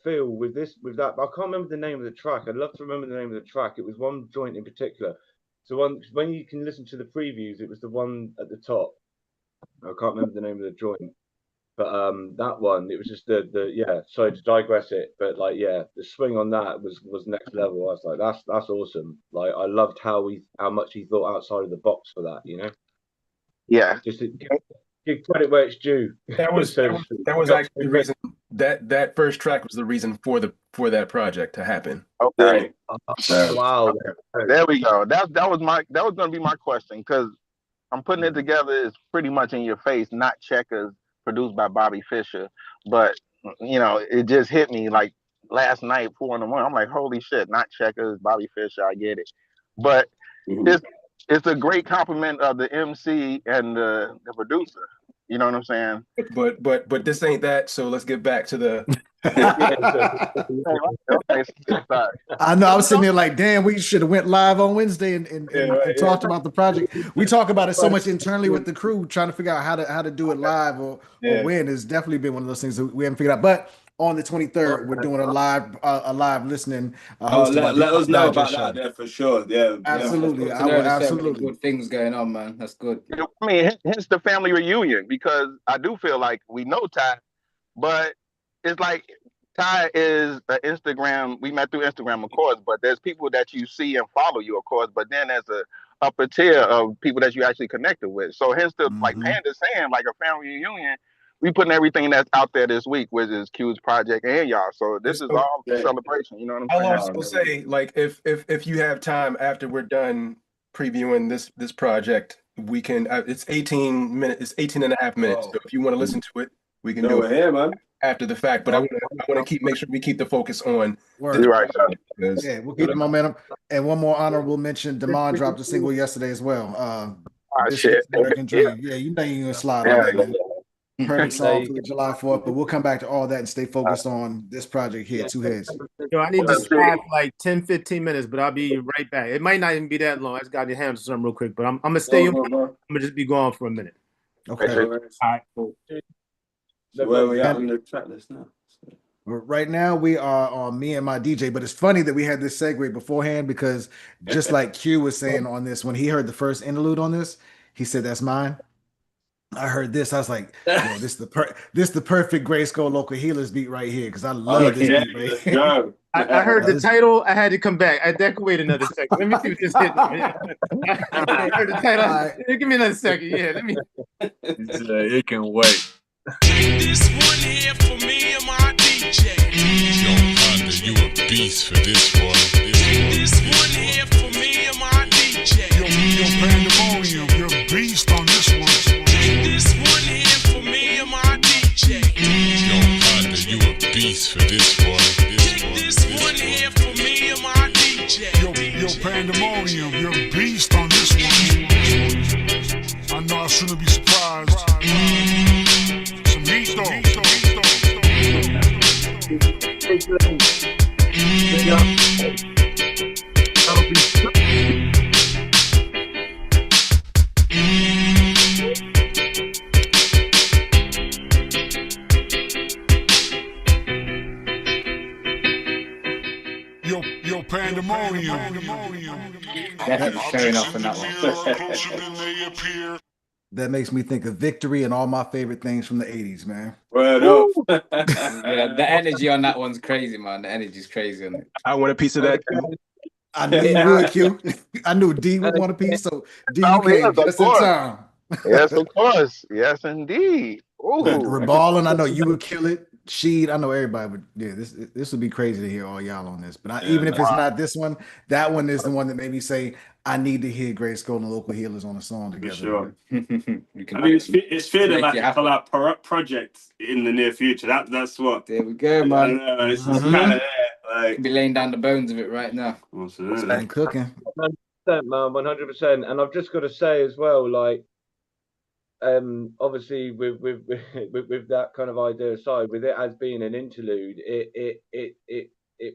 feel with that. I can't remember the name of the track. I'd love to remember the name of the track. It was one joint in particular. So when you can listen to the previews, it was the one at the top. I can't remember the name of the joint, but that one, it was just the sorry to digress it, but like, yeah, the swing on that was next level. I was like, that's awesome. Like, I loved how much he thought outside of the box for that, you know.
Yeah,
just give credit where it's due.
That was actually the reason that first track was the reason for that project to happen.
Okay.
Wow.
There we go. That was going to be my question, because I'm putting it together. It's pretty much in your face. Not Checkers, produced by Bobby Fischer, but you know, it just hit me like last night, 4 in the morning. I'm like, holy shit! Not Checkers, Bobby Fischer. I get it, but it's a great compliment of the MC and the producer. You know what I'm saying?
But this ain't that. So let's get back to the.
I know. I was sitting there like, damn, we should have went live on Wednesday and talked about the project. We talk about it so much internally with the crew, trying to figure out how to do it live or when. It's definitely been one of those things that we haven't figured out. But on the 23rd, we're doing a live listening.
Let us know about that there for sure. Yeah,
absolutely.
I will absolutely good things going on, man. That's good.
I mean, hence the family reunion, because I do feel like we know Ty, but it's like Ty is an Instagram. We met through Instagram, of course, but there's people that you see and follow you, of course. But then there's a upper tier of people that you actually connected with. So hence the like Panda saying, like a family reunion. We putting everything that's out there this week, which is Q's project and y'all. So this is all celebration. You know what I'm saying?
I'll also say, like, if you have time after we're done previewing this project, we can. It's 18 minutes. It's 18 and a half minutes. So if you want to listen to it, we can do it
here, man.
After the fact. But I want to make sure we keep the focus on.
You're right.
Yeah, we'll keep the momentum. And one more honorable mention: Damon dropped a single yesterday as well.
Shit.
American Dream. Yeah, you know you're gonna slide on that, man. Perfect song for the July 4th, but we'll come back to all that and stay focused on this project here, Two Heads.
Yo, I need to slide for like 10-15 minutes, but I'll be right back. It might not even be that long. I just got to handle something real quick, but I'm gonna stay. I'm gonna just be gone for a minute.
Okay.
All right. Cool.
So where we at on the track list now?
Right now we are on Me and My DJ, but it's funny that we had this segue beforehand, because just like Q was saying on this, when he heard the first interlude on this, he said, "That's mine." I heard this. I was like, "Yo, this is the perfect GRYSKL Local Healers beat right here," because I love this beat right here.
I heard the title. I had to come back. That could wait another second. Let me see what this hit. I heard the title. Give me another second. Yeah, let me.
It can wait.
This one here for me and my DJ.
Yo, Panda, you a beast for this one.
This one here for me and my DJ.
Yo, Pandamonium, you're a beast on this one.
This one here for me and my DJ.
Yo, Panda, you a beast for this one.
This one here for me and my DJ.
Yo, Pandamonium, you're a beast on this one. I know I shouldn't be surprised. Some heat though. Yo, Pandamonium.
Definitely showing off on that one.
That makes me think of Victory and all my favorite things from the 80s, man.
Word up.
Yeah, the energy on that one's crazy, man. The energy's crazy on it.
I want a piece of that.
I knew you would, Q. I knew D would want a piece, so D, you came just in time.
Yes, of course. Yes, indeed. Ooh.
Reballing, I know you would kill it. Sheed, I know everybody would. Yeah, this would be crazy to hear all y'all on this. But even if it's not this one, that one is the one that made me say I need to hear GRYSKL and Local Healers on a song together.
For sure. I mean, it's feeling like a collab project in the near future. That's what.
There we go, man.
It's just kind of there. Like,
be laying down the bones of it right now.
Absolutely.
Cooking.
100%, man, 100%. And I've just got to say as well, like, obviously with that kind of idea aside, with it as being an interlude, it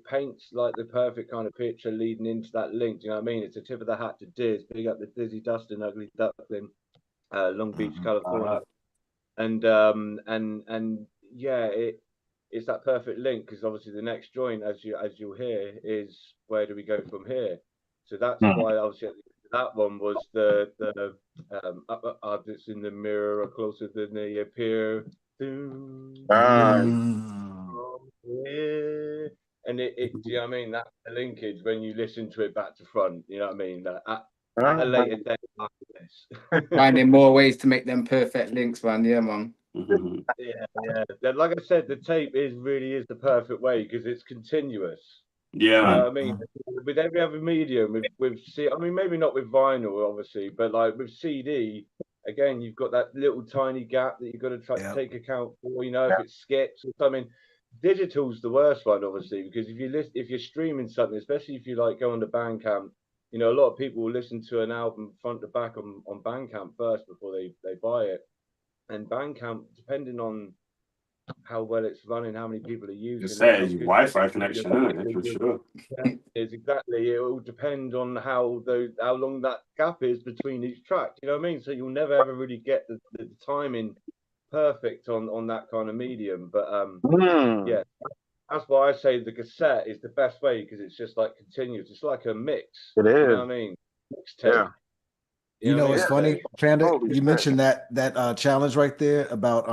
paints like the perfect kind of picture leading into that link. Do you know what I mean? It's a tip of the hat to Diz. Big up the Dizzy Dustin, Ugly Duckling, Long Beach, California. And yeah, it's that perfect link, because obviously the next joint, as you'll hear, is where do we go from here? So that's why obviously that one was the objects in the mirror are closer than they appear. And it do you know what I mean? That linkage when you listen to it back to front, you know what I mean? At a later date after this.
Finding more ways to make them perfect links, man. Yeah, man.
Yeah. Like I said, the tape really is the perfect way, because it's continuous.
Yeah, man.
I mean, with every other medium, with I mean, maybe not with vinyl, obviously, but like with CD, again, you've got that little tiny gap that you've got to try to take account for. You know, if it skips or something. Digital's the worst one, obviously, because if you're streaming something, especially if you like go on to Bandcamp, you know, a lot of people will listen to an album front to back on Bandcamp first before they buy it. And Bandcamp, depending on how well it's running, how many people are using
it, Wi-Fi connection, isn't it? For sure.
It's exactly. It will depend on how long that gap is between each track. You know what I mean? So you'll never ever really get the timing perfect on that kind of medium. But yeah, that's why I say the cassette is the best way, because it's just like continuous. It's like a mix.
It is.
You know what I mean? Mixtape.
Yeah.
You know, it's funny, Panda. You mentioned that challenge right there about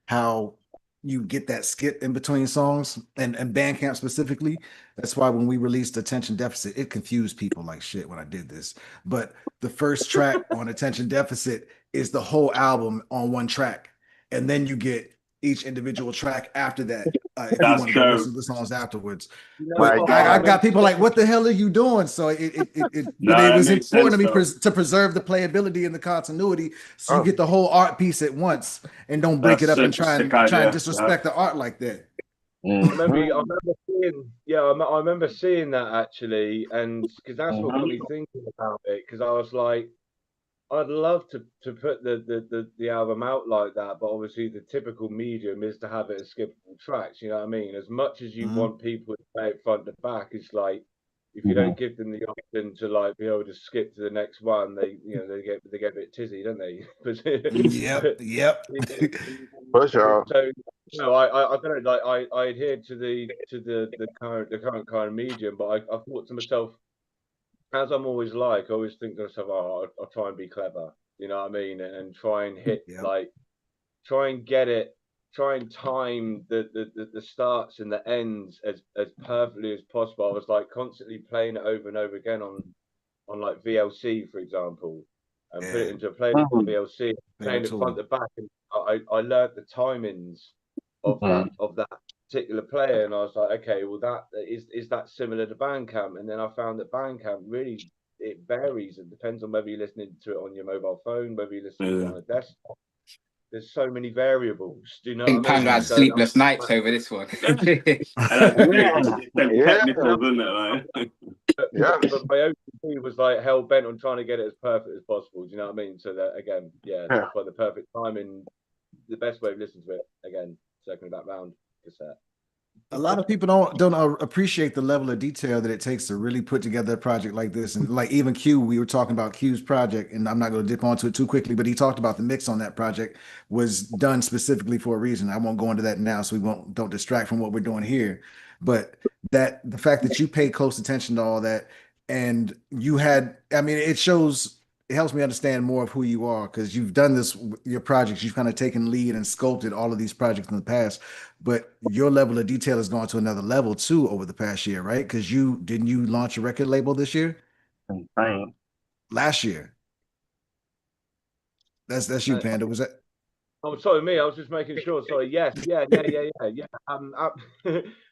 how you get that skip in between songs, and Bandcamp specifically. That's why when we released Attention Deficit, it confused people like shit when I did this. But the first track on Attention Deficit is the whole album on one track, and then you get each individual track after that. If you want to go listen to the songs afterwards. But I got people like, what the hell are you doing? So it was important to me to preserve the playability and the continuity, so you get the whole art piece at once and don't break it up and try and disrespect the art like that.
I remember seeing that actually, and because that's what got me thinking about it, because I was like, I'd love to put the album out like that, but obviously the typical medium is to have it as skippable tracks. You know what I mean? As much as you want people to play it front to back, it's like if you don't give them the option to like be able to skip to the next one, they get a bit tizzy, don't they?
Yep.
For sure.
So no, I don't know. Like I adhere to the current kind of medium, but I thought to myself, as I'm always like, I always think to myself, oh, I'll try and be clever, you know what I mean, and try and hit try and get it, try and time the starts and the ends as perfectly as possible. I was like constantly playing it over and over again on like VLC, for example, and put it into a playlist on VLC, playing it front to back, and I learned the timings of that particular player, and I was like, okay, well, that is that similar to Bandcamp? And then I found that Bandcamp really, it varies. It depends on whether you're listening to it on your mobile phone, whether you're listening to it on a desktop. There's so many variables. Do you know?
I think Panda had sleepless nights over this one.
But my OCD was like hell bent on trying to get it as perfect as possible. Do you know what I mean? So that again, that's why the perfect timing, the best way of listening to it. Again, circling back round. Cassette.
A lot of people don't appreciate the level of detail that it takes to really put together a project like this. And like even Q, we were talking about Q's project, and I'm not going to dip onto it too quickly, but he talked about the mix on that project was done specifically for a reason. I won't go into that now, so don't distract from what we're doing here. But the fact that you pay close attention to all that, and you had, I mean, it helps me understand more of who you are, because you've done this, your projects, you've kind of taken lead and sculpted all of these projects in the past, but your level of detail has gone to another level too over the past year, right? Because didn't you launch a record label this year? Last year. That's you, Panda. Was that?
Oh, sorry, me. I was just making sure. Sorry. Yes. Yeah.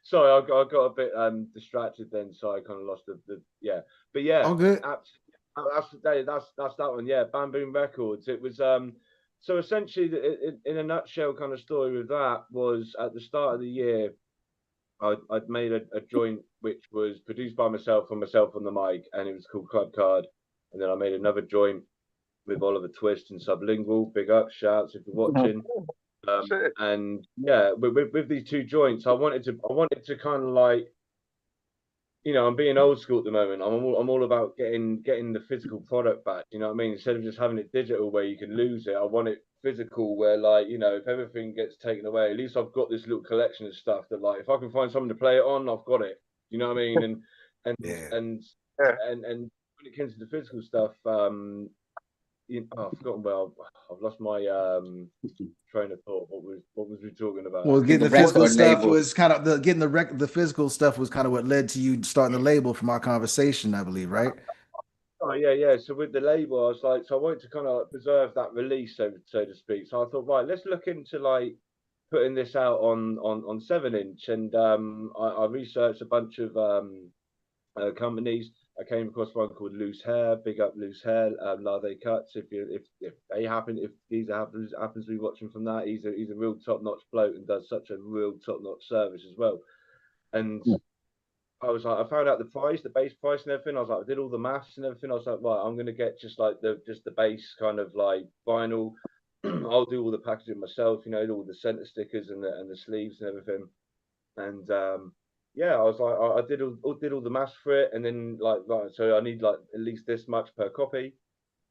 Sorry, I got a bit distracted then, so I kind of lost the. Yeah, but yeah.
All good.
That's that one. Yeah, Bamboom Records. It was So essentially, in a nutshell, kind of story with that was at the start of the year, I'd made a joint which was produced by myself on the mic, and it was called Club Card. And then I made another joint with Oliver Twist and Sublingual. Big up, shouts if you're watching. And yeah, with these two joints, I wanted to kind of like, you know, I'm being old school at the moment. I'm all about getting the physical product back. You know what I mean? Instead of just having it digital where you can lose it, I want it physical where, like, you know, if everything gets taken away, at least I've got this little collection of stuff that, like, if I can find someone to play it on, I've got it. You know what I mean? And when it comes to the physical stuff, I've forgotten. Well, I've lost my train of thought. What was we talking about?
Well, getting the physical stuff was kind of the physical stuff was kind of what led to you starting the label from our conversation, I believe, right?
Oh yeah. So with the label, I was like, so I wanted to kind of like preserve that release, so to speak. So I thought, right, let's look into like putting this out on 7-inch, and I researched a bunch of companies. I came across one called Loose Hair. Big up Loose Hair, Latte Cuts. If Geezer happens to be watching from that, he's a real top-notch bloke and does such a real top-notch service as well. And I was like, I found out the price, the base price and everything. I was like, I did all the maths and everything. I was like, right, I'm gonna get just the base kind of like vinyl. I'll do all the packaging myself, you know, all the center stickers and the sleeves and everything. And yeah, I was like, I did all the maths for it, and then like so I need like at least this much per copy.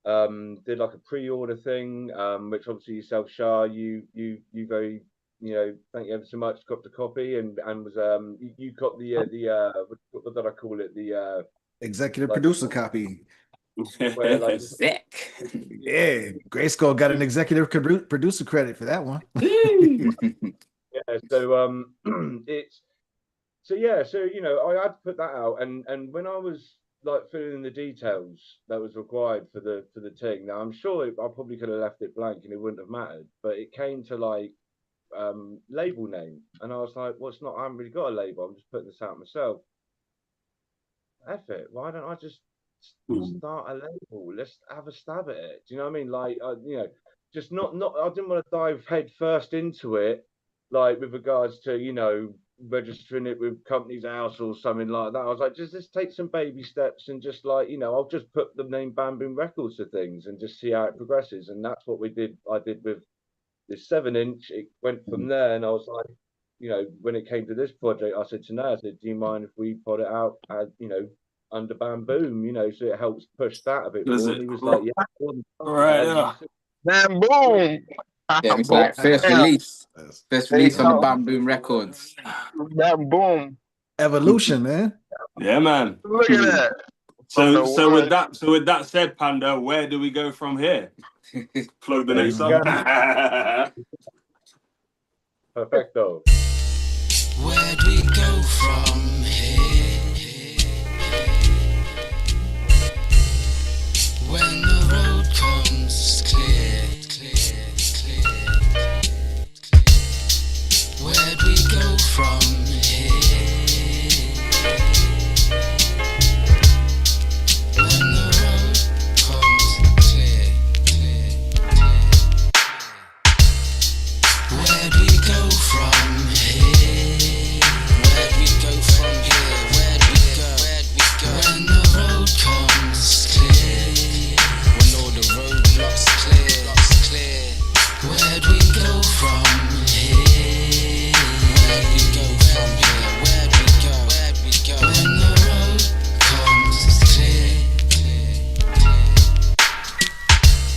Did like a pre-order thing, which obviously yourself, Shah, you very, you know, thank you ever so much. Got the copy and was you got the what did I call it, the
executive producer copy.
Where, like,
sick.
Yeah, GRYSKL got an executive producer credit for that one.
Yeah, so so you know, I had to put that out, and when I was like filling in the details that was required for the thing, now I'm sure I probably could have left it blank and it wouldn't have mattered, but it came to like label name, and I was like, well, it's not, I haven't really got a label, I'm just putting this out myself. F it, why don't I just start a label? Let's have a stab at it. Do you know what I mean? Like, you know, just not I didn't want to dive head first into it, like with regards to, you know, registering it with Companies House or something like that. I was like, just take some baby steps and just, like, you know, I'll just put the name Bamboom Records to things and just see how it progresses. And that's what we did. I did with this 7-inch. It went from there, and I was like, you know, when it came to this project, I said to Nay, I said, do you mind if we put it out as, you know, under Bamboom, you know, so it helps push that a bit more. And he was like, yeah,
right, Bamboom.
Yeah, it's like first release on the Bamboom Records.
Bamboom
evolution, man.
Yeah, man.
Look at that.
So with that said, Panda, where do we go from here? Plug the next song.
Perfecto.
Where do we go from here? When the road comes clear. Where do we go from here? When the road comes clear. Where do we go from here? Where do we go from here? Where do we go? When the road comes clear. When all the roadblocks clear. Where do we go from here? Where do we go from here? Where do we go? When the road comes clear.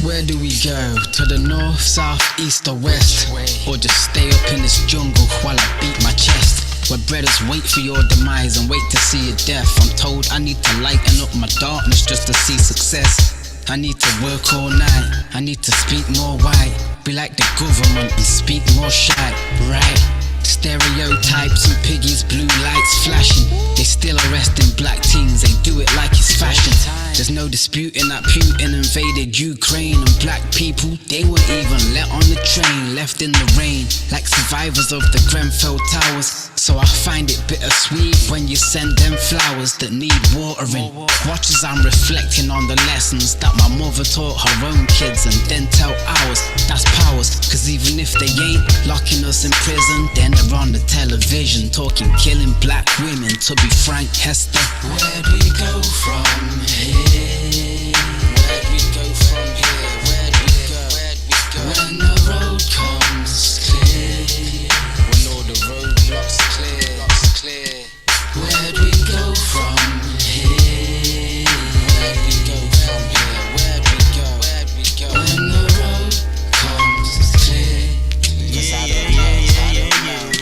Where do we go? To the north, south, east or west? Or just stay up in this jungle while I beat my chest? Where brothers wait for your demise and wait to see your death. I'm told I need to lighten up my darkness just to see success. I need to work all night, I need to speak more white, be like the government and speak more shite, right? Stereotypes and piggies, blue lights flashing. They still arresting black teens, they do it like it's fashion. There's no disputing that Putin invaded Ukraine, and black people, they weren't even let on the train, left in the rain like survivors of the Grenfell Towers. So I find it bittersweet when you send them flowers that need watering. Watch as I'm reflecting on the lessons that my mother taught her own kids and then tell ours. That's powers, cause even if they ain't locking us in prison, then they're on the television talking killing black women. To be frank, Hester, where'd we go from here? Where'd we go from here? Where'd we go? When the road comes clear, when all the roadblocks clear, where'd we go from here? Where'd we go from here? Where'd we go? When the road comes clear.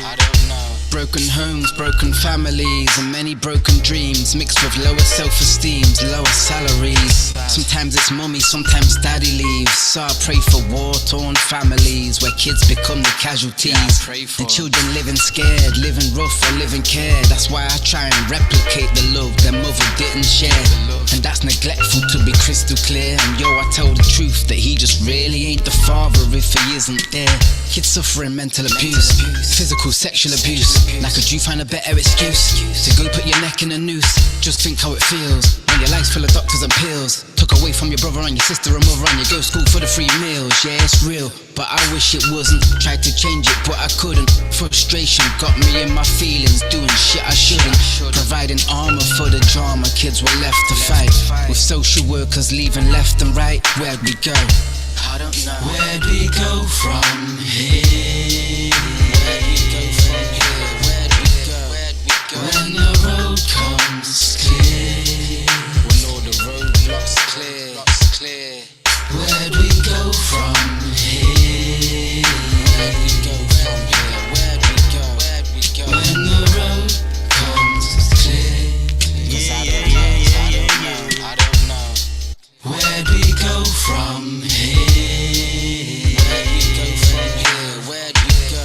I don't know. Broken homes, broken families, and many broken dreams, mixed with lower self-esteems, lower salaries. Sometimes it's mummy, sometimes daddy leaves. So I pray for war-torn families where kids become the casualties, and children living scared, living rough or living care. That's why I try and replicate the love their mother didn't share. And that's neglectful, to be crystal clear. And yo, I tell the truth that he just really ain't the father if he isn't there. Kids suffering mental abuse, physical, sexual abuse. Now could you find a better excuse to go put your neck in a noose? Just think how it feels when your life's full of doctors and pills, took away from your brother and your sister and mother, and you go to school for the free meals. Yeah, it's real, but I wish it wasn't. Tried to change it, but I couldn't. Frustration got me in my feelings, doing shit I shouldn't. Providing armor for the drama, kids were left to fight, with social workers leaving left and right. Where'd we go? I don't know. Where'd we go from here? Where'd we go from here? Where'd we go? When the road comes clear, when all the roadblocks clear, where'd we go from here? Where'd we go from here? Where'd we go? When the road comes clear. I don't know. Where'd we go from here? Where'd we go from here? Where'd we go?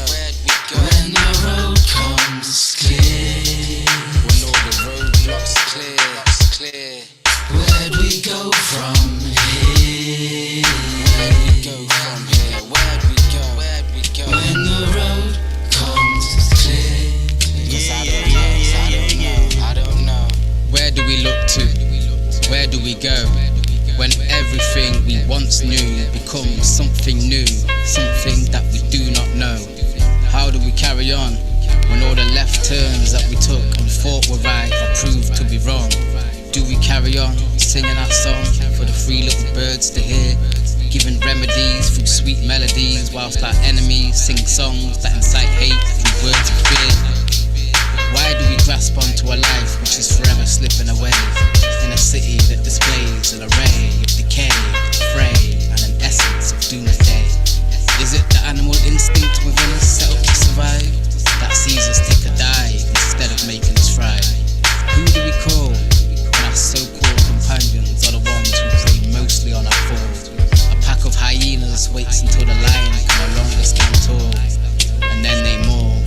When the road comes clear, when all the roadblocks clear, where'd we go from here? Where'd we go from here? Where'd we go? When the road comes clear. I don't know.
Where do we look to? Where do we go? When everything we once knew becomes something new, something that we do not know. How do we carry on when all the left turns that we took and thought were right are proved to be wrong? Do we carry on singing our song for the three little birds to hear, giving remedies through sweet melodies, whilst our enemies sing songs that incite hate through words of fear? Why do we grasp onto a life which is forever slipping away, in a city that displays an array of decay, fray, and an essence of doomsday? Is it the animal instinct within us set up to survive that sees us take a dive instead of making us thrive? Who do we call when our so-called companions are the ones who prey mostly on our fall? A pack of hyenas waits until the lion can no longer stand tall, and then they maul.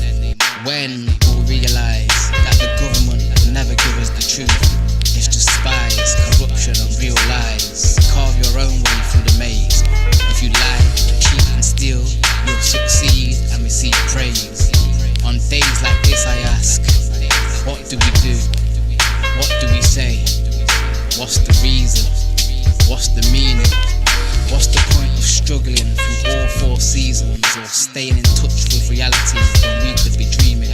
When we'll realise that the government will never give us the truth, it's just spies, corruption and real lies. Carve your own way through the maze. If you lie, cheat and steal, you'll succeed and receive praise. On days like this I ask, what do we do? What do we say? What's the reason? What's the meaning? What's the point of struggling through all four seasons, or staying in touch with reality when we could be dreaming?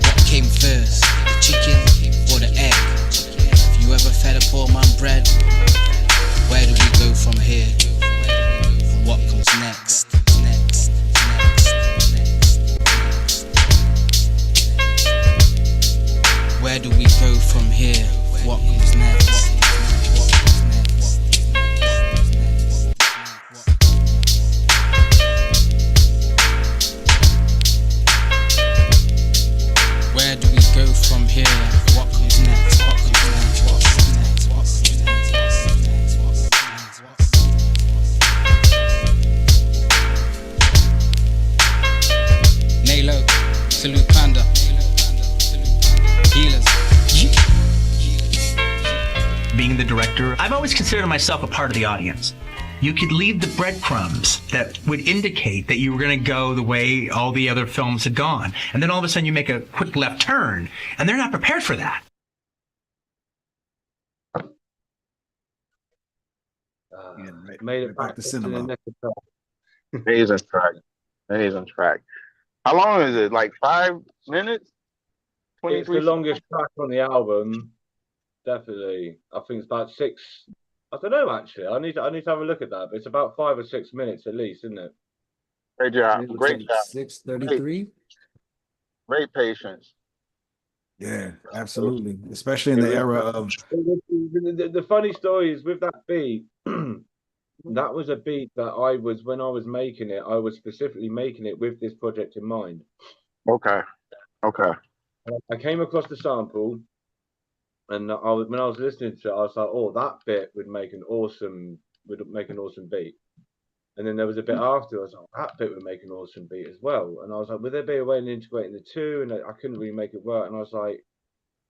What came first, the chicken or the egg? Have you ever fed a poor man bread? Where do we go from here? And what comes next? Where do we go from here? What comes next? Where do we go from here? What comes next? What comes next? What comes next? What comes next? Nay Loco, salute Panda, healers.
Being the director. I've always considered myself a part of the audience. You could leave the breadcrumbs that would indicate that you were going to go the way all the other films had gone. And then all of a sudden you make a quick left turn, and they're not prepared for that.
Made it back
to cinema.
Amazing track. Amazing track. How long is it? Like 5 minutes? 23
It's the longest track on the album. Definitely. I think it's about 6. I don't know actually. I need to have a look at that. But it's about 5 or 6 minutes at least, isn't it?
Great job. Great job.
6:33.
Great patience.
Yeah, absolutely. Especially in the era of
The funny story is with that beat, that was a beat that when I was making it, I was specifically making it with this project in mind.
Okay.
I came across the sample, and when I was listening to it, I was like, "Oh, that bit would make an awesome beat." And then there was a bit after, I was like, "That bit would make an awesome beat as well." And I was like, "Would there be a way of integrating the two?" And I couldn't really make it work. And I was like,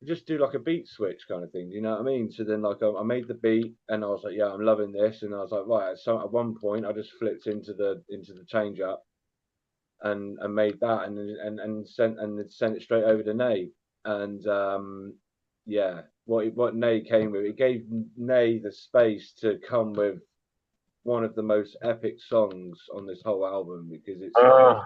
"Just do like a beat switch kind of thing." Do you know what I mean? So then, like, I made the beat, and I was like, "Yeah, I'm loving this." And I was like, "Right." So at one point, I just flipped into the change up, and made that, and sent it straight over to Nay. And yeah, what Nay came with, it gave Nay the space to come with one of the most epic songs on this whole album, because it's like,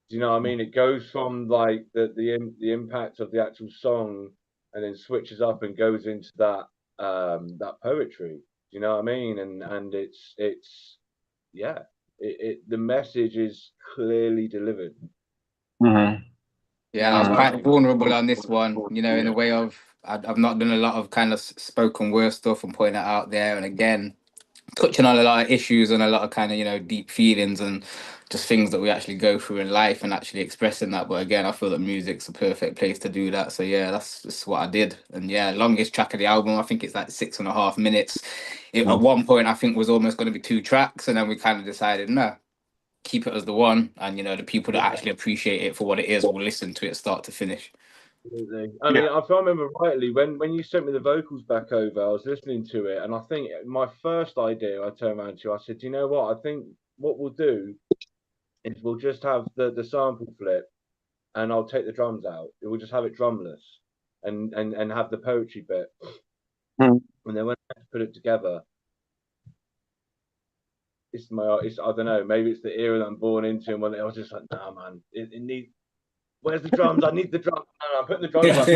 do you know what I mean? It goes from like the impact of the actual song, and then switches up and goes into that poetry. Do you know what I mean? And it's yeah, the message is clearly delivered.
Yeah, I was quite vulnerable on this one, in the way of I've not done a lot of kind of spoken word stuff and putting it out there, and again, touching on a lot of issues and a lot of kind of deep feelings and just things that we actually go through in life, and actually expressing that. But again, I feel that music's a perfect place to do that. So yeah, that's just what I did. And yeah, longest track of the album, I think it's like 6.5 minutes. At one point, I think was almost going to be 2 tracks, and then we kind of decided no, keep it as the one, and the people that actually appreciate it for what it is will listen to it start to finish.
Absolutely. I mean, if I remember rightly, when you sent me the vocals back over, I was listening to it, and I think my first idea, I turned around to you, I said, "You know what? I think what we'll do is we'll just have the sample flip, and I'll take the drums out. We'll just have it drumless, and have the poetry bit." And then when I put it together, I don't know, maybe it's the era that I'm born into, and when I was just like, "Nah, man, it needs. Where's the drums? I need the drums. No, I'm putting the drums up.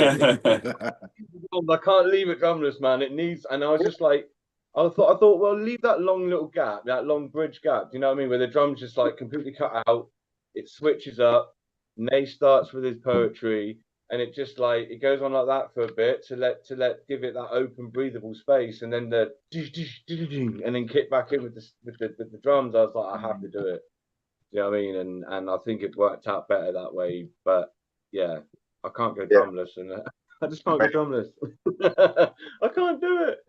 I can't leave it drumless, man. It needs." And I was just like, I thought, well, leave that long little gap, that long bridge gap. Do you know what I mean? Where the drums just like completely cut out. It switches up. Nay starts with his poetry, and it just like it goes on like that for a bit to give it that open, breathable space, and then and then kick back in with the drums. I was like, I have to do it. You know what I mean? And I think it worked out better that way. But yeah, I can't go drumless, and I just can't go drumless. I can't do it.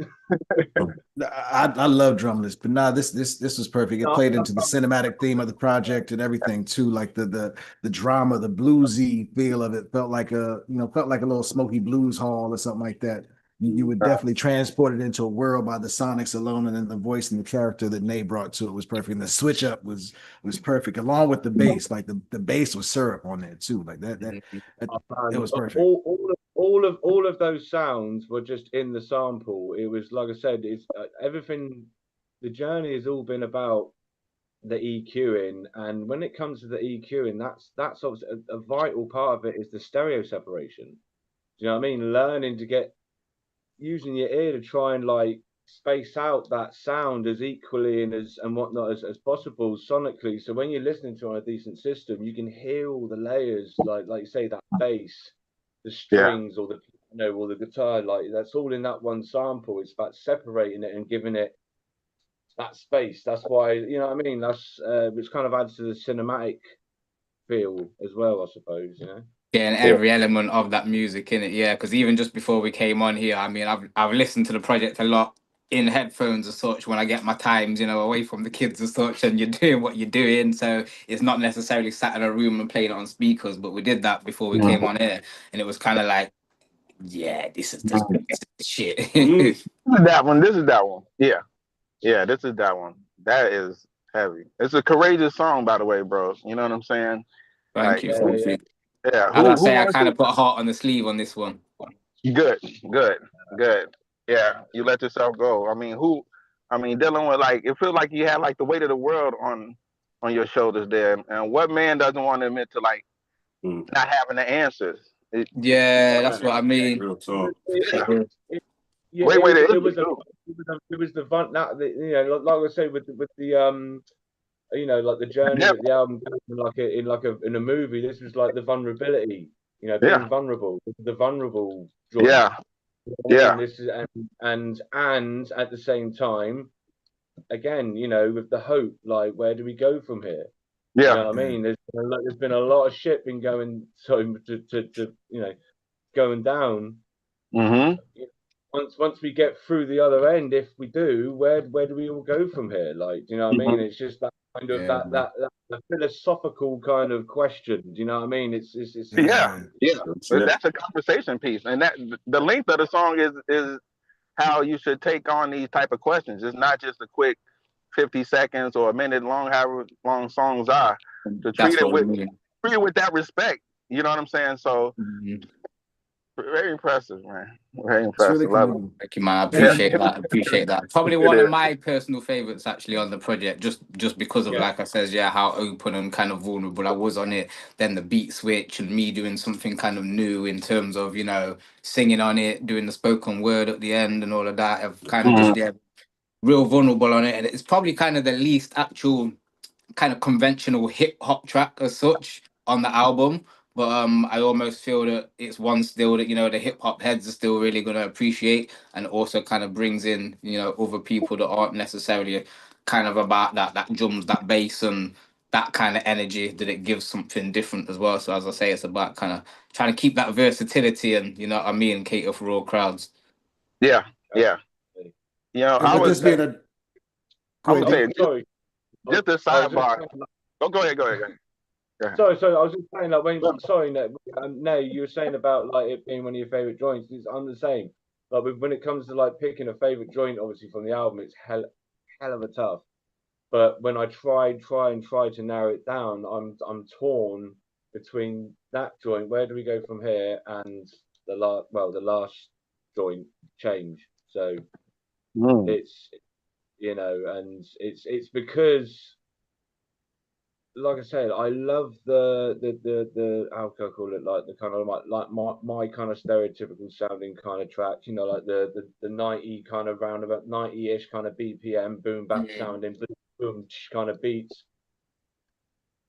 I love drumless, but nah, this was perfect. It played into the cinematic theme of the project and everything too, like the drama, the bluesy feel of it felt like a little Smoky Blues Hall or something like that. You would definitely transport it into a world by the sonics alone, and then the voice and the character that Nay brought to it was perfect. And the switch up was perfect, along with the bass. Like the bass was syrup on there too. Like that it was perfect.
All of those sounds were just in the sample. It was like I said, it's everything. The journey has all been about the EQing, and when it comes to the EQing, that's obviously a vital part of it is the stereo separation. Do you know what I mean? Learning to get using your ear to try and like space out that sound as equally and whatnot as possible sonically. So when you're listening to it on a decent system, you can hear all the layers, like you say, that bass, the strings, or the guitar, like that's all in that one sample. It's about separating it and giving it that space. That's why, you know what I mean? That's which kind of adds to the cinematic feel as well, I suppose,
Yeah, and every element of that music in it, yeah. Because even just before we came on here, I mean, I've listened to the project a lot in headphones as such when I get my times, away from the kids as such, and you're doing what you're doing. So it's not necessarily sat in a room and playing it on speakers, but we did that before we came on here, and it was kind of like yeah, this is the shit.
This is that one. This is that one. Yeah. Yeah, this is that one. That is heavy. It's a courageous song, by the way, bro. You know what I'm saying?
Thank you. Thank you.
Yeah.
As I
Who
say, I
wants
kind
to?
of put a heart on the sleeve on this one.
Good. Yeah, you let yourself go. I mean, dealing with like it feels like you had like the weight of the world on your shoulders there. And what man doesn't want to admit to like not having the answers?
Yeah, that's what I mean.
Real talk.
Yeah,
Great way to
it was the fun that you know, like I say with the you know, like the journey that the album goes in a movie. This was like the vulnerability, you know, being vulnerable, the vulnerable joy.
Yeah.
And this is and at the same time, again, you know, with the hope, like where do we go from here?
Yeah.
You know what I mean? There's been a lot of shit been going to you know, going down. Once we get through the other end, if we do, where do we all go from here? Like, do you know what I mean? It's just that kind of that philosophical kind of question. Do you know what I mean? It's
yeah. That's a conversation piece, and that the length of the song is how you should take on these type of questions. It's not just a quick 50 seconds or a minute long, however long songs are. To treat it with that respect. You know what I'm saying? So. Very impressive, man. Very impressive.
Really
cool.
Thank you, man. I appreciate that. Probably one of my personal favorites actually on the project, just because of like I said, how open and kind of vulnerable I was on it. Then the beat switch and me doing something kind of new in terms of, you know, singing on it, doing the spoken word at the end and all of that. I've kind of just real vulnerable on it, and it's probably kind of the least actual kind of conventional hip hop track as such on the album. But I almost feel that it's one still that, you know, the hip hop heads are still really gonna appreciate, and also kind of brings in, you know, other people that aren't necessarily kind of about that drums, that bass, and that kind of energy, that it gives something different as well. So as I say, it's about kind of trying to keep that versatility and, you know what I mean, cater for all crowds.
Yeah. You know, I was
being a
sorry. Just a sidebar. Go ahead.
Sorry, I was just saying like Nay, you were saying about like it being one of your favorite joints. I'm the same. Like when it comes to like picking a favorite joint, obviously from the album, it's hell of a tough. But when I try to narrow it down, I'm torn between that joint. Where do we go from here? And the last joint, Change. So it's, you know, and it's because, like I said, I love the how can I call it, like the kind of like my kind of stereotypical sounding kind of tracks, you know, like the 90 kind of roundabout 90-ish kind of BPM boom bap sounding boom kind of beats.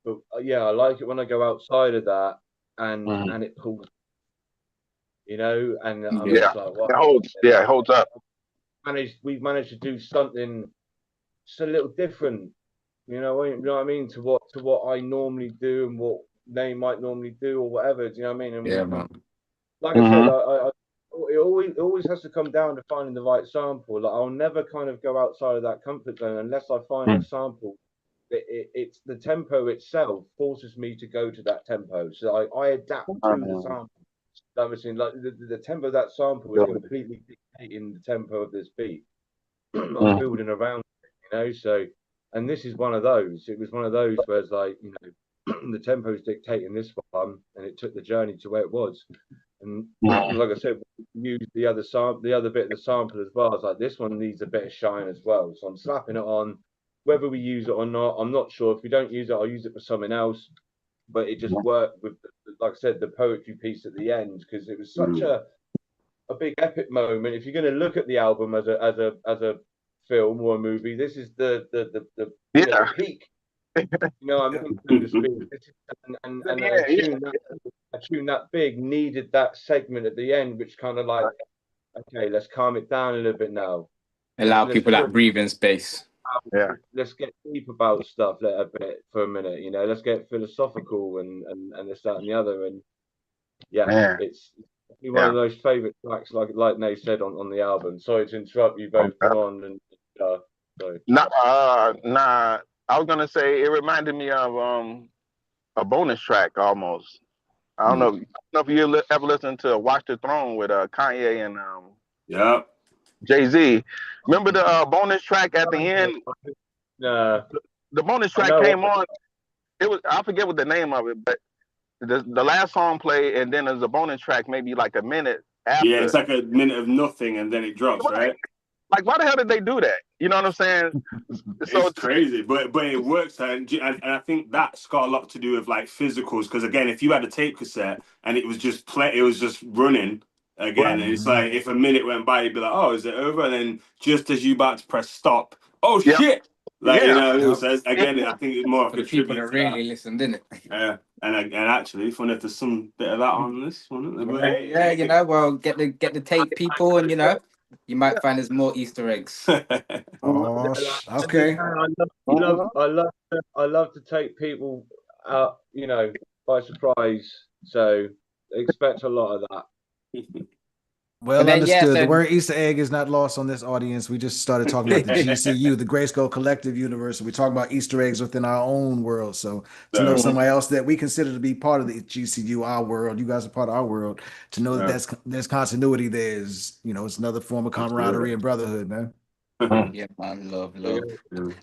But yeah, I like it when I go outside of that and it pulls, you know, and I'm just like, wow,
it holds up.
We've managed to do something just a little different. You know what I mean? To what I normally do and what they might normally do or whatever. Do you know what I mean? And
man.
Like I said, it always has to come down to finding the right sample. Like I'll never kind of go outside of that comfort zone unless I find a sample. It's the tempo itself forces me to go to that tempo. So I adapt to the sample. That was like the tempo of that sample is completely dictating the tempo of this beat. I'm building around it, you know. So. And this is one of those. It was one of those where it's like, you know, the tempo is dictating this one, and it took the journey to where it was. And like I said, we used the other bit of the sample as well. It's like this one needs a bit of shine as well. So I'm slapping it on. Whether we use it or not, I'm not sure. If we don't use it, I'll use it for something else. But it just worked with, like I said, the poetry piece at the end, because it was such a big epic moment. If you're going to look at the album as a film or a movie, this is the peak. You know what I mean? And a tune that big needed that segment at the end, which kind of like, okay, let's calm it down a little bit now.
Allow people that breathing space.
Let's get deep about stuff a bit for a minute. You know, let's get philosophical and this, that, and the other. And it's one of those favorite tracks, like Nay said on the album. Sorry to interrupt you both. Come on and sorry.
Nah. I was gonna say it reminded me of a bonus track almost. I don't know if you ever listened to Watch the Throne with Kanye and Jay-Z. Remember the bonus track at the end? The bonus track came on. It was, I forget what the name of it, but the last song played, and then there's a bonus track maybe like a minute after.
Yeah, it's like a minute of nothing, and then it drops, right?
Like, why the hell did they do that? You know what I'm saying? So
it's crazy, but it works, and I think that's got a lot to do with like physicals. Because again, if you had a tape cassette and it was just running again, and it's like if a minute went by, you'd be like, "Oh, is it over?" And then just as you about to press stop, oh shit! Like you know, so again, I think it's more of a
people that really listen, didn't it?
Yeah, and actually, funny if there's some bit of that on this one.
Yeah, you know, well, get the tape, people, and you know. You might find there's more Easter eggs.
Okay.
I love to take people out, you know, by surprise. So expect a lot of that.
Well understood. The word Easter egg is not lost on this audience. We just started talking about the GCU, the GRYSKL Collective Universe. We talk about Easter eggs within our own world. So to know somebody else that we consider to be part of the GCU, our world, you guys are part of our world. To know that there's continuity, there's it's another form of camaraderie and brotherhood, man.
Yeah, man, love.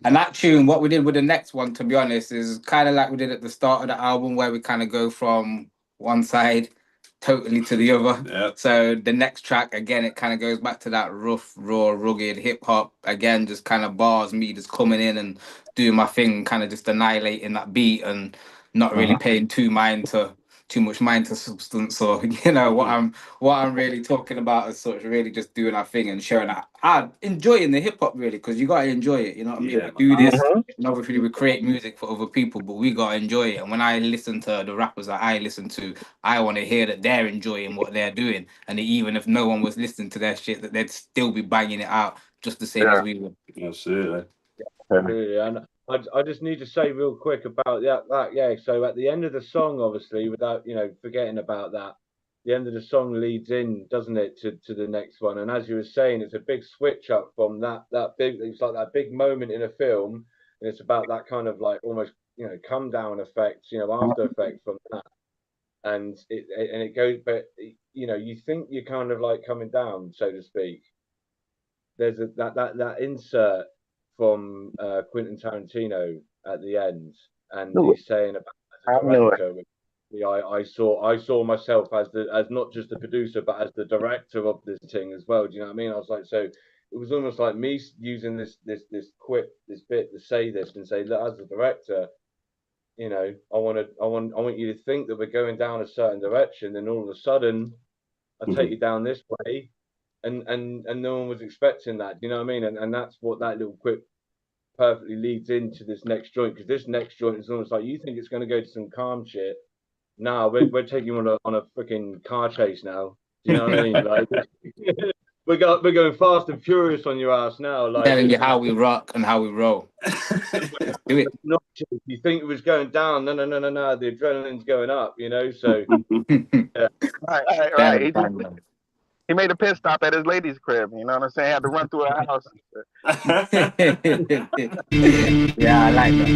And that tune, what we did with the next one, to be honest, is kind of like we did at the start of the album, where we kind of go from one side totally to the other. So the next track, again, it kind of goes back to that rough, raw, rugged hip hop. Again, just kind of bars, me just coming in and doing my thing, kind of just annihilating that beat and not really paying too much mind to substance, or what I'm really talking about as such. Really just doing our thing and sharing that. Enjoying the hip hop, really, because you gotta enjoy it. You know what I mean? We do this, and obviously we create music for other people, but we gotta enjoy it. And when I listen to the rappers that I listen to, I want to hear that they're enjoying what they're doing, and that even if no one was listening to their shit, that they'd still be banging it out just the same as we were.
Absolutely.
And I just need to say real quick about that. So at the end of the song, obviously, without forgetting about that, the end of the song leads in, doesn't it, to the next one? And as you were saying, it's a big switch up from that big. It's like that big moment in a film, and it's about that kind of like almost come down effect, after effect from that. And it goes, but you think you're kind of like coming down, so to speak. There's that insert from Quentin Tarantino at the end, and he's saying about the director, I saw myself as not just the producer but as the director of this thing as well. Do you know what I mean? I was like, so it was almost like me using this bit to say this and say, look, as the director, I want you to think that we're going down a certain direction, and all of a sudden I take you down this way. And no one was expecting that. Do you know what I mean? And that's what that little quip perfectly leads into this next joint, because this next joint is almost like you think it's going to go to some calm shit. Nah, we're taking you on a freaking car chase now. Do you know what I mean? Like we're going fast and furious on your ass now. Like
telling you how we rock and how we roll. Do it.
Not you think it was going down? No. The adrenaline's going up. So
right. He made a pit stop at his lady's crib. You know what I'm saying? Had to run through her house.
Yeah, I like that.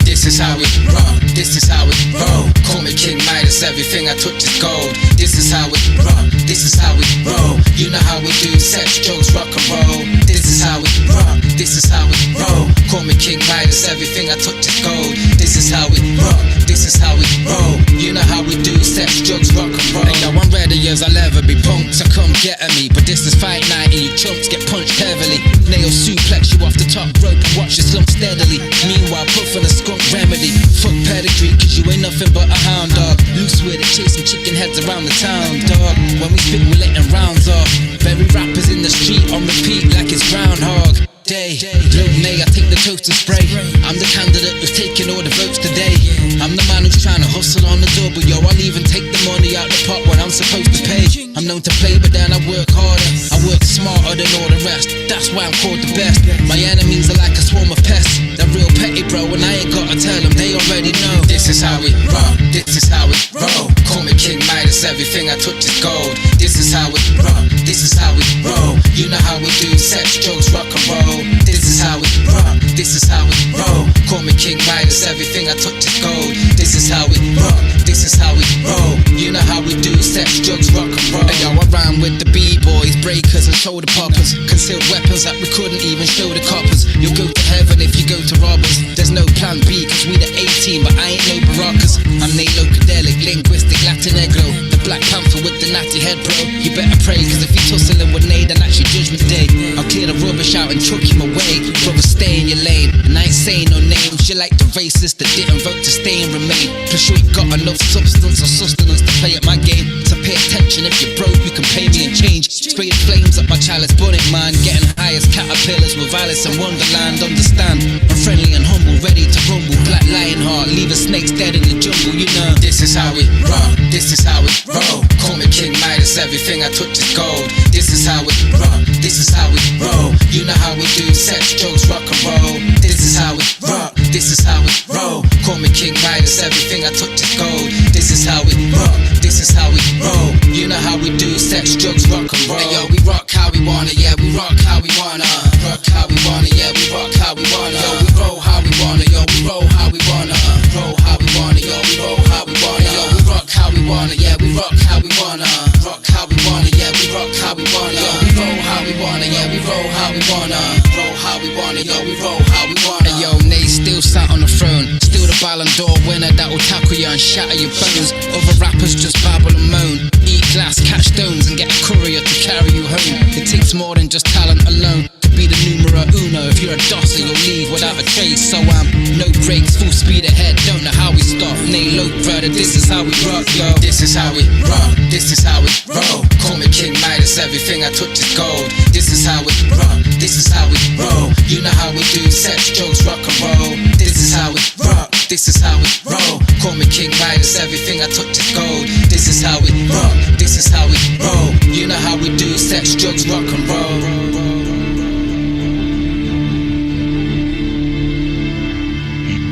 This is how we roll. This is how we roll. Call me King Midas. Everything I touch is gold. This is how we roll. This is how we roll. You know how we do sex, jokes, rock and roll. This is how we roll. This is how we roll. Call me King Midas. Everything I touch is gold. This is how we roll. This is how we roll. You know how we do sex, drugs, rock and roll. Hey, yo, I'm ready as I'll ever be punk, so come get at me. But this is fight night and you chumps get punched heavily. Nail suplex you off the top rope and watch you slump steadily. Meanwhile, puffin' a skunk remedy. Fuck pedigree, cause you ain't nothing but a hound dog. Loose with it, chasing chicken heads around the town, dog. When we spit, we're letting rounds off. Very rappers in the street on repeat like it's Groundhog Day. Lil Nay, I take the toast and spray. I'm the candidate who's taking all the votes today. I'm the man who's trying to hustle on the double, yo. I'll even take the money out the pot when I'm supposed to pay. I'm known to play, but then I work harder. I work smarter than all the rest. That's why I'm called the best. My enemies are like a swarm of pests. They're real petty, bro, and I ain't gotta tell them. They already know. This is how we roll. This is how we roll. Call me King Midas. Everything I touch is gold. This is how we roll. This is how we roll. You know how we do sex, jokes, rock and roll. This is how we roll. This is how we roll. Call me King Midas, everything I touch is gold. This is how we rock, this is how we roll. You know how we do sex, drugs, rock and roll. Hey, yo, I rhyme with the B-boys, breakers and shoulder poppers. Concealed weapons that we couldn't even show the coppers. You'll go to heaven if you go to robbers. There's no plan B, cause we the A-team, but I ain't no Baracas. I'm Nay Loco, linguistic, Latin negro. The Black Panther with the natty head, bro. You better pray, cause if you tussling with Nay, then that's your judgment day. I'll clear the rubbish out and chuck him away. Brother, stay in your lane, and I ain't saying no names. You like the racist that didn't vote to stay and remain. Plus you ain't got enough substance or sustenance to play at my game. So pay attention, if you're broke, you can pay me in change. Spraying flames up my chalice, burning mine. Getting high as caterpillars with Alice in Wonderland. Understand, I'm friendly and humble, ready to rumble. Black lion heart, leaving snakes dead in the jungle, you know. This is how we rock, this is how we roll. Call me King Midas, everything I touch is gold. This is how we rock, this is how we roll. You know how we do sex, drugs, rock and roll. This is how we rock, this is how we roll. Call me King Midas, everything I touch is gold. This is how we rock, this is how we roll. You know how we do sex, drugs, rock and roll. Hey, yo, we rock how we wanna, yeah, we rock how we wanna. Rock how we wanna, yeah, we rock how we wanna. Yo, we roll how we wanna, yo, we roll how we wanna. Roll how we wanna, yo, we roll how we wanna. Yo, we rock how we wanna, yeah, we rock how we wanna. Rock how we wanna, yeah, we rock how we wanna. Yo, we roll how we wanna, yeah, we roll how we wanna. Roll how we wanna, yo, we roll how we wanna. Hey, yo, Nay still sat on the throne, still the Ballon d'Or winner that will tackle you and shatter your bones. Other rappers just babble and moan, eat glass, catch stones, and get a courier to carry you home. It takes more than just talent alone to be the numero uno. If you're a dosser, you'll leave without a trace. So no brakes, full speed ahead, don't know how we stop. Nay Loco, brother, this is how we rock, yo. This is how we rock, this is how we roll. Call me King Midas, everything I touch is gold. This is how we rock, this is how we roll. You know how we do sex, drugs, rock and roll. This is how we rock, this is how we roll. Call me King Midas, everything I touch is gold. This is how we rock, this is how we roll. You know how we do sex, drugs, rock and roll.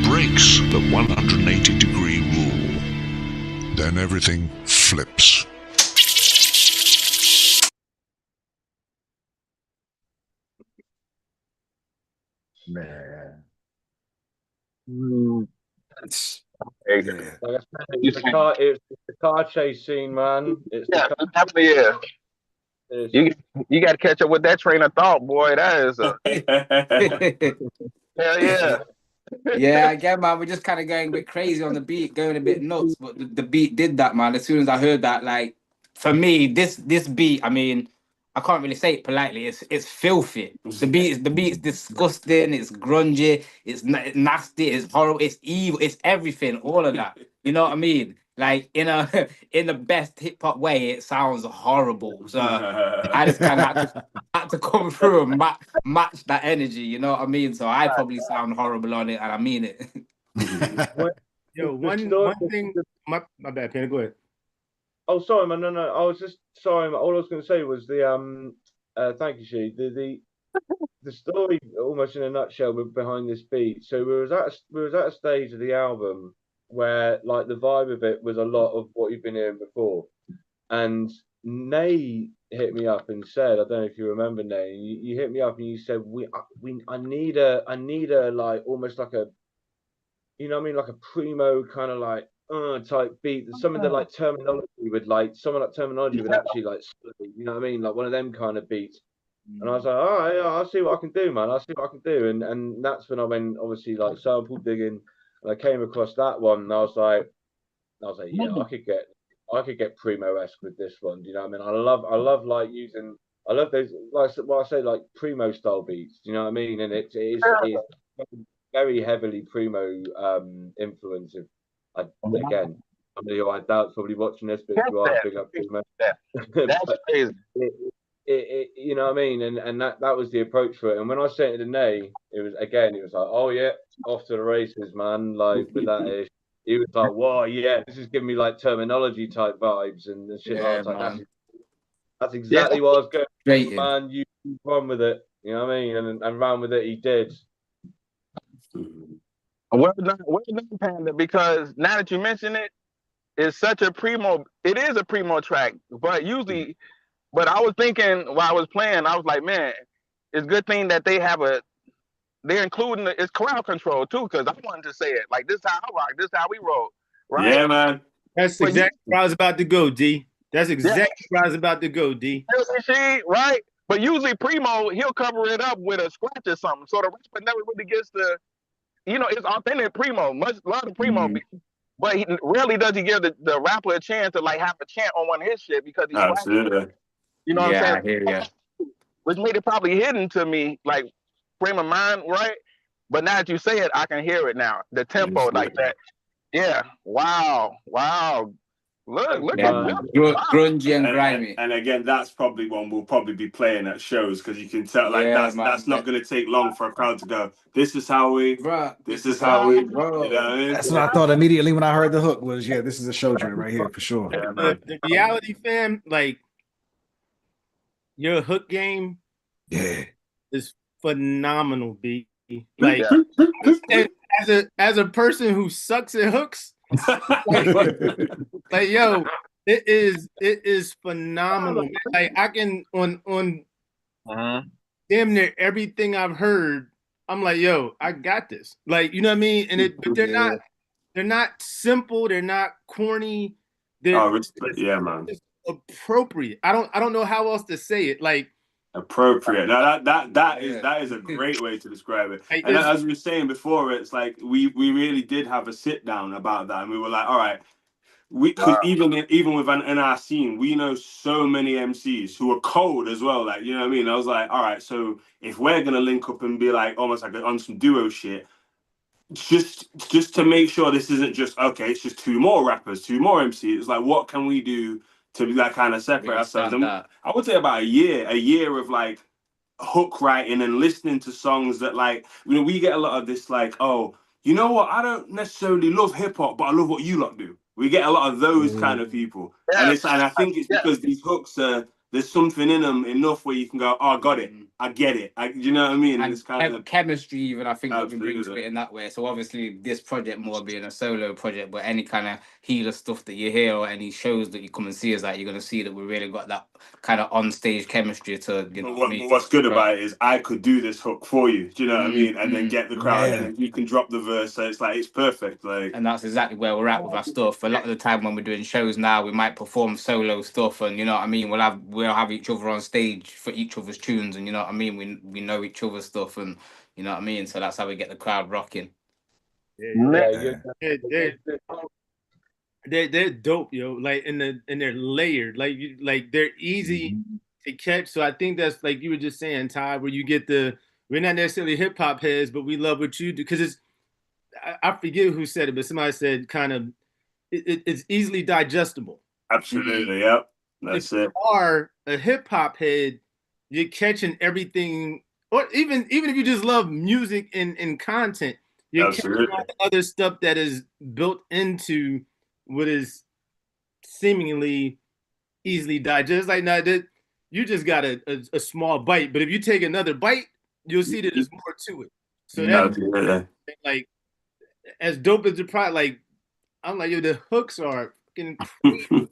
Breaks the 180-degree rule. Then everything flips.
Man.
It's the car chase scene, man.
Definitely is. You got to catch up with that train of thought, boy. That is a hell yeah.
Yeah, again, man, we're just kind of going a bit crazy on the beat, going a bit nuts, but the beat did that, man. As soon as I heard that, like, for me, this beat, I mean, I can't really say it politely. It's filthy. The beat's disgusting. It's grungy. It's nasty. It's horrible. It's evil. It's everything. All of that. You know what I mean? Like in the best hip hop way, it sounds horrible. So I just kind of had to come through and match that energy. You know what I mean? So I probably sound horrible on it, and I mean it.
Yo, one thing. My bad, Panda. Go ahead.
Oh, sorry, man. No. I was just sorry. All I was going to say was the thank you, She. The story, almost in a nutshell, behind this beat. So we was at a stage of the album where, like, the vibe of it was a lot of what you've been hearing before, and Nay hit me up and said, I don't know if you remember, Nay. You hit me up and you said, I need a like almost like a, you know what I mean, like a primo kind of like type beat. Some of the like terminology would like actually like, you know what I mean, like one of them kind of beats. And I was like, all right, I'll see what I can do, man. I'll see what I can do. And that's when I went, obviously, like sample digging, and I came across that one. And I was like, yeah, I could get primo-esque with this one. Do you know what I mean? I love like using, I love those, like what I say, like primo style beats. Do you know what I mean? And it is very heavily primo influence. Again, somebody who I doubt probably watching this, but you are big up primo.
That's crazy.
You know what I mean? And that was the approach for it. And when I sent it to Nay, it was like, oh yeah, off to the races, man. Like with that ish. He was like, whoa, yeah, this is giving me like terminology type vibes and shit. Yeah, I was like, that's exactly what I was going for, man. You run with it. You know what I mean? And ran with it, he did.
Well done, Panda, because now that you mention it, it's such a primo, it is a primo track, but usually, but I was thinking while I was playing, I was like, man, it's a good thing that they have they're including it's crowd control too, because I wanted to say it like this how I rock, this how we roll, right?
Yeah, man.
That's exactly where I was about to go, D. That's exactly where I was about to go, D.
Right? But usually Primo, he'll cover it up with a scratch or something. So the rapper never really gets the, it's authentic Primo, a lot of Primo, but he rarely does he give the rapper a chance to like have a chant on one of his shit because he's
Absolutely.
You know what I'm saying?
I hear you.
Which made it probably hidden to me, like frame of mind, right? But now that you say it, I can hear it now. The tempo like that. Yeah. Wow. Look at
grungy and grimy.
And again, that's probably one we'll probably be playing at shows because you can tell like that's not going to take long for a crowd to go. This is how we. This is how we. You know what I mean?
That's what I thought immediately when I heard the hook was this is a show joint right here for sure.
Yeah,
the reality fam, like your hook game, is phenomenal, B. Like as a person who sucks at hooks. like yo, it is phenomenal. Like I can on damn near everything I've heard, I'm like, yo, I got this. Like, you know what I mean? And but they're not simple, they're not corny. They're
man.
Appropriate. I don't know how else to say it. Like
appropriate. Now that is a great way to describe it. And as we were saying before, it's like we really did have a sit down about that, and we were like, all right, because even within our scene, we know so many MCs who are cold as well. Like, you know what I mean? I was like, all right, so if we're gonna link up and be like almost like on some duo shit, just to make sure this isn't just okay, it's just two more rappers, two more MCs. It's like, what can we do to like kind of separate ourselves? And I would say about a year of like hook writing and listening to songs that like, we get a lot of this like, oh, you know what? I don't necessarily love hip hop, but I love what you lot do. We get a lot of those kind of people, and I think it's because these hooks there's something in them enough where you can go, oh, I got it, I get it. You know what I mean?
And
it's kind of
chemistry, even I think that brings to it in that way. So obviously, this project more being a solo project, but any kind of healer stuff that you hear or any shows that you come and see is that you're gonna see that we really got that kind of on stage chemistry to.
What's good about it is I could do this hook for you. Do you know what I mean? And then get the crowd, and then you can drop the verse. So it's like it's perfect. Like,
and that's exactly where we're at with our stuff. A lot of the time when we're doing shows now, we might perform solo stuff, and you know what I mean. We'll have each other on stage for each other's tunes, and you know what I mean. We know each other's stuff, and you know what I mean. So that's how we get the crowd rocking.
They're dope, yo. Like and they're layered. Like they're easy to catch. So I think that's like you were just saying, Ty, where you get we're not necessarily hip hop heads, but we love what you do because I forget who said it, but somebody said kind of it's easily digestible.
Absolutely, yep. That's it.
If you are a hip hop head, you're catching everything, or even if you just love music and content, you're catching all the other stuff that is built into what is seemingly easily digest. Like now that you just got a small bite, but if you take another bite, you'll see that there's more to it. So that's like as dope as the product. Like I'm like, yo, the hooks are fucking crazy.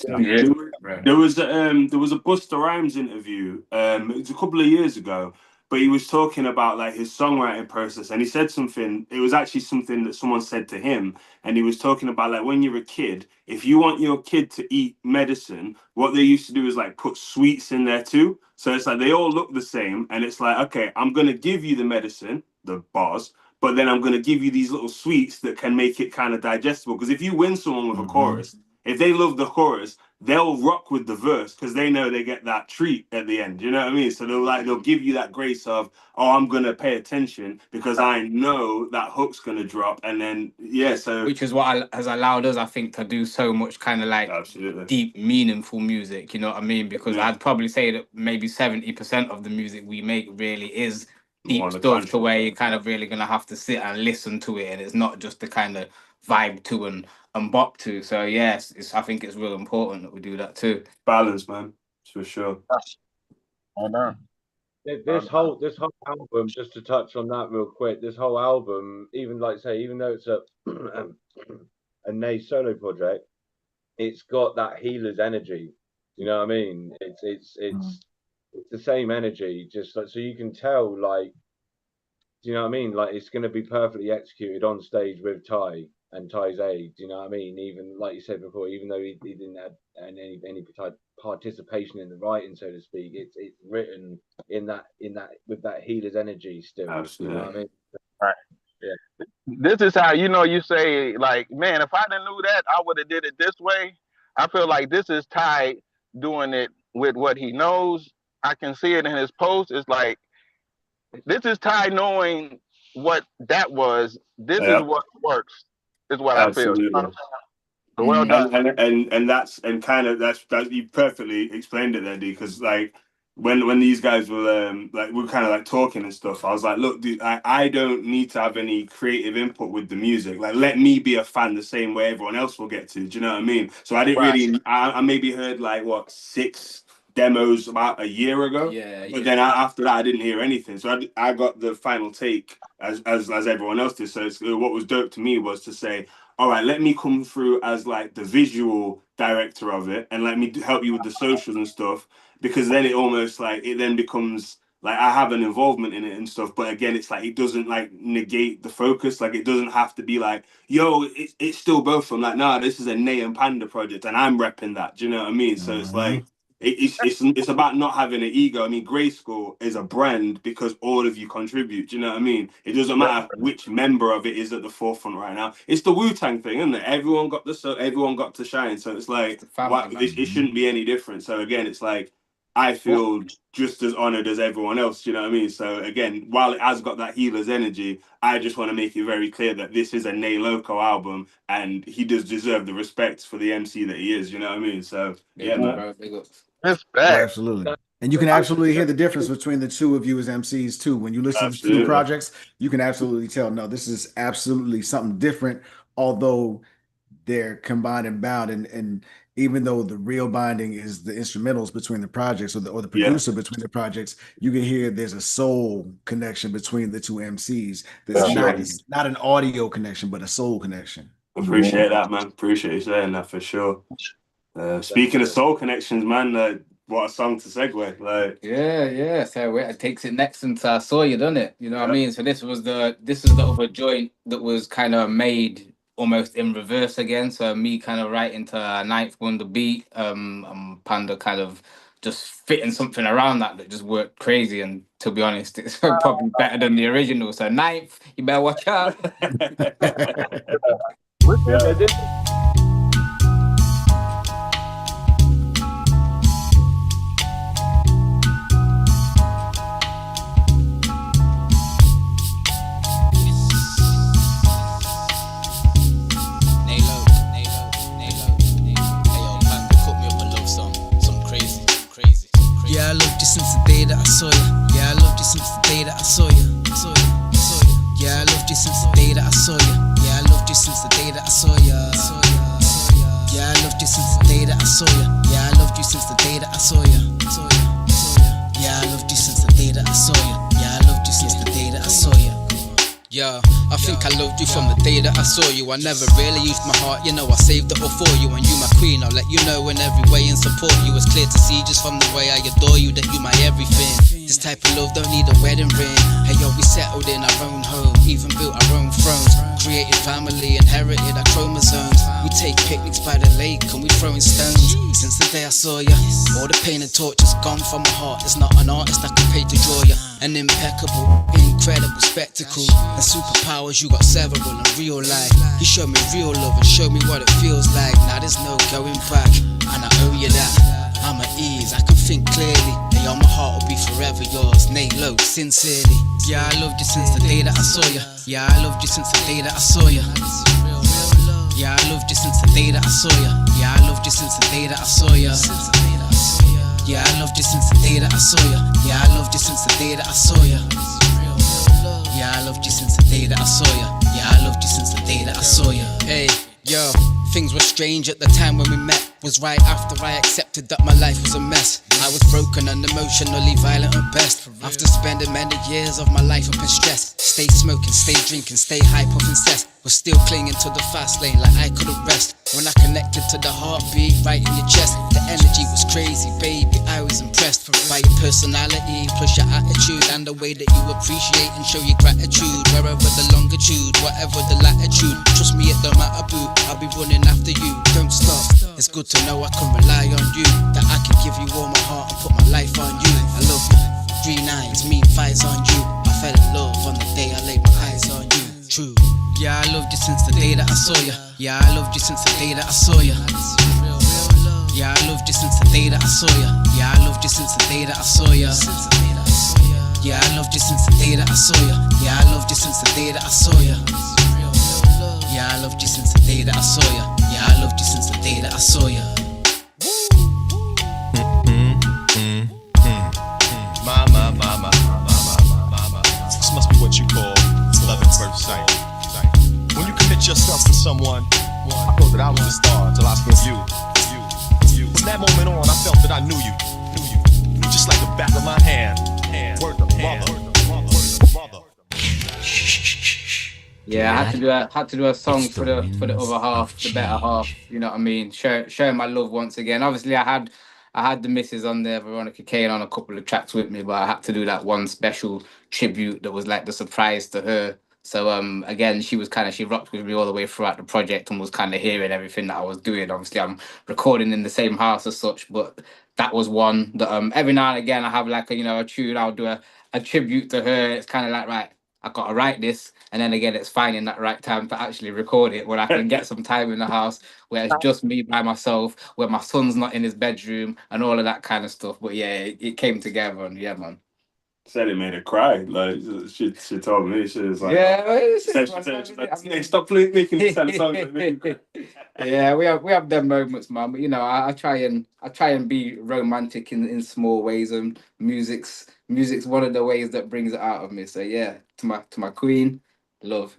There was a Busta Rhymes interview. It was a couple of years ago, but he was talking about like his songwriting process, and he said something. It was actually something that someone said to him, and he was talking about like when you're a kid, if you want your kid to eat medicine, what they used to do is like put sweets in there too. So it's like they all look the same, and it's like, okay, I'm gonna give you the medicine, the bars, but then I'm gonna give you these little sweets that can make it kind of digestible. Because if you win someone with a chorus, if they love the chorus, they'll rock with the verse because they know they get that treat at the end. You know what I mean? So they'll give you that grace of, oh, I'm gonna pay attention because I know that hook's gonna drop, and then so
which is what has allowed us, I think, to do so much kind of like deep, meaningful music. You know what I mean? Because I'd probably say that maybe 70% of the music we make really is deep stuff to where you're kind of really gonna have to sit and listen to it, and it's not just the kind of vibe to and bop to. So yes, I think it's real important that we do that too.
Balance, man, for sure.
This whole album, just to touch on that real quick, this whole album, even like say, even though it's a Nay solo project, it's got that healer's energy. You know what I mean? It's the same energy, just like so you can tell like Do you know what I mean? Like, it's going to be perfectly executed on stage with Ty and Ty's aid. Do you know what I mean? Even like you said before, even though he didn't have any participation in the writing, so to speak, it's written in that with that healer's energy still.
Absolutely.
You know what I mean?
Right.
Yeah.
This is how you say, like, man, if I didn't knew that, I would have did it this way. I feel like this is Ty doing it with what he knows. I can see it in his post. It's like, this is Ty knowing what that was. This is what works, is what
Absolutely.
I feel. Well done.
And that's you perfectly explained it there, D, because like when these guys were we're kind of like talking and stuff, I was like, look, dude, I don't need to have any creative input with the music. Like, let me be a fan the same way everyone else will get to. Do you know what I mean? So I didn't really. I maybe heard like 6 demos about a year ago. But then after that, I didn't hear anything. So I got the final take as everyone else did. So what was dope to me was to say, all right, let me come through as like the visual director of it, and let me help you with the socials and stuff, because then it almost like it then becomes like I have an involvement in it and stuff. But again, it's like it doesn't like negate the focus. Like, it doesn't have to be like, yo, it's still both. I'm like, nah, this is a Nay and Panda project, and I'm repping that. Do you know what I mean? So it's like. It's about not having an ego. I mean, GRYSKL is a brand because all of you contribute. Do you know what I mean? It doesn't matter which member of it is at the forefront right now. It's the Wu-Tang thing, isn't it? Everyone got to shine. So it's like, it shouldn't be any different. So again, it's like, I feel just as honored as everyone else. Do you know what I mean? So again, while it has got that healer's energy, I just want to make it very clear that this is a Nay Loco album, and he does deserve the respect for the MC that he is. You know what I mean? So yeah, man.
Absolutely. And you can absolutely hear the difference between the two of you as MCs too. When you listen to the two projects, you can absolutely tell, no, this is absolutely something different, although they're combined and bound. And even though the real binding is the instrumentals between the projects or the producer between the projects, you can hear there's a soul connection between the two MCs. That's not an audio connection, but a soul connection.
Appreciate that, man. Appreciate you saying that for sure. Speaking of soul connections, man, what a song to segue. Like,
yeah. So it takes it next into I Saw You, doesn't it? You know what I mean? So this is the other joint that was kind of made almost in reverse again. So me kind of right into Ninth Wonder beat, Panda kind of just fitting something around that just worked crazy. And to be honest, it's probably better than the original. So Ninth, you better watch out.
Yeah, I loved you since the day that I saw you. Yeah, I loved you since the day that I saw you. Yeah, I loved you since the day that I saw you. Yeah, I loved you since the day that I saw you. Yeah, I loved you since the day that I saw you. Yeah, I loved you since the day that I saw you. Yeah, I loved you since the day that I saw you. Yeah, I loved you since the day that I saw you.
Yeah, I think I loved you from the day that I saw you. I never really used my heart, you know, I saved it all for you. And you my queen, I'll let you know in every way and support you. It's clear to see just from the way I adore you that you my everything. This type of love don't need a wedding ring. Hey yo, we settled in our own home, even built our own thrones. Created family, inherited our chromosomes. We take picnics by the lake and we throwing stones. Since the day I saw ya, all the pain and torture's gone from my heart. There's not an artist I can pay to draw ya. An impeccable, incredible spectacle. And superpowers, you got several in real life. You showed me real love and showed me what it feels like. Now there's no going back, and I owe you that. I'm at ease, I can think clearly. And yo, my heart will be forever yours. Nay Loco, sincerely.
Yeah, I loved you since the day that I saw you. Yeah, I loved you since the day that I saw you. Yeah, I loved you since the day that I saw you. Yeah, I loved you since the day that I saw you. Yeah, I loved you since the day that I saw you. Yeah, I loved you since the day that I saw you. Yeah, I loved you since the day that I saw you. Yeah, I loved you since the day that I saw you.
Hey, yo, Things were strange at the time when we met. Was right after I accepted that my life was a mess. I was broken and emotionally violent at best. After spending many years of my life up in stress. Stay smoking, stay drinking, stay high, puffing cess. Was still clinging to the fast lane like I couldn't rest. When I connected to the heartbeat right in your chest, the energy was crazy, baby. I was impressed by your personality, plus your attitude, and the way that you appreciate and show your gratitude. Wherever the longitude, whatever the latitude, trust me, it don't matter, boo. I'll be running after you. Don't stop. It's good to know I can rely on you, that I can give you all my heart and put my life on you. I love you. 3 9s mean 5s on you. I fell in love on the day I laid my eyes on you. True. Yeah, I loved you since the day that I saw you. Yeah, I loved you since the day that I saw you. Yeah, I loved you since the day that I saw you. Yeah, I loved you since the day that I saw you. Yeah, I loved you since the day that I saw you. Yeah, I loved you since the day that I saw you. Yeah, I loved you since the day that I saw you. Yeah, I loved you since the day that I saw you.
This must be what you call love at first sight. When you commit yourself to someone, I thought that I was a star till I saw you. From that moment on, I felt that I knew you. Just like the back of my hand. Word of mother.
Yeah, I had to do a song for the other half, the better half. You know what I mean? Showing my love once again. Obviously, I had the missus on there, Veronica Kane, on a couple of tracks with me, but I had to do that one special tribute that was like the surprise to her. So again, she rocked with me all the way throughout the project and was kind of hearing everything that I was doing. Obviously, I'm recording in the same house as such, but that was one that every now and again I have like a tune. I'll do a tribute to her. It's kind of like, right, I gotta write this, and then again, it's finding that right time to actually record it, where I can get some time in the house where it's just me by myself, where my son's not in his bedroom, and all of that kind of stuff. But yeah, it came together, and yeah, man.
Said it made her cry. Like she told me, she was like,
yeah,
stop making me send songs.
Yeah, we have them moments, man. But I try and be romantic in small ways, and music's one of the ways that brings it out of me. So yeah, to my queen, love.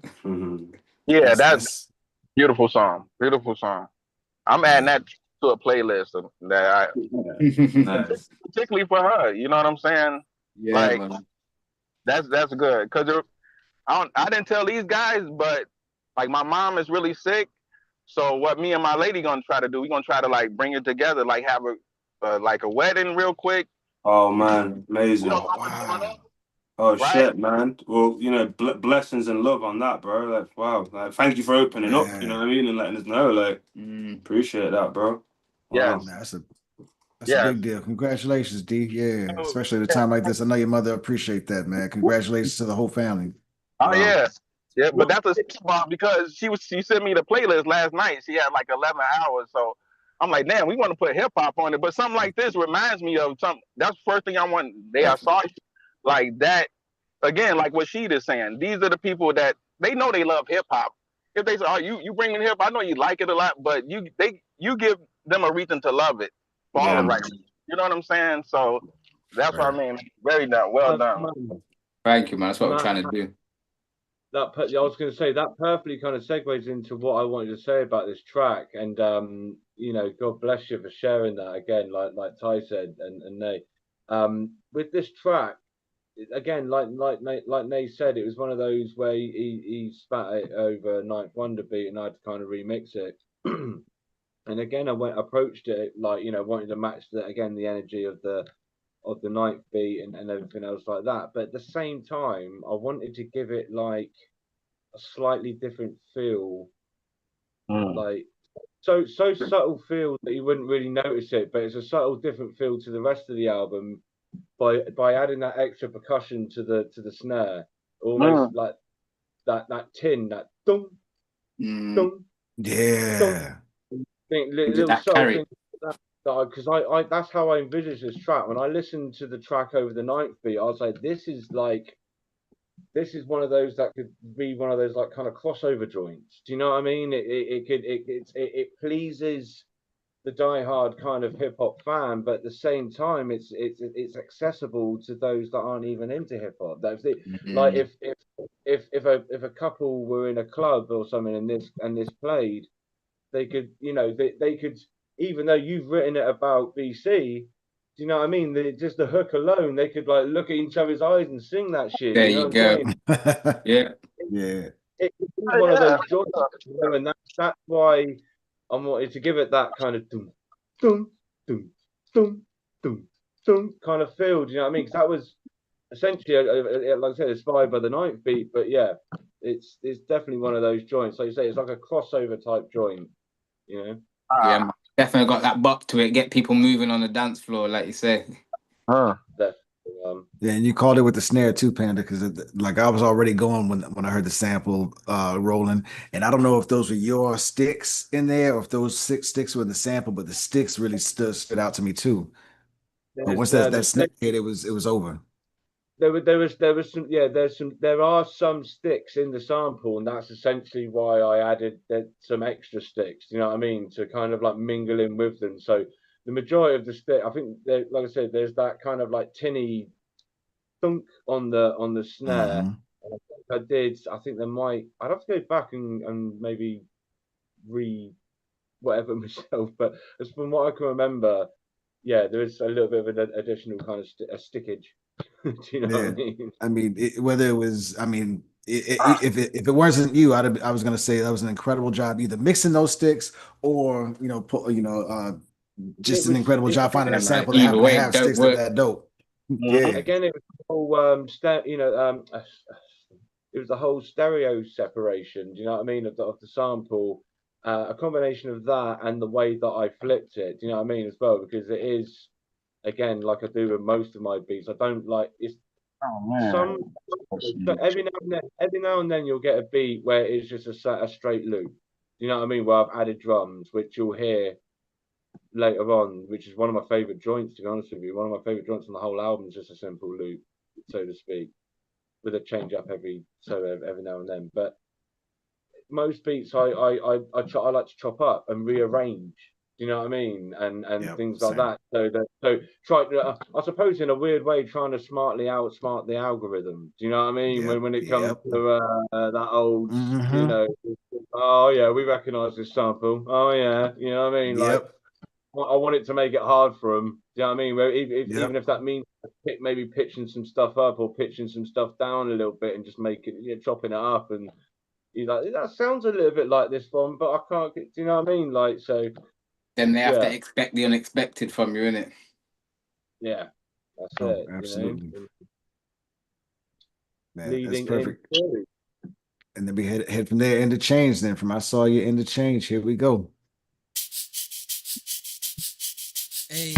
Yeah, that's beautiful song. Beautiful song. I'm adding that to a playlist that particularly for her. You know what I'm saying?
Yeah,
like
man.
that's good because I didn't tell these guys, but like my mom is really sick. So what me and my lady gonna try to do? We're gonna try to like bring it together, like have a wedding real quick.
Oh man, amazing! Oh
Right?
shit, man. Well, blessings and love on that, bro. Like, wow. Like, thank you for opening up. You know what I mean, and letting us know. Like, appreciate that, bro. Wow.
Yes.
That's a big deal. Congratulations, D. Yeah, especially at a time like this. I know your mother appreciate that, man. Congratulations to the whole family.
Oh yeah. But that's a spot because she sent me the playlist last night. She had like 11 hours, so I'm like, damn, we want to put hip hop on it. But something like this reminds me of something. That's the first thing I want. I saw you like that again, like what she is saying. These are the people that they know they love hip hop. If they say, "Oh, you bringing hip," I know you like it a lot, but you give them a reason to love it for all the right reasons. You know what I'm saying? So that's what I mean. Very done. Well done.
Thank you, man. That's what I'm trying to do.
I was going to say that perfectly kind of segues into what I wanted to say about this track, and God bless you for sharing that again, like Ty said and Nay. With this track, again, like Nay said, it was one of those where he spat it over a Ninth Wonder beat, and I had to kind of remix it. And again, I approached it like wanting to match the energy of the ninth beat and everything else like that. But at the same time, I wanted to give it like a slightly different feel, like so subtle feel that you wouldn't really notice it, but it's a subtle different feel to the rest of the album by adding that extra percussion to the snare, almost like that tin, that dum dum.
Yeah.
Little subtle things because I that's how I envisage this track. When I listened to the track over the ninth beat, I was like, this is one of those that could be one of those like kind of crossover joints. Do you know what I mean? It pleases the diehard kind of hip hop fan, but at the same time, it's accessible to those that aren't even into hip hop. Like if a couple were in a club or something and this played, they could, you know, they could, even though you've written it about BC, do you know what I mean? Just the hook alone, they could like look at each other's eyes and sing that shit.
There
you know
you
what
go.
I'm saying?
Yeah.
Yeah.
It could be one of those joints, you know, and that's why I wanted to give it that kind of dum dum dum dum dum dum kind of feel. Do you know what I mean? Because that was essentially, like I said, inspired by the ninth beat. But yeah, it's definitely one of those joints. Like you say, it's like a crossover type joint. You know?
Yeah, man. Definitely got that bop to it. Get people moving on the dance floor, like you say.
Yeah, and you called it with the snare too, Panda, because like I was already going when I heard the sample rolling, and I don't know if those were your sticks in there or if those 6 sticks were in the sample, but the sticks really stood out to me too. But once that snare hit, it was over.
There was some, yeah, there are some sticks in the sample, and that's essentially why I added some extra sticks, you know what I mean, to kind of like mingle in with them. So the majority of the stick, I think, like I said, there's that kind of like tinny thunk on the snare. I think I'd have to go back and maybe whatever myself, but as from what I can remember, yeah, there is a little bit of an additional kind of stickage. Do you know what I mean?
I mean, whether it was, I mean, if it wasn't you, I was gonna say that was an incredible job, either mixing those sticks or just an incredible job finding a sample that happened to have sticks that dope. Yeah.
Again, it was the whole it was the whole stereo separation. Do you know what I mean? Of the sample, a combination of that and the way that I flipped it. Do you know what I mean as well? Because it is, again, like I do with most of my beats, I don't like it's. Every now and then you'll get a beat where it's just a straight loop. You know what I mean? Where I've added drums, which you'll hear later on, which is one of my favorite joints, to be honest with you. One of my favorite joints on the whole album is just a simple loop, so to speak, with a change up every now and then. But most beats I like to chop up and rearrange. Do you know what I mean? And things like that. So try. I suppose in a weird way, trying to smartly outsmart the algorithm. Do you know what I mean? When it comes to that old, you know, oh yeah, we recognise this sample. Oh yeah, you know what I mean? Like, I want it to make it hard for them. Do you know what I mean? Where even if that means maybe pitching some stuff up or pitching some stuff down a little bit and just chopping it up, and you're like, that sounds a little bit like this one, but I can't get. Do you know what I mean? Like, so.
Then they have to expect the unexpected from you, innit?
Yeah, that's it.
Absolutely.
You know?
Man, that's perfect. And then we head from there into change. Then from I saw you into change. Here we go.
Hey.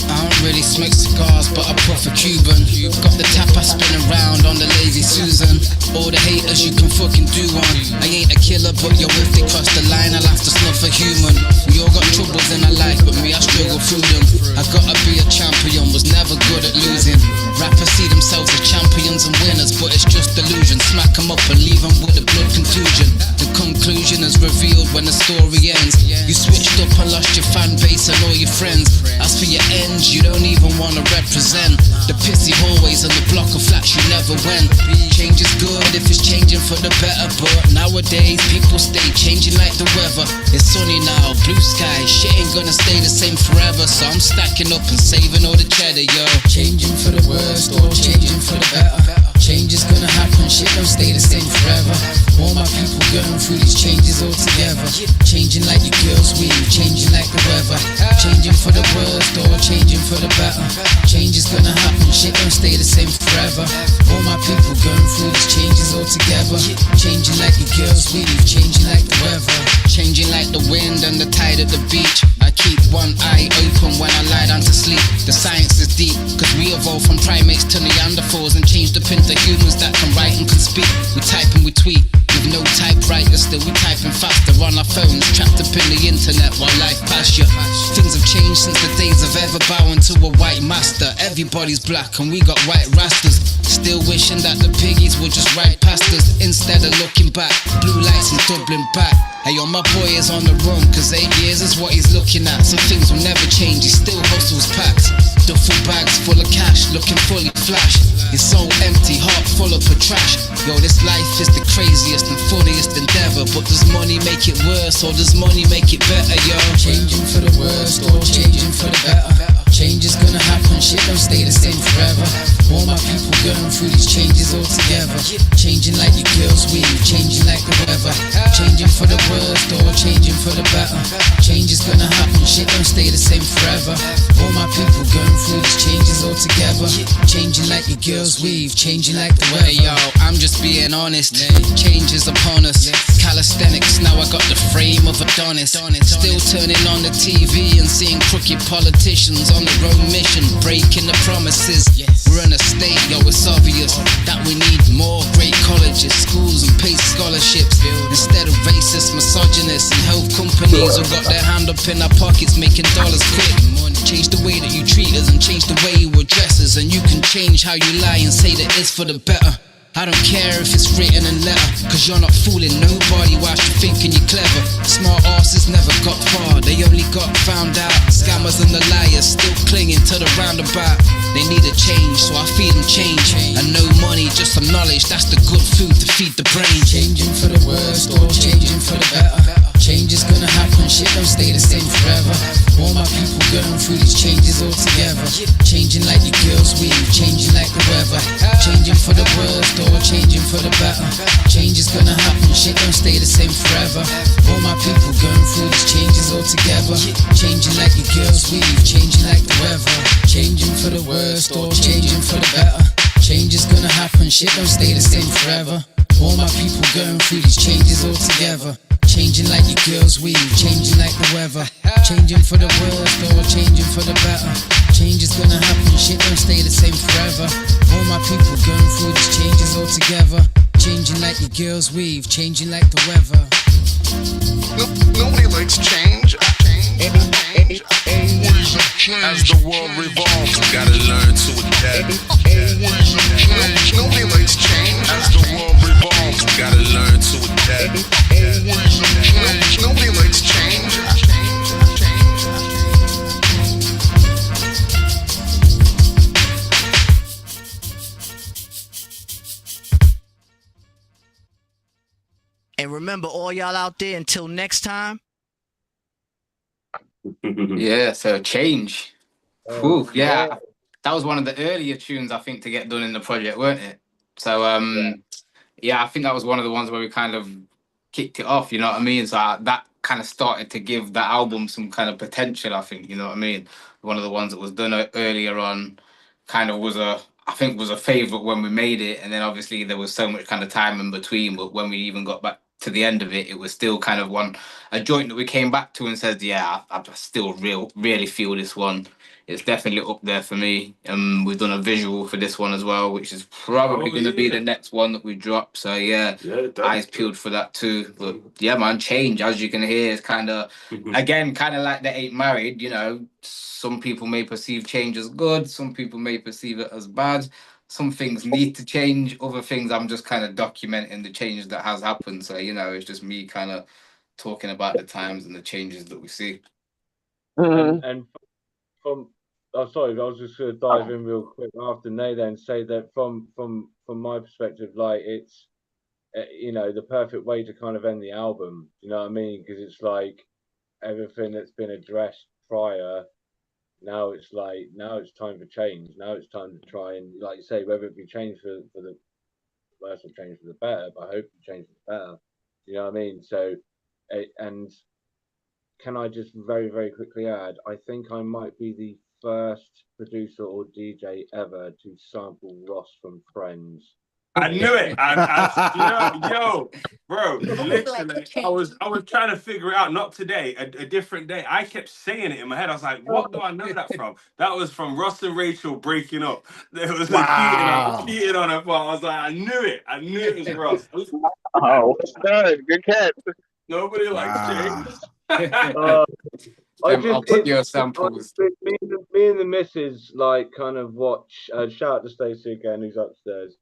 I don't really smoke cigars, but I puff a Cuban. Got the tap I spin around on the lazy Susan. All the haters you can fucking do one. I ain't a killer, but yo, if they cross the line, I'll have to snuff a human. We all got troubles in our life, but me, I struggle through them. I gotta be a champion, was never good at losing. Rappers see themselves as champions and winners, but it's just delusion. Smack them up and leave them with a blood contusion. The conclusion is revealed when the story ends. You switched up and lost your fan base and all your friends. As for your ends, you don't even wanna represent the pissy hallways and the block of flats you never went. Change is good if it's changing for the better, but nowadays people stay changing like the weather. It's sunny now, blue sky, shit ain't gonna stay the same forever, so I'm stacking up and saving all the cheddar, yo. Changing for the worst or changing for the better. Change is gonna happen, shit don't stay the same forever. All my people going through these changes all together. Changing like your girls weave, changing like the weather. Changing for the worst or changing for the better. Change is gonna happen, shit don't stay the same forever. All my people going through these changes all together. Changing like your girls weave, changing like the weather. Changing like the wind and the tide at the beach. I keep one eye open when I lie down to sleep. The science is deep, cause we evolved from primates to Neanderthals and changed up into humans that can write and can speak. We type and we tweet. With no typewriter, still we typing faster on our phones, trapped up in the internet while life pass you. Things have changed since the days of ever bowing to a white master. Everybody's black and we got white rastas. Still wishing that the piggies would just ride past us instead of looking back. Blue lights in Dublin back. Hey yo, my boy is on the run, cause 8 years is what he's looking at. Some things will never change, he still hustles packs. Duffel bags full of cash, looking fully flash. Your soul empty, heart full of trash. Yo, this life is the craziest and funniest endeavor. But does money make it worse or does money make it better, yo? Changing for the worst or changing for the better. Change is gonna happen, shit don't stay the same forever. All my people going through these changes all together. Changing like your girls weave, changing like the weather. Changing for the worst or changing for the better. Change is gonna happen, shit don't stay the same forever. All my people going through these changes all together. Changing like your girls weave, changing like the weather. Yo, I'm just being honest, change is upon us. Calisthenics, now I got the frame of Adonis. Still turning on the TV and seeing crooked politicians on their own mission, breaking the promises. We're in a state, yo, it's obvious that we need more great colleges, schools and paid scholarships. Instead of racist, misogynists and health companies who got their hand up in our pockets making dollars quick. Change the way that you treat us and change the way you address us, and you can change how you lie and say that it's for the better. I don't care if it's written in letter, cause you're not fooling nobody whilst you're thinking you're clever. Smart asses never got far, they only got found out. Scammers and the liars still clinging to the roundabout. They need a change, so I feed them change. And no money, just some knowledge, that's the good food to feed the brain. Changing for the worst or changing for the better. Change is gonna happen, shit don't stay the same forever. All my people going through these changes all together. Changing like your girls weave, changing like the weather. Changing for the worst or changing for the better. Change is gonna happen, shit don't stay the same forever. All my people going through these changes all together. Changing like your girls weave, changing like the weather. Changing for the worst or changing for the better. Change is gonna happen, shit don't stay the same forever. All my people going through these changes all together. Changing like your girls weave, changing like the weather. Changing for the worst or changing for the better. Change is gonna happen, shit don't stay the same forever. All my people going through these changes all together. Changing like your girls weave, changing like the weather.
Nobody likes change. As the world revolves, you gotta learn to adapt. Nobody likes change. As the world revolves, you gotta learn to adapt. Nobody likes change.
And remember, all y'all out there, until next time.
Yeah, so change. Ooh, yeah, that was one of the earlier tunes I think to get done in the project, weren't it? So yeah, I think that was one of the ones where we kind of kicked it off, you know what I mean? So that kind of started to give that album some kind of potential, I think, you know what I mean? One of the ones that was done earlier on kind of was a favorite when we made it, and then obviously there was so much kind of time in between, but when we even got back to the end of it, it was still kind of a joint that we came back to and said, yeah, I still really feel this one. It's definitely up there for me. We've done a visual for this one as well, which is probably going to be the next one that we drop. So yeah, eyes peeled for that too. But yeah, man, change, as you can hear, is kind of, again, kind of like They Ain't Married, you know. Some people may perceive change as good. Some people may perceive it as bad. Some things need to change. Other things, I'm just kind of documenting the change that has happened. So, you know, it's just me kind of talking about the times and the changes that we see.
And from, oh, sorry, I was just going to dive in real quick after Nay then say that from my perspective, like it's, you know, the perfect way to kind of end the album. You know what I mean? Because it's like everything that's been addressed prior. Now it's time for change. Now it's time to try and, like you say, whether it be change for the worse or change for the better, but I hope it change for the better. You know what I mean? So, and can I just very, very quickly add, I think I might be the first producer or DJ ever to sample Ross from Friends.
I knew it. Yo, bro, literally, I was trying to figure it out. Not today, a different day. I kept saying it in my head. I was like, what do I know that from? That was from Ross and Rachel breaking up. There was cheating on her part. I was like, I knew it. I knew it was Ross.
Oh, good catch.
Nobody likes change.
I'll put your samples.
Me and the missus like kind of watch. Shout out to Stacey again, who's upstairs.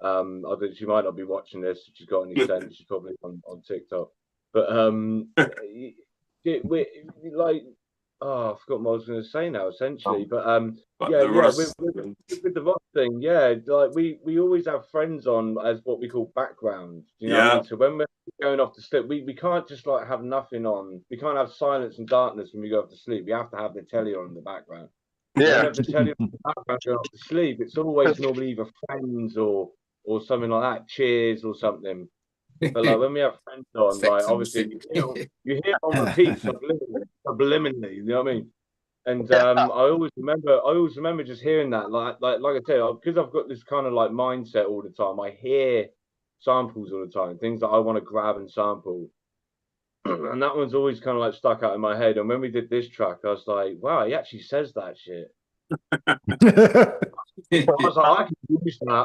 I think she might not be watching this. If she's got any sense, she's probably on TikTok. But we like, oh forgot what I was going to say now. Essentially, but with the Ross thing, like we always have friends on as what we call background. You know what I mean? So when we're going off to sleep, we can't just like have nothing on. We can't have silence and darkness when we go off to sleep. We have to have the telly on in the background.
Yeah.
Have the telly on in the background going off to sleep. It's always normally either Friends or something like that, Cheers or something. But like when we have friends on, like obviously you hear it on repeat subliminally, you know what I mean? And I always remember just hearing that, like I tell you, because I've got this kind of like mindset all the time. I hear samples all the time, things that I want to grab and sample, and that one's always kind of like stuck out in my head. And when we did this track, I was like, wow, he actually says that shit. I was like,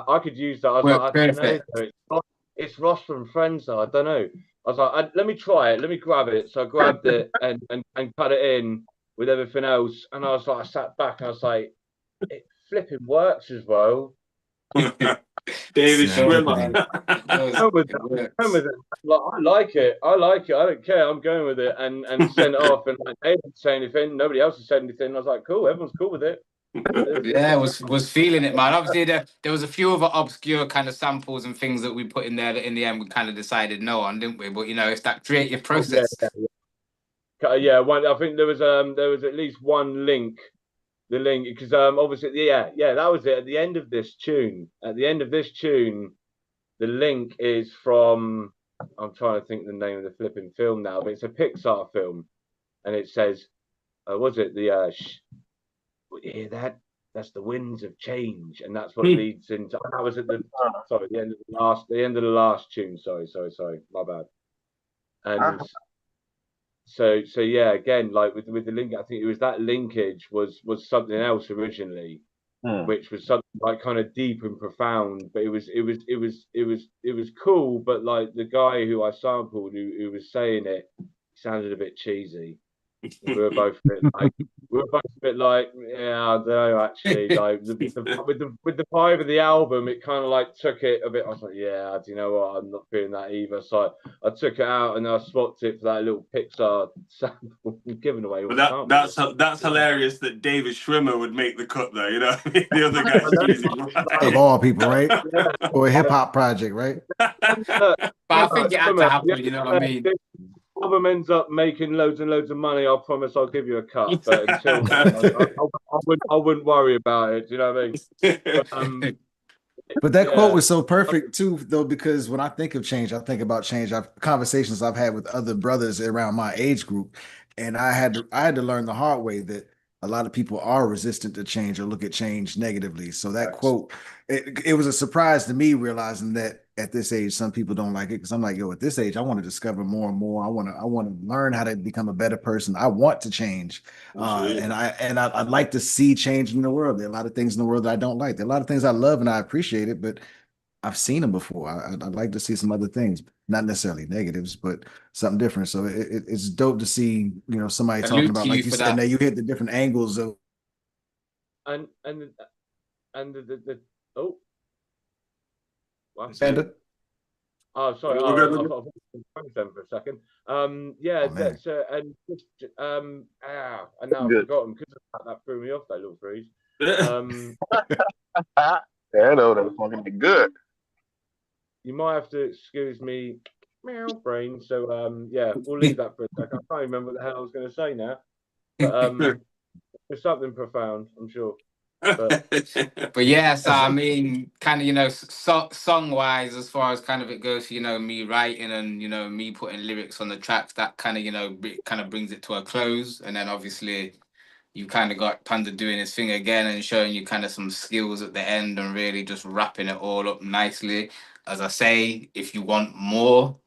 I could use that. I was like, I don't know. It's Ross from Friends, though. I don't know. I was like, let me try it. Let me grab it. So I grabbed it and cut it in with everything else. And I was like, I sat back and I was like, it flipping works as well.
David Schwimmer.
Like, I like it. I don't care. I'm going with it. And sent it off. And like, they didn't say anything. Nobody else has said anything. I was like, cool. Everyone's cool with it.
Yeah, was feeling it, man. Obviously, there was a few other obscure kind of samples and things that we put in there that in the end we kind of decided no on, didn't we? But you know, it's that creative process.
I think there was at least one link. The link, because obviously, that was it. At the end of this tune, the link is from. I'm trying to think the name of the flipping film now, but it's a Pixar film, and it says, was it the you hear that? That's the winds of change, and that's what leads into. That was at the end of the last tune. Sorry, my bad. And so yeah, again, like with the link, I think it was that linkage was something else originally, which was something like kind of deep and profound. But it was cool. But like the guy who I sampled, who was saying it, sounded a bit cheesy. We were both a bit like, yeah, I don't know, actually. Like with the vibe of the album, it kind of like took it a bit. I was like, yeah, do you know what? I'm not feeling that either. So I took it out and I swapped it for that little Pixar sample, giving away.
But that's hilarious that David Schwimmer would make the cut, though. You know, what I mean? The other guy's cheesy.
Of all people, right? Or a hip hop project, right?
But I think it had to happen. You know what I mean?
Album ends up making loads and loads of money, I promise I'll give you a cut. But until I wouldn't worry about it. Do you know what I mean?
But that quote was so perfect too, though, because when I think of change, I think about change. Conversations I've had with other brothers around my age group, and I had to learn the hard way that a lot of people are resistant to change or look at change negatively. So that quote, it was a surprise to me realizing that at this age, some people don't like it, because I'm like, yo, at this age, I want to discover more and more. I want to learn how to become a better person. I want to change, and I'd like to see change in the world. There are a lot of things in the world that I don't like. There are a lot of things I love and I appreciate it, but I've seen them before. I'd like to see some other things, not necessarily negatives, but something different. So it's dope to see, somebody talking about, like you said, that you hit the different angles of.
And the oh.
Panda?
Oh, sorry. I thought for a second. And now I've forgotten because that threw me off. That little freeze.
Yeah, no, that's fucking good.
You might have to excuse me, meow brain. So we'll leave that for a second. I can't remember what the hell I was going to say now. But it's something profound, I'm sure.
But yeah, so I mean, kind of, song wise, as far as kind of it goes, me writing and me putting lyrics on the tracks, that kind of brings it to a close. And then obviously you kind of got Panda doing his thing again and showing you kind of some skills at the end and really just wrapping it all up nicely. As I say, if you want more,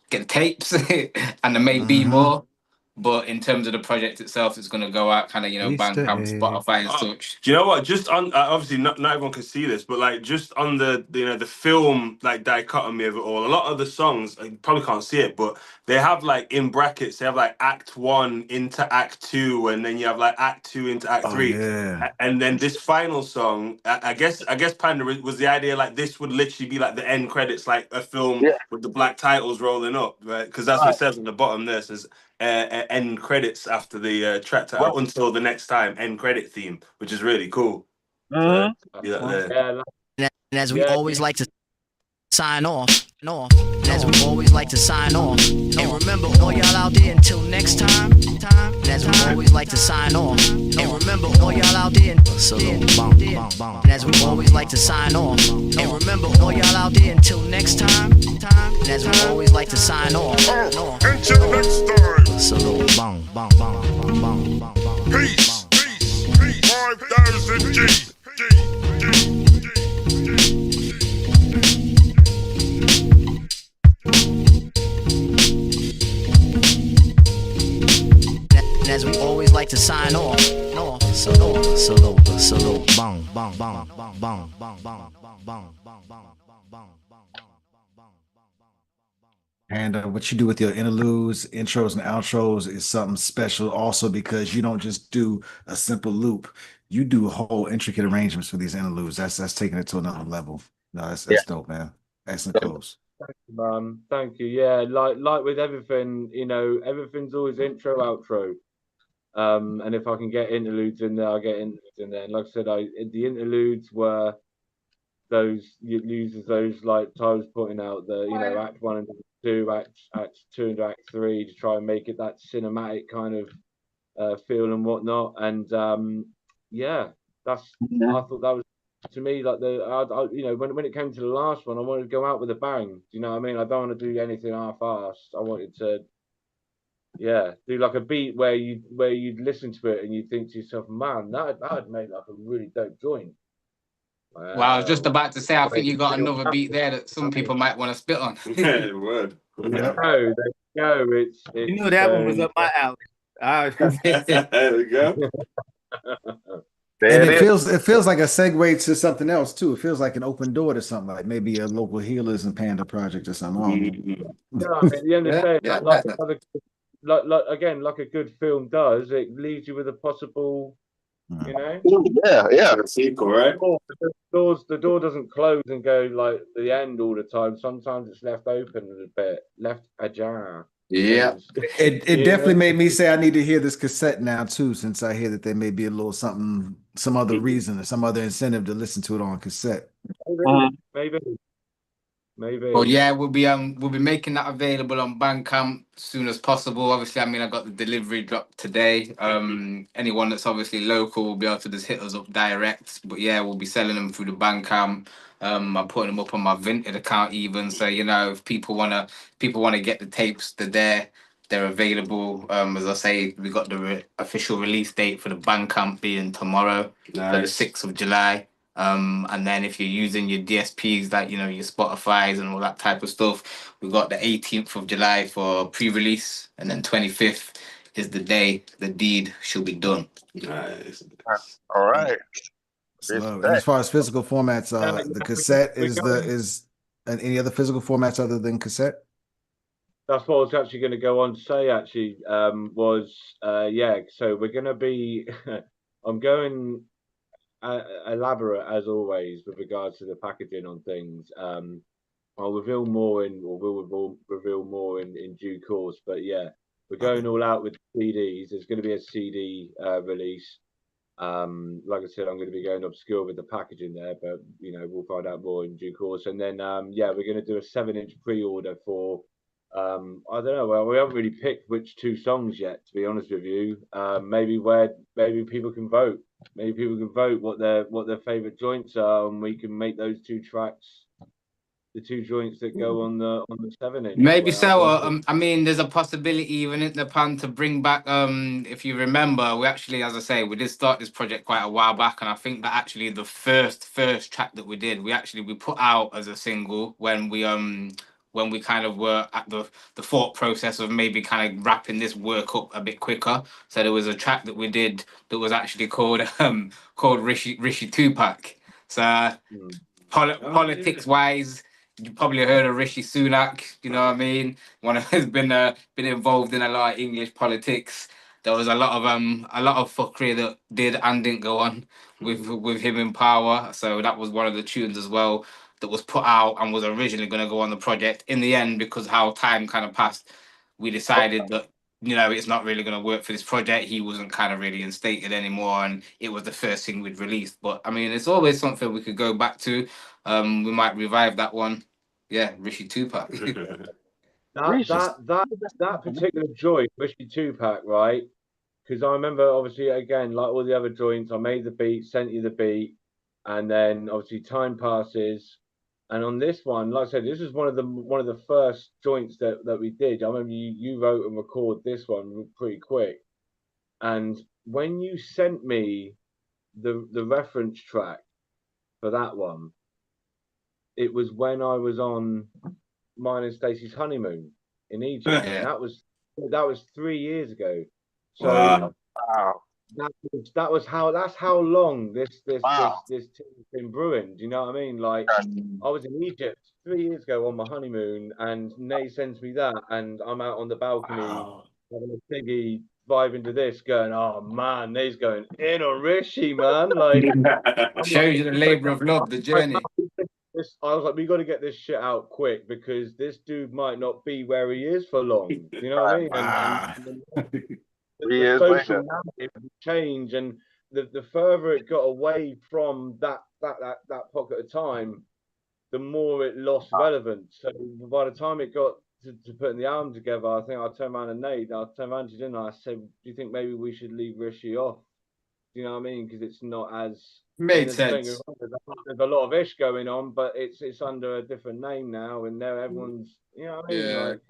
get tapes and there may be more. But in terms of the project itself, it's going to go out kind of, Bandcamp, Spotify and such.
Do you know what? Just on, obviously not everyone can see this, but like just on the film, like dichotomy of it all, a lot of the songs, you probably can't see it, but they have like in brackets, they have like Act 1 into Act 2, and then you have like Act 2 into Act 3.
Yeah.
And then this final song, I guess Panda was the idea like this would literally be like the end credits, like a film with the black titles rolling up, right? Because that's what it says on the bottom there. It says end credits after the track title, Until the Next Time, end credit theme, which is really cool. So,
And as we always like to sign off, and as we always like to sign off, and remember all y'all out there until next time, and as we always like to sign off, and remember all y'all out there and as we always like to sign off, and remember all y'all out there until next time, and as we always like to sign off,
until next time.
So bong.
Peace. 5,000 G.
As we always like to sign off, so bong.
And what you do with your interludes, intros, and outros is something special also, because you don't just do a simple loop. You do whole intricate arrangements for these interludes. That's taking it to another level. No, that's dope, man. Excellent close.
Thank you, man. Thank you. Yeah, like with everything, you know, everything's always intro, outro. And if I can get interludes in there, I'll get interludes in there. And like I said, the interludes were those like Ty was pointing out, the Act 1 and 2, Act 2 and Act 3, to try and make it that cinematic kind of feel and whatnot. And I thought that was, to me, like when it came to the last one, I wanted to go out with a bang. Do you know what I mean? I don't want to do anything half-assed. I wanted to do like a beat where you'd listen to it and you think to yourself, man, that'd make like a really dope joint.
Well, I was just about to say, I think you got another beat there that some people might want to spit on.
Yeah, word.
There you go. It's
you knew that one was up my alley.
There we go.
And it feels like a segue to something else too. It feels like an open door to something, like maybe a local Healers and Panda project or something.
Yeah, at the end of the day, like a good film does, it leaves you with a possible,
sequel, right?
The door doesn't close and go like the end all the time. Sometimes it's left open a bit, left ajar.
Yeah,
it definitely made me say I need to hear this cassette now too, since I hear that there may be a little something, some other reason or some other incentive to listen to it on cassette.
Maybe.
Well, yeah, we'll be making that available on Bandcamp as soon as possible. Obviously, I mean, I got the delivery drop today. Anyone that's obviously local will be able to just hit us up direct. But yeah, we'll be selling them through the Bandcamp. I'm putting them up on my Vinted account even. So if people wanna get the tapes, they're available. As I say, we got the official release date for the Bandcamp being tomorrow, so the 6th of July. And then if you're using your DSPs, like your Spotify's and all that type of stuff, we've got the 18th of July for pre-release, and then 25th is the day the deed shall be done.
Nice.
All right.
And as far as physical formats, the cassette is any other physical formats other than cassette?
That's what I was actually going to go on to say. Actually, so we're going to be. I'm going elaborate as always with regards to the packaging on things. I'll reveal more we'll reveal more in due course. But yeah, we're going all out with CDs. There's going to be a CD release. Like I said, I'm going to be going obscure with the packaging there, but we'll find out more in due course. And then we're going to do a 7-inch pre-order for I don't know. Well, we haven't really picked which 2 songs yet, to be honest with you. Maybe people can vote. Maybe people can vote what their favorite joints are, and we can make those 2 tracks the 2 joints that go on the 7-inch.
Maybe so. I mean, there's a possibility even in the plan to bring back. If you remember, we actually, as I say, we did start this project quite a while back, and I think that actually the first track that we did, we put out as a single when we kind of were at the thought process of maybe kind of wrapping this work up a bit quicker. So there was a track that we did that was actually called Rishi Tupac. So politics wise, you probably heard of Rishi Sunak. You know what I mean? One has been involved in a lot of English politics. There was a lot of fuckery that did and didn't go on with him in power. So that was one of the tunes as well that was put out and was originally going to go on the project. In the end, because how time kind of passed, we decided that you know, it's not really going to work for this project. He wasn't kind of really instated anymore, and it was the first thing we'd released. But I mean, it's always something we could go back to. We might revive that one. Yeah, Rishi Tupac.
that particular joint, Rishi Tupac, right? Because I remember, obviously, again, like all the other joints, I made the beat, sent you the beat, and then obviously time passes. And on this one, like I said, this is one of the first joints that we did. I remember you wrote and recorded this one pretty quick. And when you sent me the reference track for that one, it was when I was on mine and Stacey's honeymoon in Egypt.
Yeah.
And that was 3 years ago. So
Wow.
that's how long this team's been brewing. Do you know what I mean? Like, I was in Egypt 3 years ago on my honeymoon, and Nay sends me that, and I'm out on the balcony having a ciggy, vibing to this, going, "Oh man, Nay's going in on Rishi, man!" Like,
shows you the labor of love, the journey.
I was like, we got to get this shit out quick, because this dude might not be where he is for long. You know what I mean? And the social narrative change, and the further it got away from that pocket of time, the more it lost relevance. So by the time it got to putting the album together, I think I turned around and I turned around to you, and I said, "Do you think maybe we should leave Rishi off?" Do you know what I mean? Because it's not as
made sense.
There's a lot of ish going on, but it's under a different name now, and now everyone's, you know what I mean?
Yeah.
Like,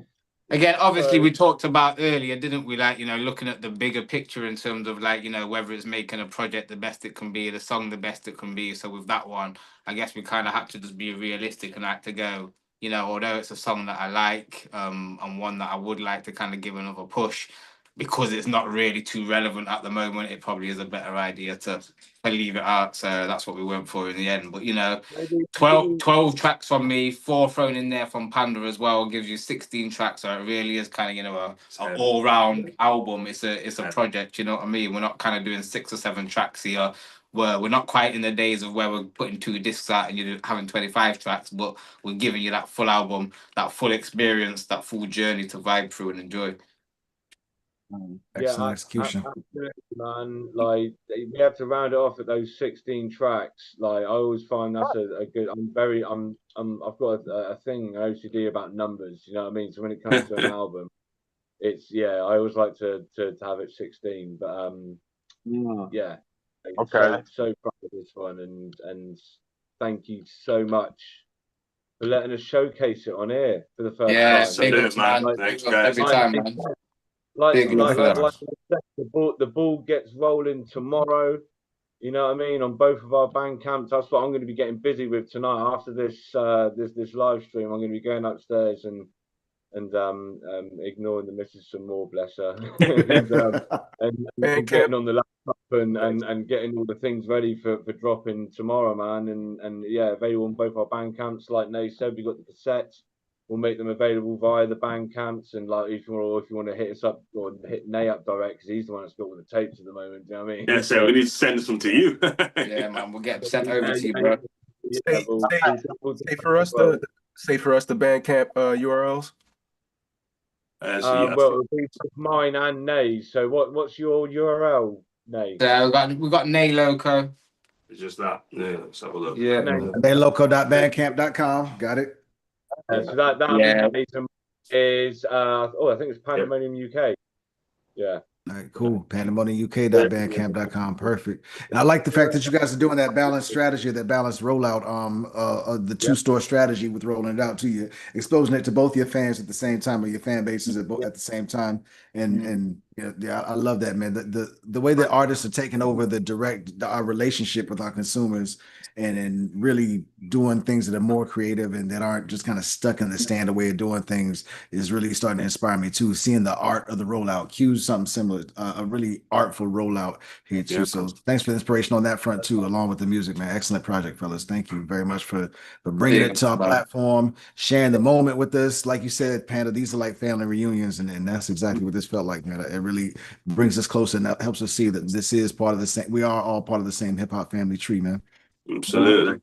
again, obviously, we talked about earlier, didn't we? Like, you know, looking at the bigger picture in terms of, like, you know, whether it's making a project the best it can be, the song the best it can be. So with that one, I guess we kind of had to just be realistic and like to go, you know, although it's a song that I like, and one that I would like to kind of give another push, because it's not really too relevant at the moment, it probably is a better idea to leave it out. So that's what we went for in the end. But, you know, 12 tracks from me, 4 thrown in there from Panda as well, gives you 16 tracks. So it really is kind of, you know, an all-round album. It's a project, you know what I mean? We're not kind of doing 6 or 7 tracks here. We're not quite in the days of where we're putting 2 discs out and you're having 25 tracks, but we're giving you that full album, that full experience, that full journey to vibe through and enjoy.
Excellent execution,
man. Like, we have to round it off at those 16 tracks. Like, I always find that's a good. I've got a thing, an OCD about numbers. You know what I mean? So when it comes to an album, it's I always like to have it 16. But yeah.
Okay.
So proud of this one, and thank you so much for letting us showcase it on air for the first time.
Big ups, man. Thanks, guys. Every time, man.
Like the ball gets rolling tomorrow. You know what I mean? On both of our Bandcamps. That's what I'm going to be getting busy with tonight. After this this live stream, I'm going to be going upstairs and ignoring the missus some more, bless her, and getting on the laptop and getting all the things ready for dropping tomorrow, man. And yeah, available on both our Bandcamps. Like Nay said, we got the cassettes. We'll make them available via the Bandcamps, and like if you want to hit us up or hit Nay up direct, because he's the one that's got all the tapes at the moment. Do you know what I mean?
Yeah, so we need to send some to you.
Yeah, man, we'll get them sent over to you, bro.
Say for us the Bandcamp URLs.
Well, it'll be mine and Nay's. So what's your URL, Nay?
We got Nay Loco.
It's just that. Yeah, let's have a look.
Yeah.
nayloco.bandcamp.com. Got it.
So that is I think it's Pandamonium UK. Yeah.
All right, cool. PandamoniumUK.bandcamp.com. Perfect. And I like the fact that you guys are doing that balanced strategy, that balanced rollout, the 2-store strategy with rolling it out to you, exposing it to both your fans at the same time, or your fan bases at the same time. And I love that, man. The way that artists are taking over our relationship with our consumers and really doing things that are more creative and that aren't just kind of stuck in the standard way of doing things is really starting to inspire me too. Seeing the art of the rollout, Q's something similar, a really artful rollout here too. So thanks for the inspiration on that front too, along with the music, man. Excellent project, fellas. Thank you very much for bringing it to our platform, sharing the moment with us. Like you said, Panda, these are like family reunions, and that's exactly what this felt like, man. It really brings us closer and helps us see that this is part of the same. We are all part of the same hip hop family tree, man.
Absolutely.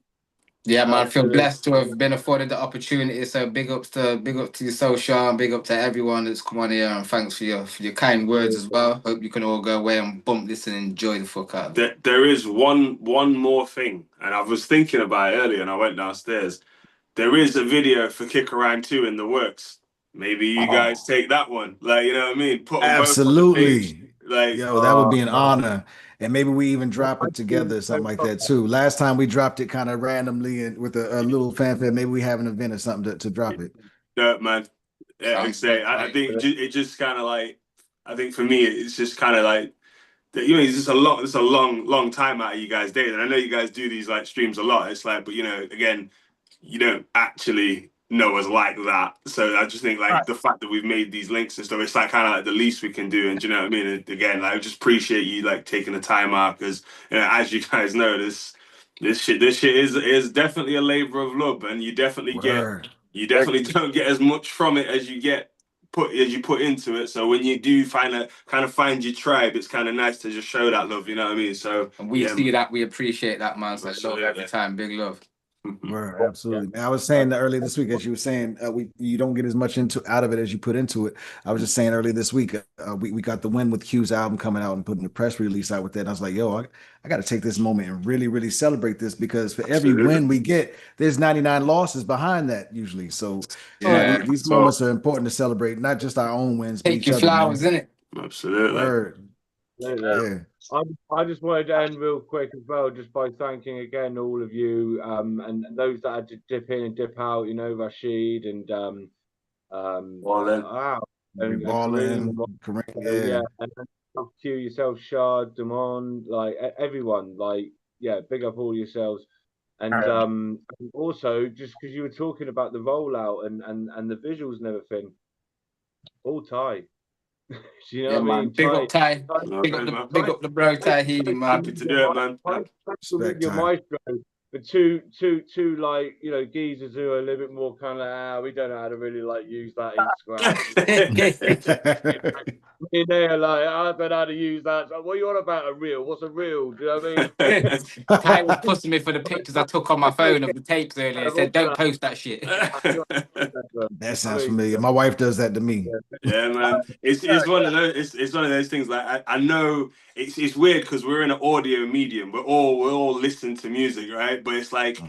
Yeah, man, I feel blessed to have been afforded the opportunity. So big ups to yourself, Sean. Big up to everyone that's come on here, and thanks for your kind words as well. Hope you can all go away and bump this and enjoy the fuck out of it.
There is one more thing, and I was thinking about it earlier, and I went downstairs. There is a video for Kick Around 2 in the works. Maybe you guys take that one. Like, you know what I mean? Put them both on the page.
Absolutely.
Like,
Yo, that would be an honor. And maybe we even drop it together or something like that too. Last time we dropped it kind of randomly and with a little fanfare. Maybe we have an event or something to drop it.
Yeah, man. Yeah, I think it just kind of like, I think for me, it's just kind of like, you know, it's just a long time out of you guys' days. And I know you guys do these like streams a lot. It's like, but you know, again, you don't actually know us like that. So I just think like the fact that we've made these links and stuff, it's like kind of like the least we can do. And do you know what I mean? And again, like, I just appreciate you like taking the time out, because you know, as you guys know, this shit is definitely a labor of love, and you definitely don't get as much from it as you put into it. So when you do find your tribe, it's kind of nice to just show that love, you know what I mean? So
and we see that, we appreciate that, man. So love every time, big love.
Word, absolutely. I was saying earlier this week, as you were saying, you don't get as much out of it as you put into it. I was just saying earlier this week, we got the win with Q's album coming out and putting the press release out with that. And I was like, yo, I got to take this moment and really celebrate this, because for every win we get, there's 99 losses behind that usually. So these moments are important to celebrate, not just our own wins.
Take your flowers, in it.
Absolutely.
Word.
Yeah. I just wanted to end real quick as well, just by thanking again all of you, and those that had to dip in and dip out. You know, Rashid and
Ballin,
yeah, and Q yourself, Shard, Damon, like everyone, like big up all yourselves. And also, just because you were talking about the rollout and the visuals and everything, all Ty. You know what I mean?
Big up Ty. Big up the bro Ty Healy, man.
Happy to do it, man.
Your maestro, but two like, you know, geezers who are a little bit more kind of we don't know how to really like use that Instagram. They are like, I don't know how to use that. So, what are you on about? A reel? What's a reel? Do you know what I mean?
Ty was pushing me for the pictures I took on my phone of the tapes earlier. He said, don't post that shit.
That sounds familiar. My wife does that to me.
Yeah, man. It's one of those. It's one of those things. Like I know it's weird because we're in an audio medium. We're all listening to music, right? But it's like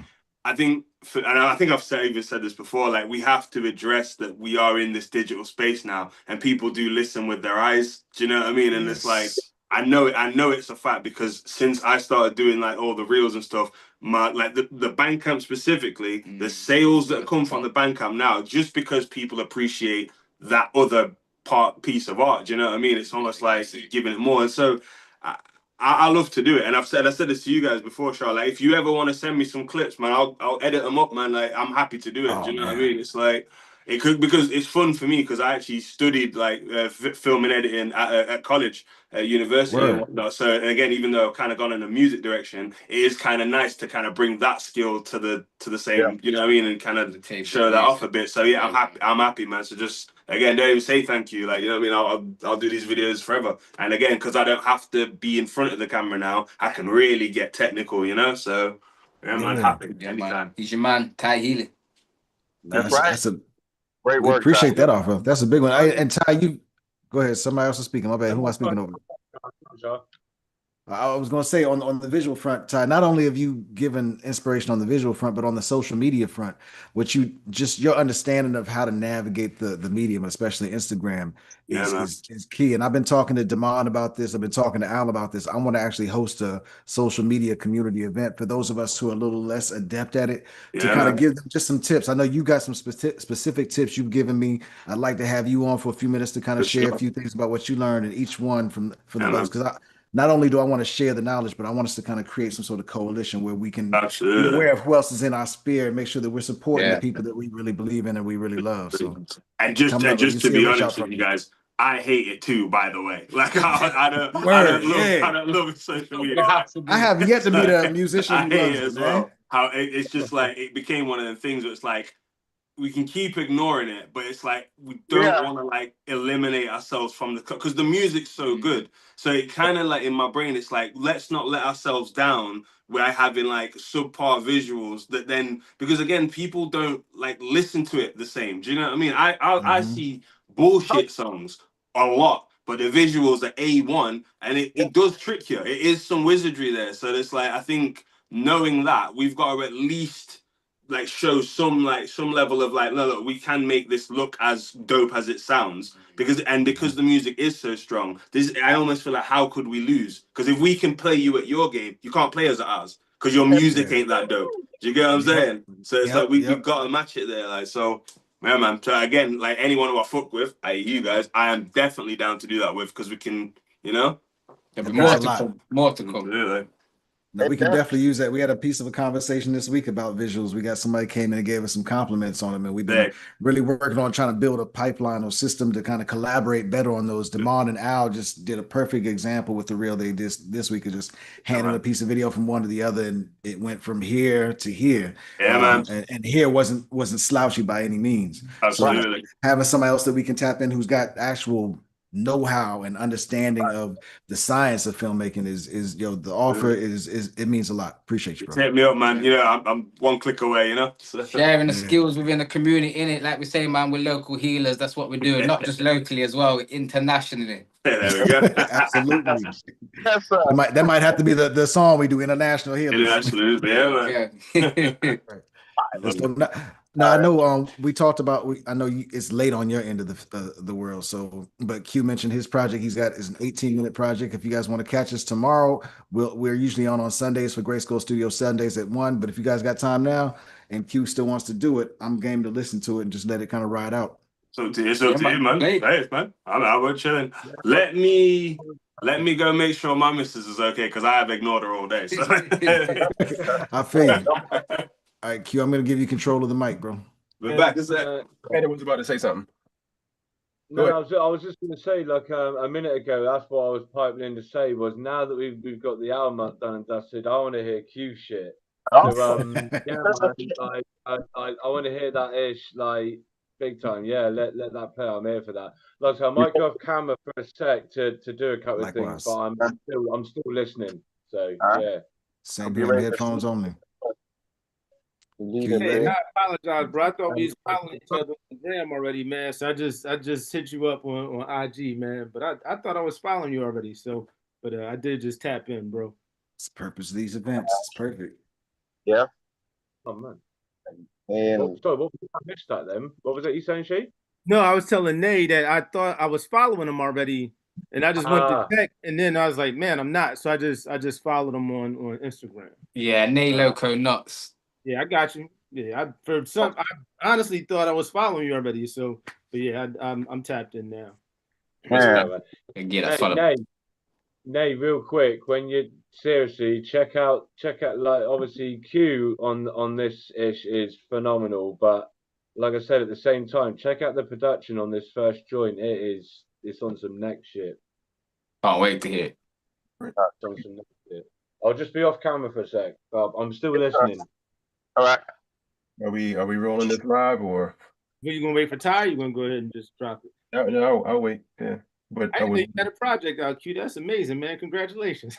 I think I've even said this before. Like, we have to address that we are in this digital space now, and people do listen with their eyes. Do you know what I mean? And it's like I know it's a fact, because since I started doing like all the reels and stuff, like the Bandcamp specifically, the sales that come from the Bandcamp now, just because people appreciate that other piece of art. Do you know what I mean? It's almost like giving it more. And so I love to do it, and I said this to you guys before, Charlotte. Like, if you ever want to send me some clips, man, I'll edit them up, man. Like, I'm happy to do it. Do you know what I mean? It's like because it's fun for me, because I actually studied like film and editing at college, at university and whatnot. So, and again, even though I've kind of gone in a music direction, it is kind of nice to kind of bring that skill to the same, you know what I mean, and kind of show that off a bit. So yeah, I'm happy, man. So just again, don't even say thank you. Like, you know what I mean? I'll do these videos forever. And again, because I don't have to be in front of the camera now, I can really get technical, you know? So, yeah, man, happy anytime.
He's your man, Ty Healy.
That's right.
That's a
great
we
work.
appreciate
Ty.
that offer. That's a big one. And Ty, you go ahead. Somebody else is speaking. My bad. Who am I speaking over? I was going to say on the visual front, Ty, not only have you given inspiration on the visual front, but on the social media front, which your understanding of how to navigate the medium, especially Instagram, is key. And I've been talking to Damon about this. I've been talking to Al about this. I want to actually host a social media community event for those of us who are a little less adept at it, to kind of give them just some tips. I know you got some specific tips you've given me. I'd like to have you on for a few minutes to kind of share a few things about what you learned in each one from the books, because not only do I want to share the knowledge, but I want us to kind of create some sort of coalition where we can be aware of who else is in our sphere and make sure that we're supporting the people that we really believe in and we really love. So,
and just to be honest with you guys, I hate it too, by the way. Like, I don't love social media.
I have yet to meet a musician who
I hate
loves
it as
it,
well.
man.
How it's just like, it became one of the things where it's like, we can keep ignoring it, but it's like we don't want to like eliminate ourselves from the because the music's so good. So it kind of like in my brain, it's like let's not let ourselves down by having like subpar visuals that then because again people don't like listen to it the same. Do you know what I mean? I see bullshit songs a lot, but the visuals are A1 and it does trick you. It is some wizardry there. So it's like I think knowing that we've got to at least like show some level of like look, we can make this look as dope as it sounds because the music is so strong. I almost feel like how could we lose? Because if we can play you at your game, you can't play us at ours because your music ain't that dope. Do you get what I'm saying? So it's like we've got to match it there. Like so, yeah, man. So again, like anyone who I fuck with, i.e. you guys, I am definitely down to do that with because we can, you know.
More to come.
Really.
No, we can definitely use that. We had a piece of a conversation this week about visuals. We got somebody came in and gave us some compliments on them, and we've been really working on trying to build a pipeline or system to kind of collaborate better on those. Damon and Al just did a perfect example with the reel they did this week of just handing a piece of video from one to the other, and it went from here to here.
Yeah, man.
And here wasn't slouchy by any means.
Absolutely.
So having somebody else that we can tap in who's got actual know-how and understanding of the science of filmmaking is the offer is it means a lot. Appreciate you, bro.
Hit me up, man. You know, I'm one click away, you know.
Sharing the skills within the community, in it, like we say, man, we're local healers. That's what we're doing, not just locally as well, internationally.
There we go.
Absolutely. That might have to be the song we do, international healers.
Absolutely, yeah, man.
Now I know we talked about I know it's late on your end of the world, so but Q mentioned his project. He's got an 18-minute project. If you guys want to catch us tomorrow, we're usually on Sundays for GRYSKL Studio Sundays at 1. But if you guys got time now and Q still wants to do it, I'm game to listen to it and just let it kind of ride out.
So it's up to you, man. Hey, man, I'm chilling. Let me go make sure my missus is okay because I have ignored her all day. So.
I feel you. All right, Q, I'm going to give you control of the mic, bro.
We're back.
Panda was about to say something.
No, I was just going to say, like a minute ago, that's what I was piping in to say was now that we've got the album done and dusted, I want to hear Q shit. So, yeah, man, I want to hear that ish, like, big time. Yeah, let that play. I'm here for that. Like, so I might go off camera for a sec to do a couple of things, but I'm still listening. So, yeah.
Same here, headphones only.
Hey, I apologize, bro. I thought we was following each other on Instagram already, man. So I just hit you up on IG, man. But I thought I was following you already. So, but I did just tap in, bro.
It's the purpose of these events. It's perfect.
Yeah.
Oh man.
And
sorry, what I missed that then? What was it you saying, She?
No, I was telling Nay that I thought I was following him already, and I just went to check, and then I was like, man, I'm not. So I just followed him on Instagram.
Yeah, Nay Loco nuts.
Yeah, I got you. Yeah, I honestly thought I was following you already. So, but yeah, I'm tapped in now.
Nay, real quick, when you seriously check out like obviously Q on this ish is phenomenal, but like I said at the same time, check out the production on this first joint. It's on some next shit.
Can't wait to hear.
I'll just be off camera for a sec. I'm still listening.
All right.
Are we rolling this live or?
Are you gonna wait for Ty? You gonna go ahead and just drop it?
No, I'll wait. Yeah, but
I think you got a project out, Q. That's amazing, man. Congratulations.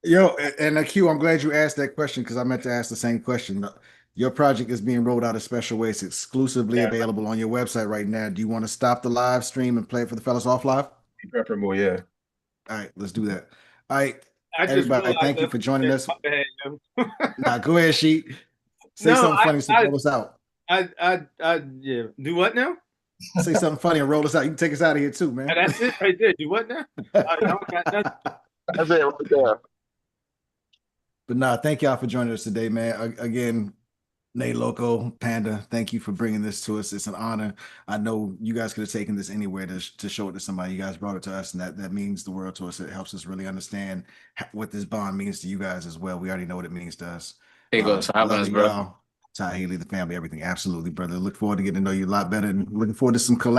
Yo, and Q, I'm glad you asked that question because I meant to ask the same question. Your project is being rolled out a special way. It's exclusively available on your website right now. Do you want to stop the live stream and play it for the fellas off live?
Preferable, yeah.
All right, let's do that. All right. Everybody, thank you for joining us. Nah, go ahead, Sheet. Say something funny so roll us out.
Yeah. Do what now?
Say something funny and roll us out. You can take us out of here too, man.
That's it right there. Do what now? I don't got nothing.
That's it right there.
But nah, thank y'all for joining us today, man. Again, Nay Loco, Panda, thank you for bringing this to us. It's an honor. I know you guys could have taken this anywhere to show it to somebody. You guys brought it to us, and that means the world to us. It helps us really understand what this bond means to you guys as well. We already know what it means to us.
Big ups for having us, bro.
Ty, Healy, the family, everything. Absolutely, brother. Look forward to getting to know you a lot better and looking forward to some collab.